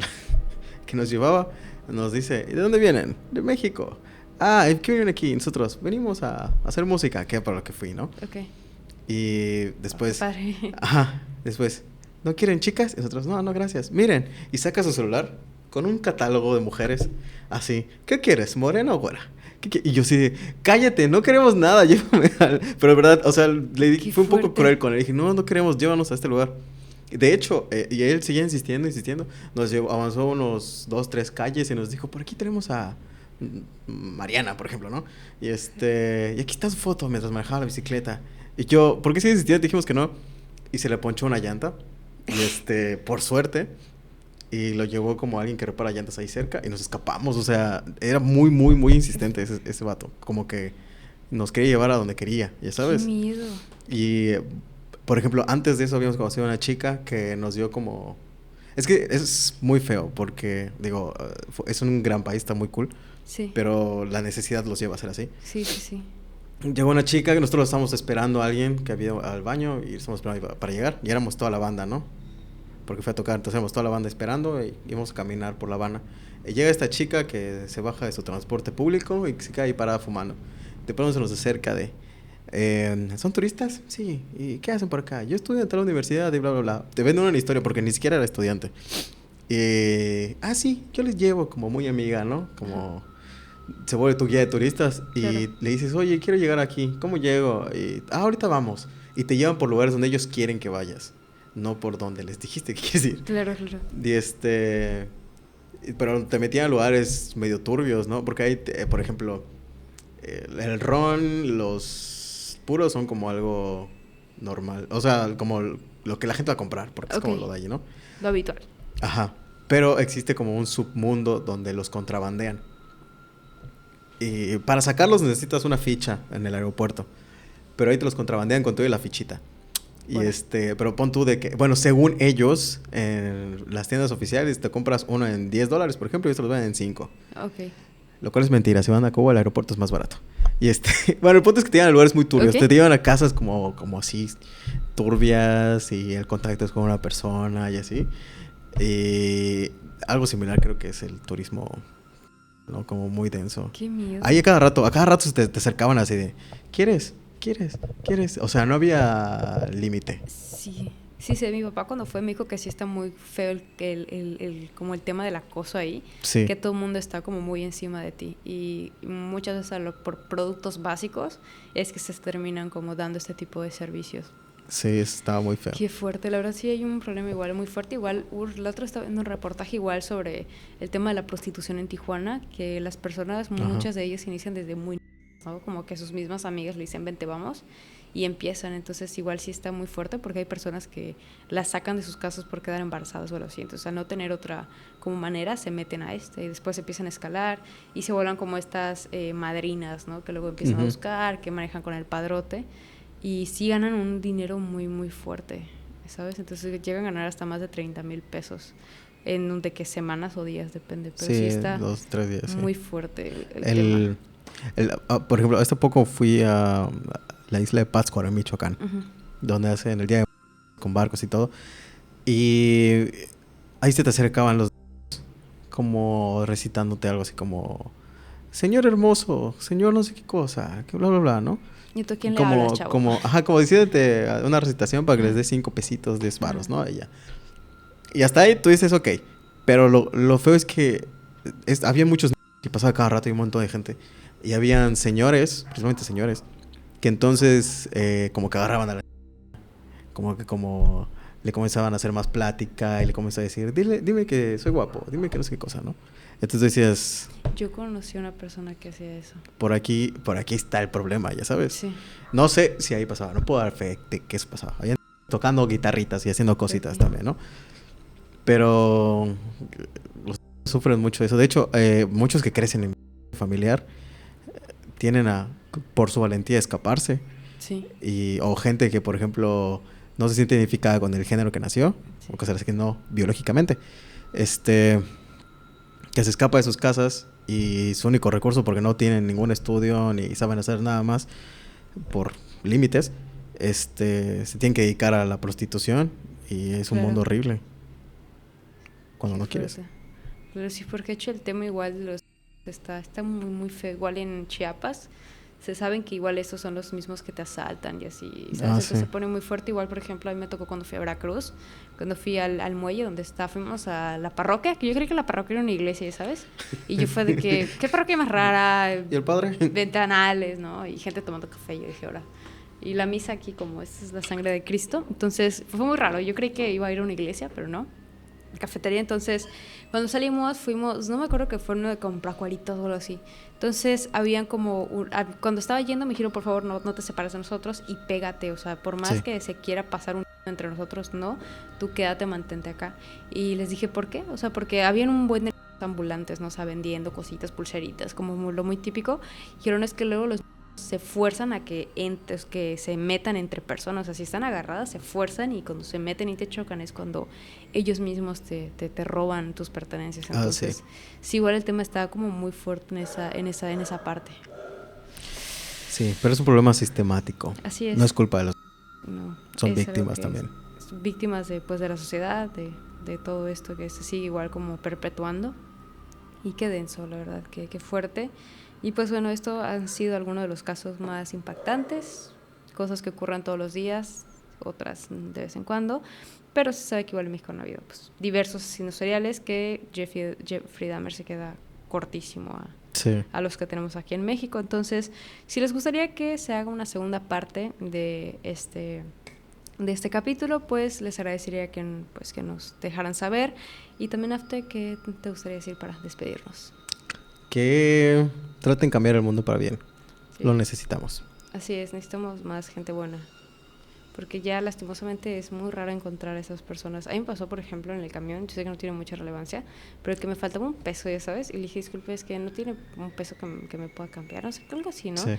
que nos llevaba nos dice, ¿y de dónde vienen? De México. Ah, ¿qué vienen aquí? Nosotros venimos a hacer música, que es para lo que fui, ¿no? Ok. Y después, Qué padre. después, ¿no quieren chicas? Y nosotros, no, no, gracias. Miren, y saca su celular con un catálogo de mujeres, así, ¿qué quieres, morena o güera? Y yo sí, cállate, no queremos nada, llévame al... Pero de verdad, o sea, le dije, Qué fue un poco fuerte. cruel con él, dije, no, no queremos, llévanos a este lugar. De hecho, y él seguía insistiendo, nos llevó, avanzó unos 2, 3 calles y nos dijo, por aquí tenemos a Mariana, por ejemplo, ¿no? Y y aquí está su foto mientras manejaba la bicicleta. Y yo, ¿por qué sigue insistiendo? Dijimos que no. Y se le ponchó una llanta. Y por suerte. Y lo llevó como alguien que repara llantas ahí cerca. Y nos escapamos. O sea, era muy, muy, muy insistente ese vato. Como que nos quería llevar a donde quería, ya sabes. Qué miedo. Y, por ejemplo, antes de eso habíamos conocido a una chica que nos dio como... Es que es muy feo porque, digo, es un gran país, está muy cool. Sí. Pero la necesidad los lleva a ser así. Sí, sí, sí. Llegó una chica que nosotros estábamos esperando a alguien que había ido al baño y estamos esperando para llegar. Y éramos toda la banda, ¿no? Porque fue a tocar, entonces éramos toda la banda esperando y íbamos a caminar por La Habana. Y llega esta chica que se baja de su transporte público y se queda ahí parada fumando. De pronto se nos acerca ¿son turistas? Sí. ¿Y qué hacen por acá? Yo estudio en tal universidad y bla, bla, bla. Te venden una historia porque ni siquiera era estudiante. Sí, yo les llevo como muy amiga, ¿no? Como... Se vuelve tu guía de turistas y Claro. le dices, oye, quiero llegar aquí, ¿cómo llego? Ahorita vamos. Y te llevan por lugares donde ellos quieren que vayas, no por donde les dijiste que quieres ir. Claro, claro. Pero te metían a lugares medio turbios, ¿no? Porque hay, por ejemplo, el ron, los puros son como algo normal. O sea, como lo que la gente va a comprar, porque es como Ok. lo de allí, ¿no? Lo habitual. Ajá. Pero existe como un submundo donde los contrabandean. Y para sacarlos necesitas una ficha en el aeropuerto. Pero ahí te los contrabandean con todo y la fichita. Y Bueno. pero pon tú de que, bueno, según ellos, en las tiendas oficiales te compras uno en $10, por ejemplo, y estos los venden en 5. Ok. Lo cual es mentira. Si van a Cuba, el aeropuerto es más barato. Y bueno, el punto es que te llevan a lugares muy turbios. Ok. Te llevan a casas como así, turbias, y el contacto es con una persona y así. Y algo similar creo que es el turismo, ¿no? Como muy denso. Qué miedo. Ahí a cada rato te acercaban así de, ¿quieres? O sea, no había límite. Sí. Sí, sí, mi papá cuando fue me dijo que sí está muy feo como el tema del acoso ahí. Sí. Que todo el mundo está como muy encima de ti. Y muchas veces por productos básicos es que se terminan como dando este tipo de servicios. Sí, estaba muy feo. Qué fuerte, la verdad sí hay un problema igual muy fuerte. Igual, la otra estaba viendo un reportaje igual sobre el tema de la prostitución en Tijuana, que las personas, Ajá. muchas de ellas inician desde muy, ¿no? Como que sus mismas amigas le dicen, vente, vamos, y empiezan. Entonces igual sí está muy fuerte porque hay personas que las sacan de sus casas por quedar embarazadas o algo así. Entonces al no tener otra como manera se meten a y después empiezan a escalar y se vuelven como estas madrinas, ¿no? Que luego empiezan a buscar, que manejan con el padrote. Y sí ganan un dinero muy, muy fuerte, ¿sabes? Entonces llegan a ganar hasta más de 30,000 pesos en de qué semanas o días, depende. Pero sí está 2, 3 días. muy fuerte el tema. Por ejemplo, hace poco fui a la isla de Pátzcuaro, en Michoacán, donde hacen el día de con barcos y todo. Y ahí se te acercaban los como recitándote algo así como, señor hermoso, señor no sé qué cosa, que bla, bla, bla, ¿no? ¿Y tú a quién le hablas, chavo? Como diciéndote una recitación para que les des 5 pesitos, 10 varos, ¿no? Y hasta ahí tú dices, ok. Pero lo feo es que había muchos que pasaba cada rato y un montón de gente. Y habían señores, principalmente señores, que entonces como que agarraban a la... Como le comenzaban a hacer más plática y le comenzaban a decir, dime que soy guapo, dime que no sé qué cosa, ¿no? Entonces decías... Yo conocí a una persona que hacía eso. Por aquí está el problema, ya sabes. Sí. No sé si ahí pasaba, no puedo dar fe de que eso pasaba. Habían tocando guitarritas y haciendo cositas también, ¿no? Pero los sufren mucho de eso. De hecho, muchos que crecen en familiar tienen por su valentía a escaparse. Sí. O gente que, por ejemplo, no se siente identificada con el género que nació, o cosas que no biológicamente. Que se escapa de sus casas y su único recurso, porque no tienen ningún estudio ni saben hacer nada más por límites, se tienen que dedicar a la prostitución y es un mundo horrible cuando no quieres. Pero sí, porque de hecho el tema igual está muy, muy feo. Igual en Chiapas se saben que igual estos son los mismos que te asaltan y así, ¿sabes? Entonces se pone muy fuerte. Igual, por ejemplo, a mí me tocó cuando fui a Veracruz, cuando fui al muelle donde fuimos a la parroquia, que yo creí que la parroquia era una iglesia, ¿sabes? Y yo fue de que, ¿qué parroquia más rara? ¿Y el padre? Ventanales, ¿no? Y gente tomando café. Yo dije, ahora. Y la misa aquí, como esta es la sangre de Cristo. Entonces fue muy raro. Yo creí que iba a ir a una iglesia, pero no. Cafetería. Entonces cuando salimos fuimos, no me acuerdo que fue uno de comprar cuaritos o algo así. Entonces habían cuando estaba yendo me dijeron, por favor no te separes de nosotros y pégate, o sea, por más que se quiera pasar un entre nosotros, no, tú quédate, mantente acá. Y les dije, ¿por qué? O sea, porque habían un buen de ambulantes, ¿no? O sea, vendiendo cositas, pulseritas, como lo muy típico. Dijeron, es que luego los se fuerzan a que se metan entre personas, o sea, si están agarradas se fuerzan y cuando se meten y te chocan es cuando ellos mismos te roban tus pertenencias. Entonces sí, igual el tema está como muy fuerte en esa parte. Sí, pero es un problema sistemático. Así es. No es culpa de los... No, son víctimas también. Víctimas de la sociedad, de todo esto que se sigue igual como perpetuando. Y qué denso, la verdad, qué fuerte. Y pues bueno, esto han sido algunos de los casos más impactantes, cosas que ocurren todos los días, otras de vez en cuando, pero se sabe que igual en México no ha habido diversos asesinos seriales que Jeffrey Dahmer se queda cortísimo a los que tenemos aquí en México. Entonces, si les gustaría que se haga una segunda parte de este capítulo, pues les agradecería que nos dejaran saber. Y también, Afte, ¿qué te gustaría decir para despedirnos? Que traten de cambiar el mundo para bien. Sí. Lo necesitamos. Así es, necesitamos más gente buena. Porque ya lastimosamente es muy raro encontrar a esas personas. A mí me pasó, por ejemplo, en el camión, yo sé que no tiene mucha relevancia, pero que me faltaba un peso, ya sabes, y le dije, disculpe, es que no tiene un peso que me pueda cambiar, no sé, algo así, ¿no? Sí.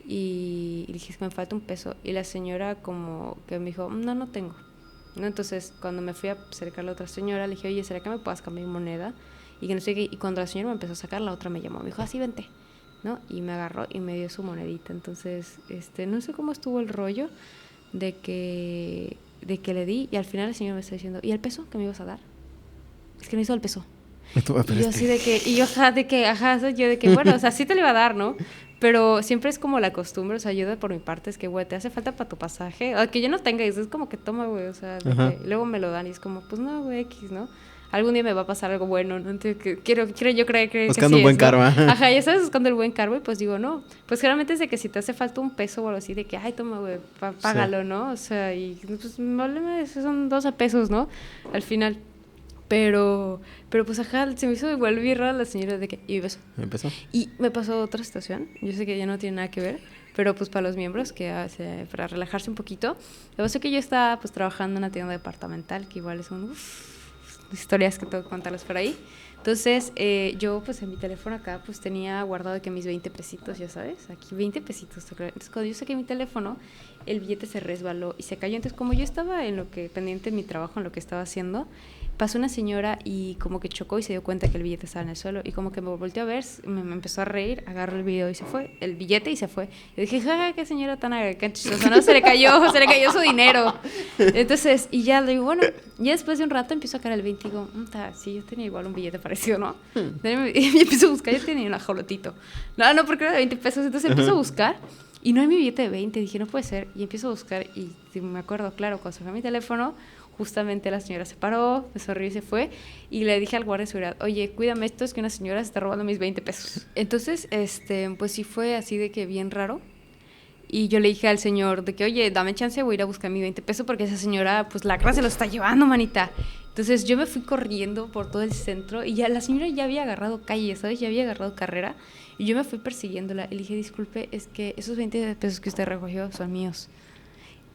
Y le dije, me falta un peso. Y la señora como que me dijo, no tengo, ¿no? Entonces, cuando me fui a acercar a la otra señora, le dije, oye, ¿será que me puedas cambiar moneda? Y que no sé qué, y cuando la señora me empezó a sacar, la otra me llamó, me dijo, así vente, ¿no? Y me agarró y me dio su monedita. Entonces, no sé cómo estuvo el rollo de que le di, y al final la señora me está diciendo, ¿y el peso que me ibas a dar? Es que no hizo el peso. Y yo así de que, yo de que, bueno, o sea, sí te lo iba a dar, ¿no? Pero siempre es como la costumbre, o sea, ayuda por mi parte, es que, güey, te hace falta para tu pasaje, o que yo no tenga, y es como que toma, güey, o sea, luego me lo dan, y es como, pues no, güey, X, ¿no? Algún día me va a pasar algo bueno, ¿no? Entonces, quiero yo creer que buscando sí un buen es, karma. ¿no? Ajá, ya sabes, buscando el buen karma, y pues digo, no. Pues generalmente es de que si te hace falta un peso o algo así, de que, ay, toma, güey, págalo, ¿no? O sea, y pues, son 12 pesos, ¿no? Al final. Pero pues, ajá, se me hizo igual bien rara la señora de que, y empezó. Y me pasó otra situación, yo sé que ya no tiene nada que ver, pero pues para los miembros, para relajarse un poquito. Lo que pasa es que yo estaba pues trabajando en una tienda departamental, que igual es historias que tengo que contarles por ahí. Entonces, yo pues en mi teléfono acá pues tenía guardado de que mis 20 pesitos, ya sabes, aquí 20 pesitos. Entonces, cuando yo saqué mi teléfono, el billete se resbaló y se cayó. Entonces, como yo estaba pendiente de mi trabajo, en lo que estaba haciendo, pasó una señora y como que chocó y se dio cuenta que el billete estaba en el suelo y como que me volteó a ver, me empezó a reír, agarró el billete y se fue. Y dije, qué señora tan chistosa, ¿no? Se le cayó su dinero. Entonces, y ya le digo, bueno, ya después de un rato empiezo a caer el 20 y digo, sí, yo tenía igual un billete parecido, ¿no? Y empiezo a buscar, yo tenía un ajolotito. No, porque era de 20 pesos, entonces empiezo a buscar. y no hay mi billete de 20. Dije, no puede ser. Y empiezo a buscar y me acuerdo, claro, cuando se fue a mi teléfono, justamente la señora se paró, me sonrió y se fue. Y le dije al guardia de seguridad, oye, cuídame esto, es que una señora se está robando mis 20 pesos. Entonces, pues sí fue así de que bien raro. Y yo le dije al señor de que, oye, dame chance, voy a ir a buscar mi 20 pesos porque esa señora, pues la clase lo está llevando, manita. Entonces yo me fui corriendo por todo el centro y ya la señora ya había agarrado calle, ¿sabes? Ya había agarrado carrera y yo me fui persiguiéndola. Y le dije, disculpe, es que esos 20 pesos que usted recogió son míos.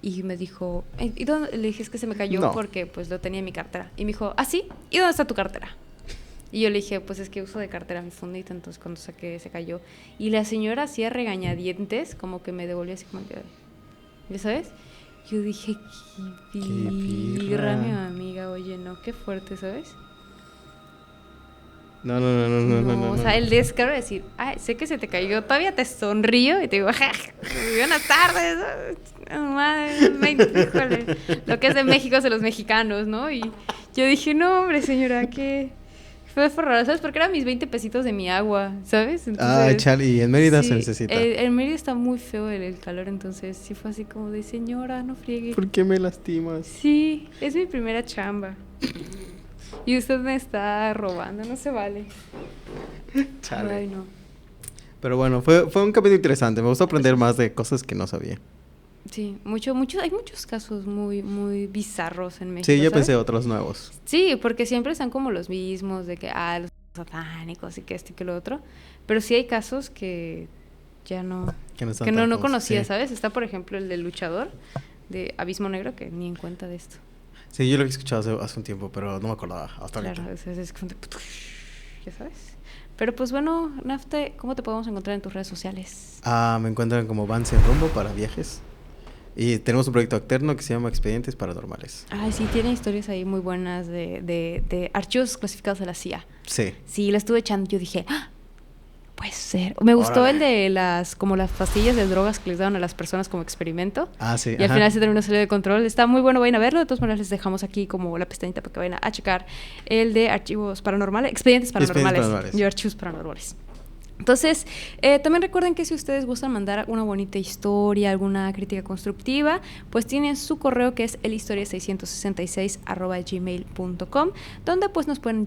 Y me dijo, ¿y dónde? Le dije, es que se me cayó porque pues lo tenía en mi cartera. Y me dijo, ¿ah, sí? ¿Y dónde está tu cartera? Y yo le dije, pues es que uso de cartera mi fundita, entonces cuando saqué se cayó. Y la señora hacía regañadientes, como que me devolvió así como que, ¿ya sabes? Yo dije, qué birra, mi amiga, oye, no, qué fuerte, ¿sabes? No. O sea, el descaro de decir, ay, sé que se te cayó, todavía te sonrío y te digo, buenas tardes. Madre, híjole, lo que es de México es de los mexicanos, ¿no? Y yo dije, no, hombre, señora, qué... Fue raro, ¿sabes? Porque eran mis 20 pesitos de mi agua, ¿sabes? Entonces, chale, y en Mérida sí, se necesita. En Mérida está muy feo el calor, entonces sí fue así como de, señora, no friegue. ¿Por qué me lastimas? Sí, es mi primera chamba. Y usted me está robando, no se vale. Chale. Ay, no. Pero bueno, fue un capítulo interesante. Me gustó aprender más de cosas que no sabía. Sí, hay muchos casos muy, muy bizarros en México. Sí, yo ¿sabes? pensé otros nuevos. Sí, porque siempre están como los mismos, de que, los satánicos y que esto y que lo otro. Pero sí hay casos que ya no... Que no conocía, sí. ¿Sabes? Está, por ejemplo, el del luchador de Abismo Negro, que ni en cuenta de esto. Sí, yo lo había escuchado hace un tiempo, pero no me acordaba hasta ahorita. Claro, es como de... ¿Ya sabes? Pero pues bueno, Nafte, ¿cómo te podemos encontrar en tus redes sociales? Me encuentran como Vance en Rumbo para viajes. Y tenemos un proyecto alterno que se llama Expedientes Paranormales. Ay, sí, tiene historias ahí muy buenas de archivos clasificados de la CIA. Sí. Sí, la estuve echando, yo dije, puede ser. Me gustó el de las pastillas de drogas que les daban a las personas como experimento. Ah, sí. Y al final se terminó saliendo de control. Está muy bueno, vayan a verlo. De todas maneras les dejamos aquí como la pestañita para que vayan a checar el de archivos paranormales, expedientes paranormales. Y archivos paranormales. Entonces, también recuerden que si ustedes gustan mandar una bonita historia, alguna crítica constructiva, pues tienen su correo que es elhistoria666@gmail.com, donde pues nos pueden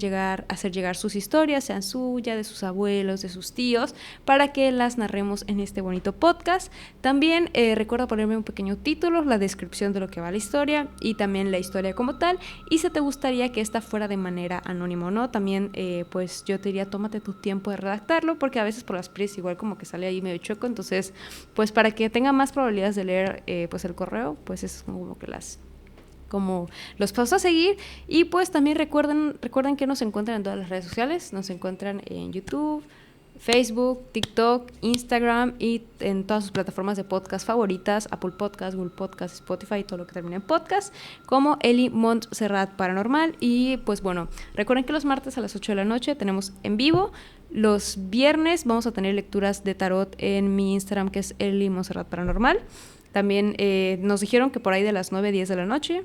hacer llegar sus historias, sean suyas, de sus abuelos, de sus tíos, para que las narremos en este bonito podcast. También recuerda ponerme un pequeño título, la descripción de lo que va la historia y también la historia como tal. Y si te gustaría que esta fuera de manera anónima o no, también pues yo te diría, tómate tu tiempo de redactarlo, porque a veces por las prisas igual como que sale ahí medio chueco, entonces pues para que tenga más probabilidades de leer pues el correo, pues es como que los pasos a seguir. Y pues también recuerden que nos encuentran en todas las redes sociales, nos encuentran en YouTube, Facebook, TikTok, Instagram y en todas sus plataformas de podcast favoritas, Apple Podcast, Google Podcast, Spotify, todo lo que termine en podcast, como Eli Montserrat Paranormal. Y pues bueno, recuerden que los martes a las 8 de la noche tenemos en vivo. Los viernes vamos a tener lecturas de tarot en mi Instagram, que es Eli Montserrat Paranormal. También nos dijeron que por ahí de las 9 de la noche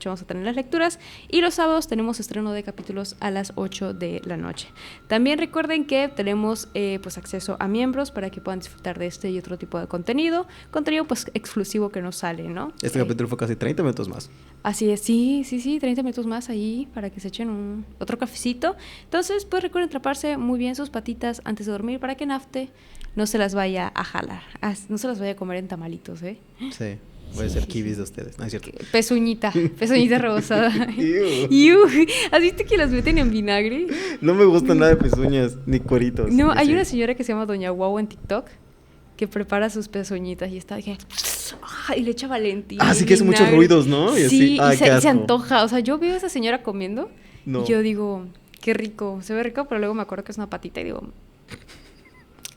vamos a tener las lecturas. Y los sábados tenemos estreno de capítulos a las 8 de la noche. También recuerden que tenemos pues acceso a miembros para que puedan disfrutar de este y otro tipo de contenido. Contenido pues exclusivo que nos sale, ¿no? Este capítulo fue casi 30 minutos más. Así es, sí, 30 minutos más ahí para que se echen otro cafecito. Entonces pues recuerden atraparse muy bien sus patitas antes de dormir para que Nafte no se las vaya a jalar, no se las vaya a comer en tamalitos, ¿eh? Sí, puede ser kibis de ustedes, no es cierto. Pezuñita rebozada. ¿Has visto que las meten en vinagre? No me gustan nada de pezuñas, ni cueritos. No, hay una señora que se llama Doña Guau en TikTok que prepara sus pezuñitas y está y le echa Valentina. Sí que hace muchos ruidos, ¿no? Y sí, y se antoja. O sea, yo veo a esa señora comiendo y yo digo, qué rico, se ve rico, pero luego me acuerdo que es una patita y digo...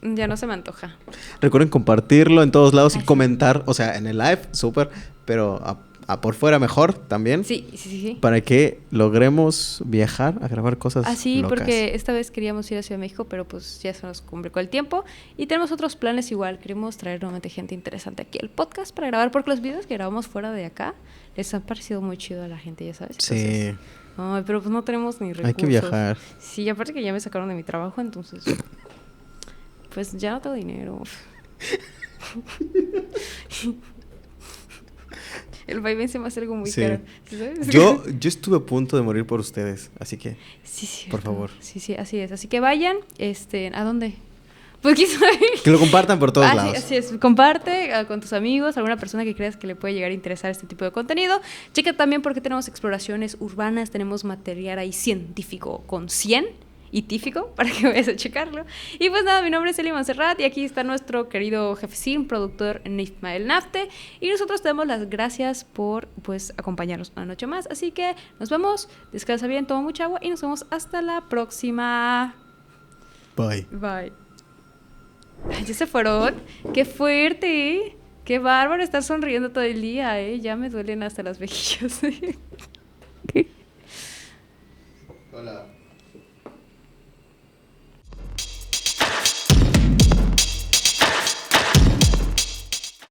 Ya no se me antoja. Recuerden compartirlo en todos lados y comentar, o sea, en el live, súper, pero a por fuera mejor también. Sí. Para que logremos viajar a grabar cosas locas. Porque esta vez queríamos ir a Ciudad de México, pero pues ya se nos complicó el tiempo. Y tenemos otros planes igual. Queremos traer nuevamente gente interesante aquí al podcast para grabar, porque los videos que grabamos fuera de acá les han parecido muy chido a la gente, ya sabes. Entonces, sí. Ay, pero pues no tenemos ni recursos. Hay que viajar. Sí, aparte que ya me sacaron de mi trabajo, entonces... Pues ya no tengo dinero. El vaivén se me hace algo muy Sí. caro. ¿Sabes? Yo estuve a punto de morir por ustedes, así que, Sí, sí. por favor. Sí, así es. Así que vayan, ¿a dónde? Pues quién sabe. Que lo compartan por todos lados. Así es, comparte con tus amigos, alguna persona que creas que le puede llegar a interesar este tipo de contenido. Checa también porque tenemos exploraciones urbanas, tenemos material ahí científico con 100 y tífico para que vayas a checarlo. Y pues nada, mi nombre es Eli Monserrat y aquí está nuestro querido jefecín, productor Ismael Nafte. Y nosotros te damos las gracias por pues acompañarnos una noche más. Así que nos vemos, descansa bien, toma mucha agua y nos vemos hasta la próxima. Bye. Bye. Ay, ya se fueron. ¡Qué fuerte! ¡Qué bárbaro estar sonriendo todo el día, eh! Ya me duelen hasta las mejillas. Hola.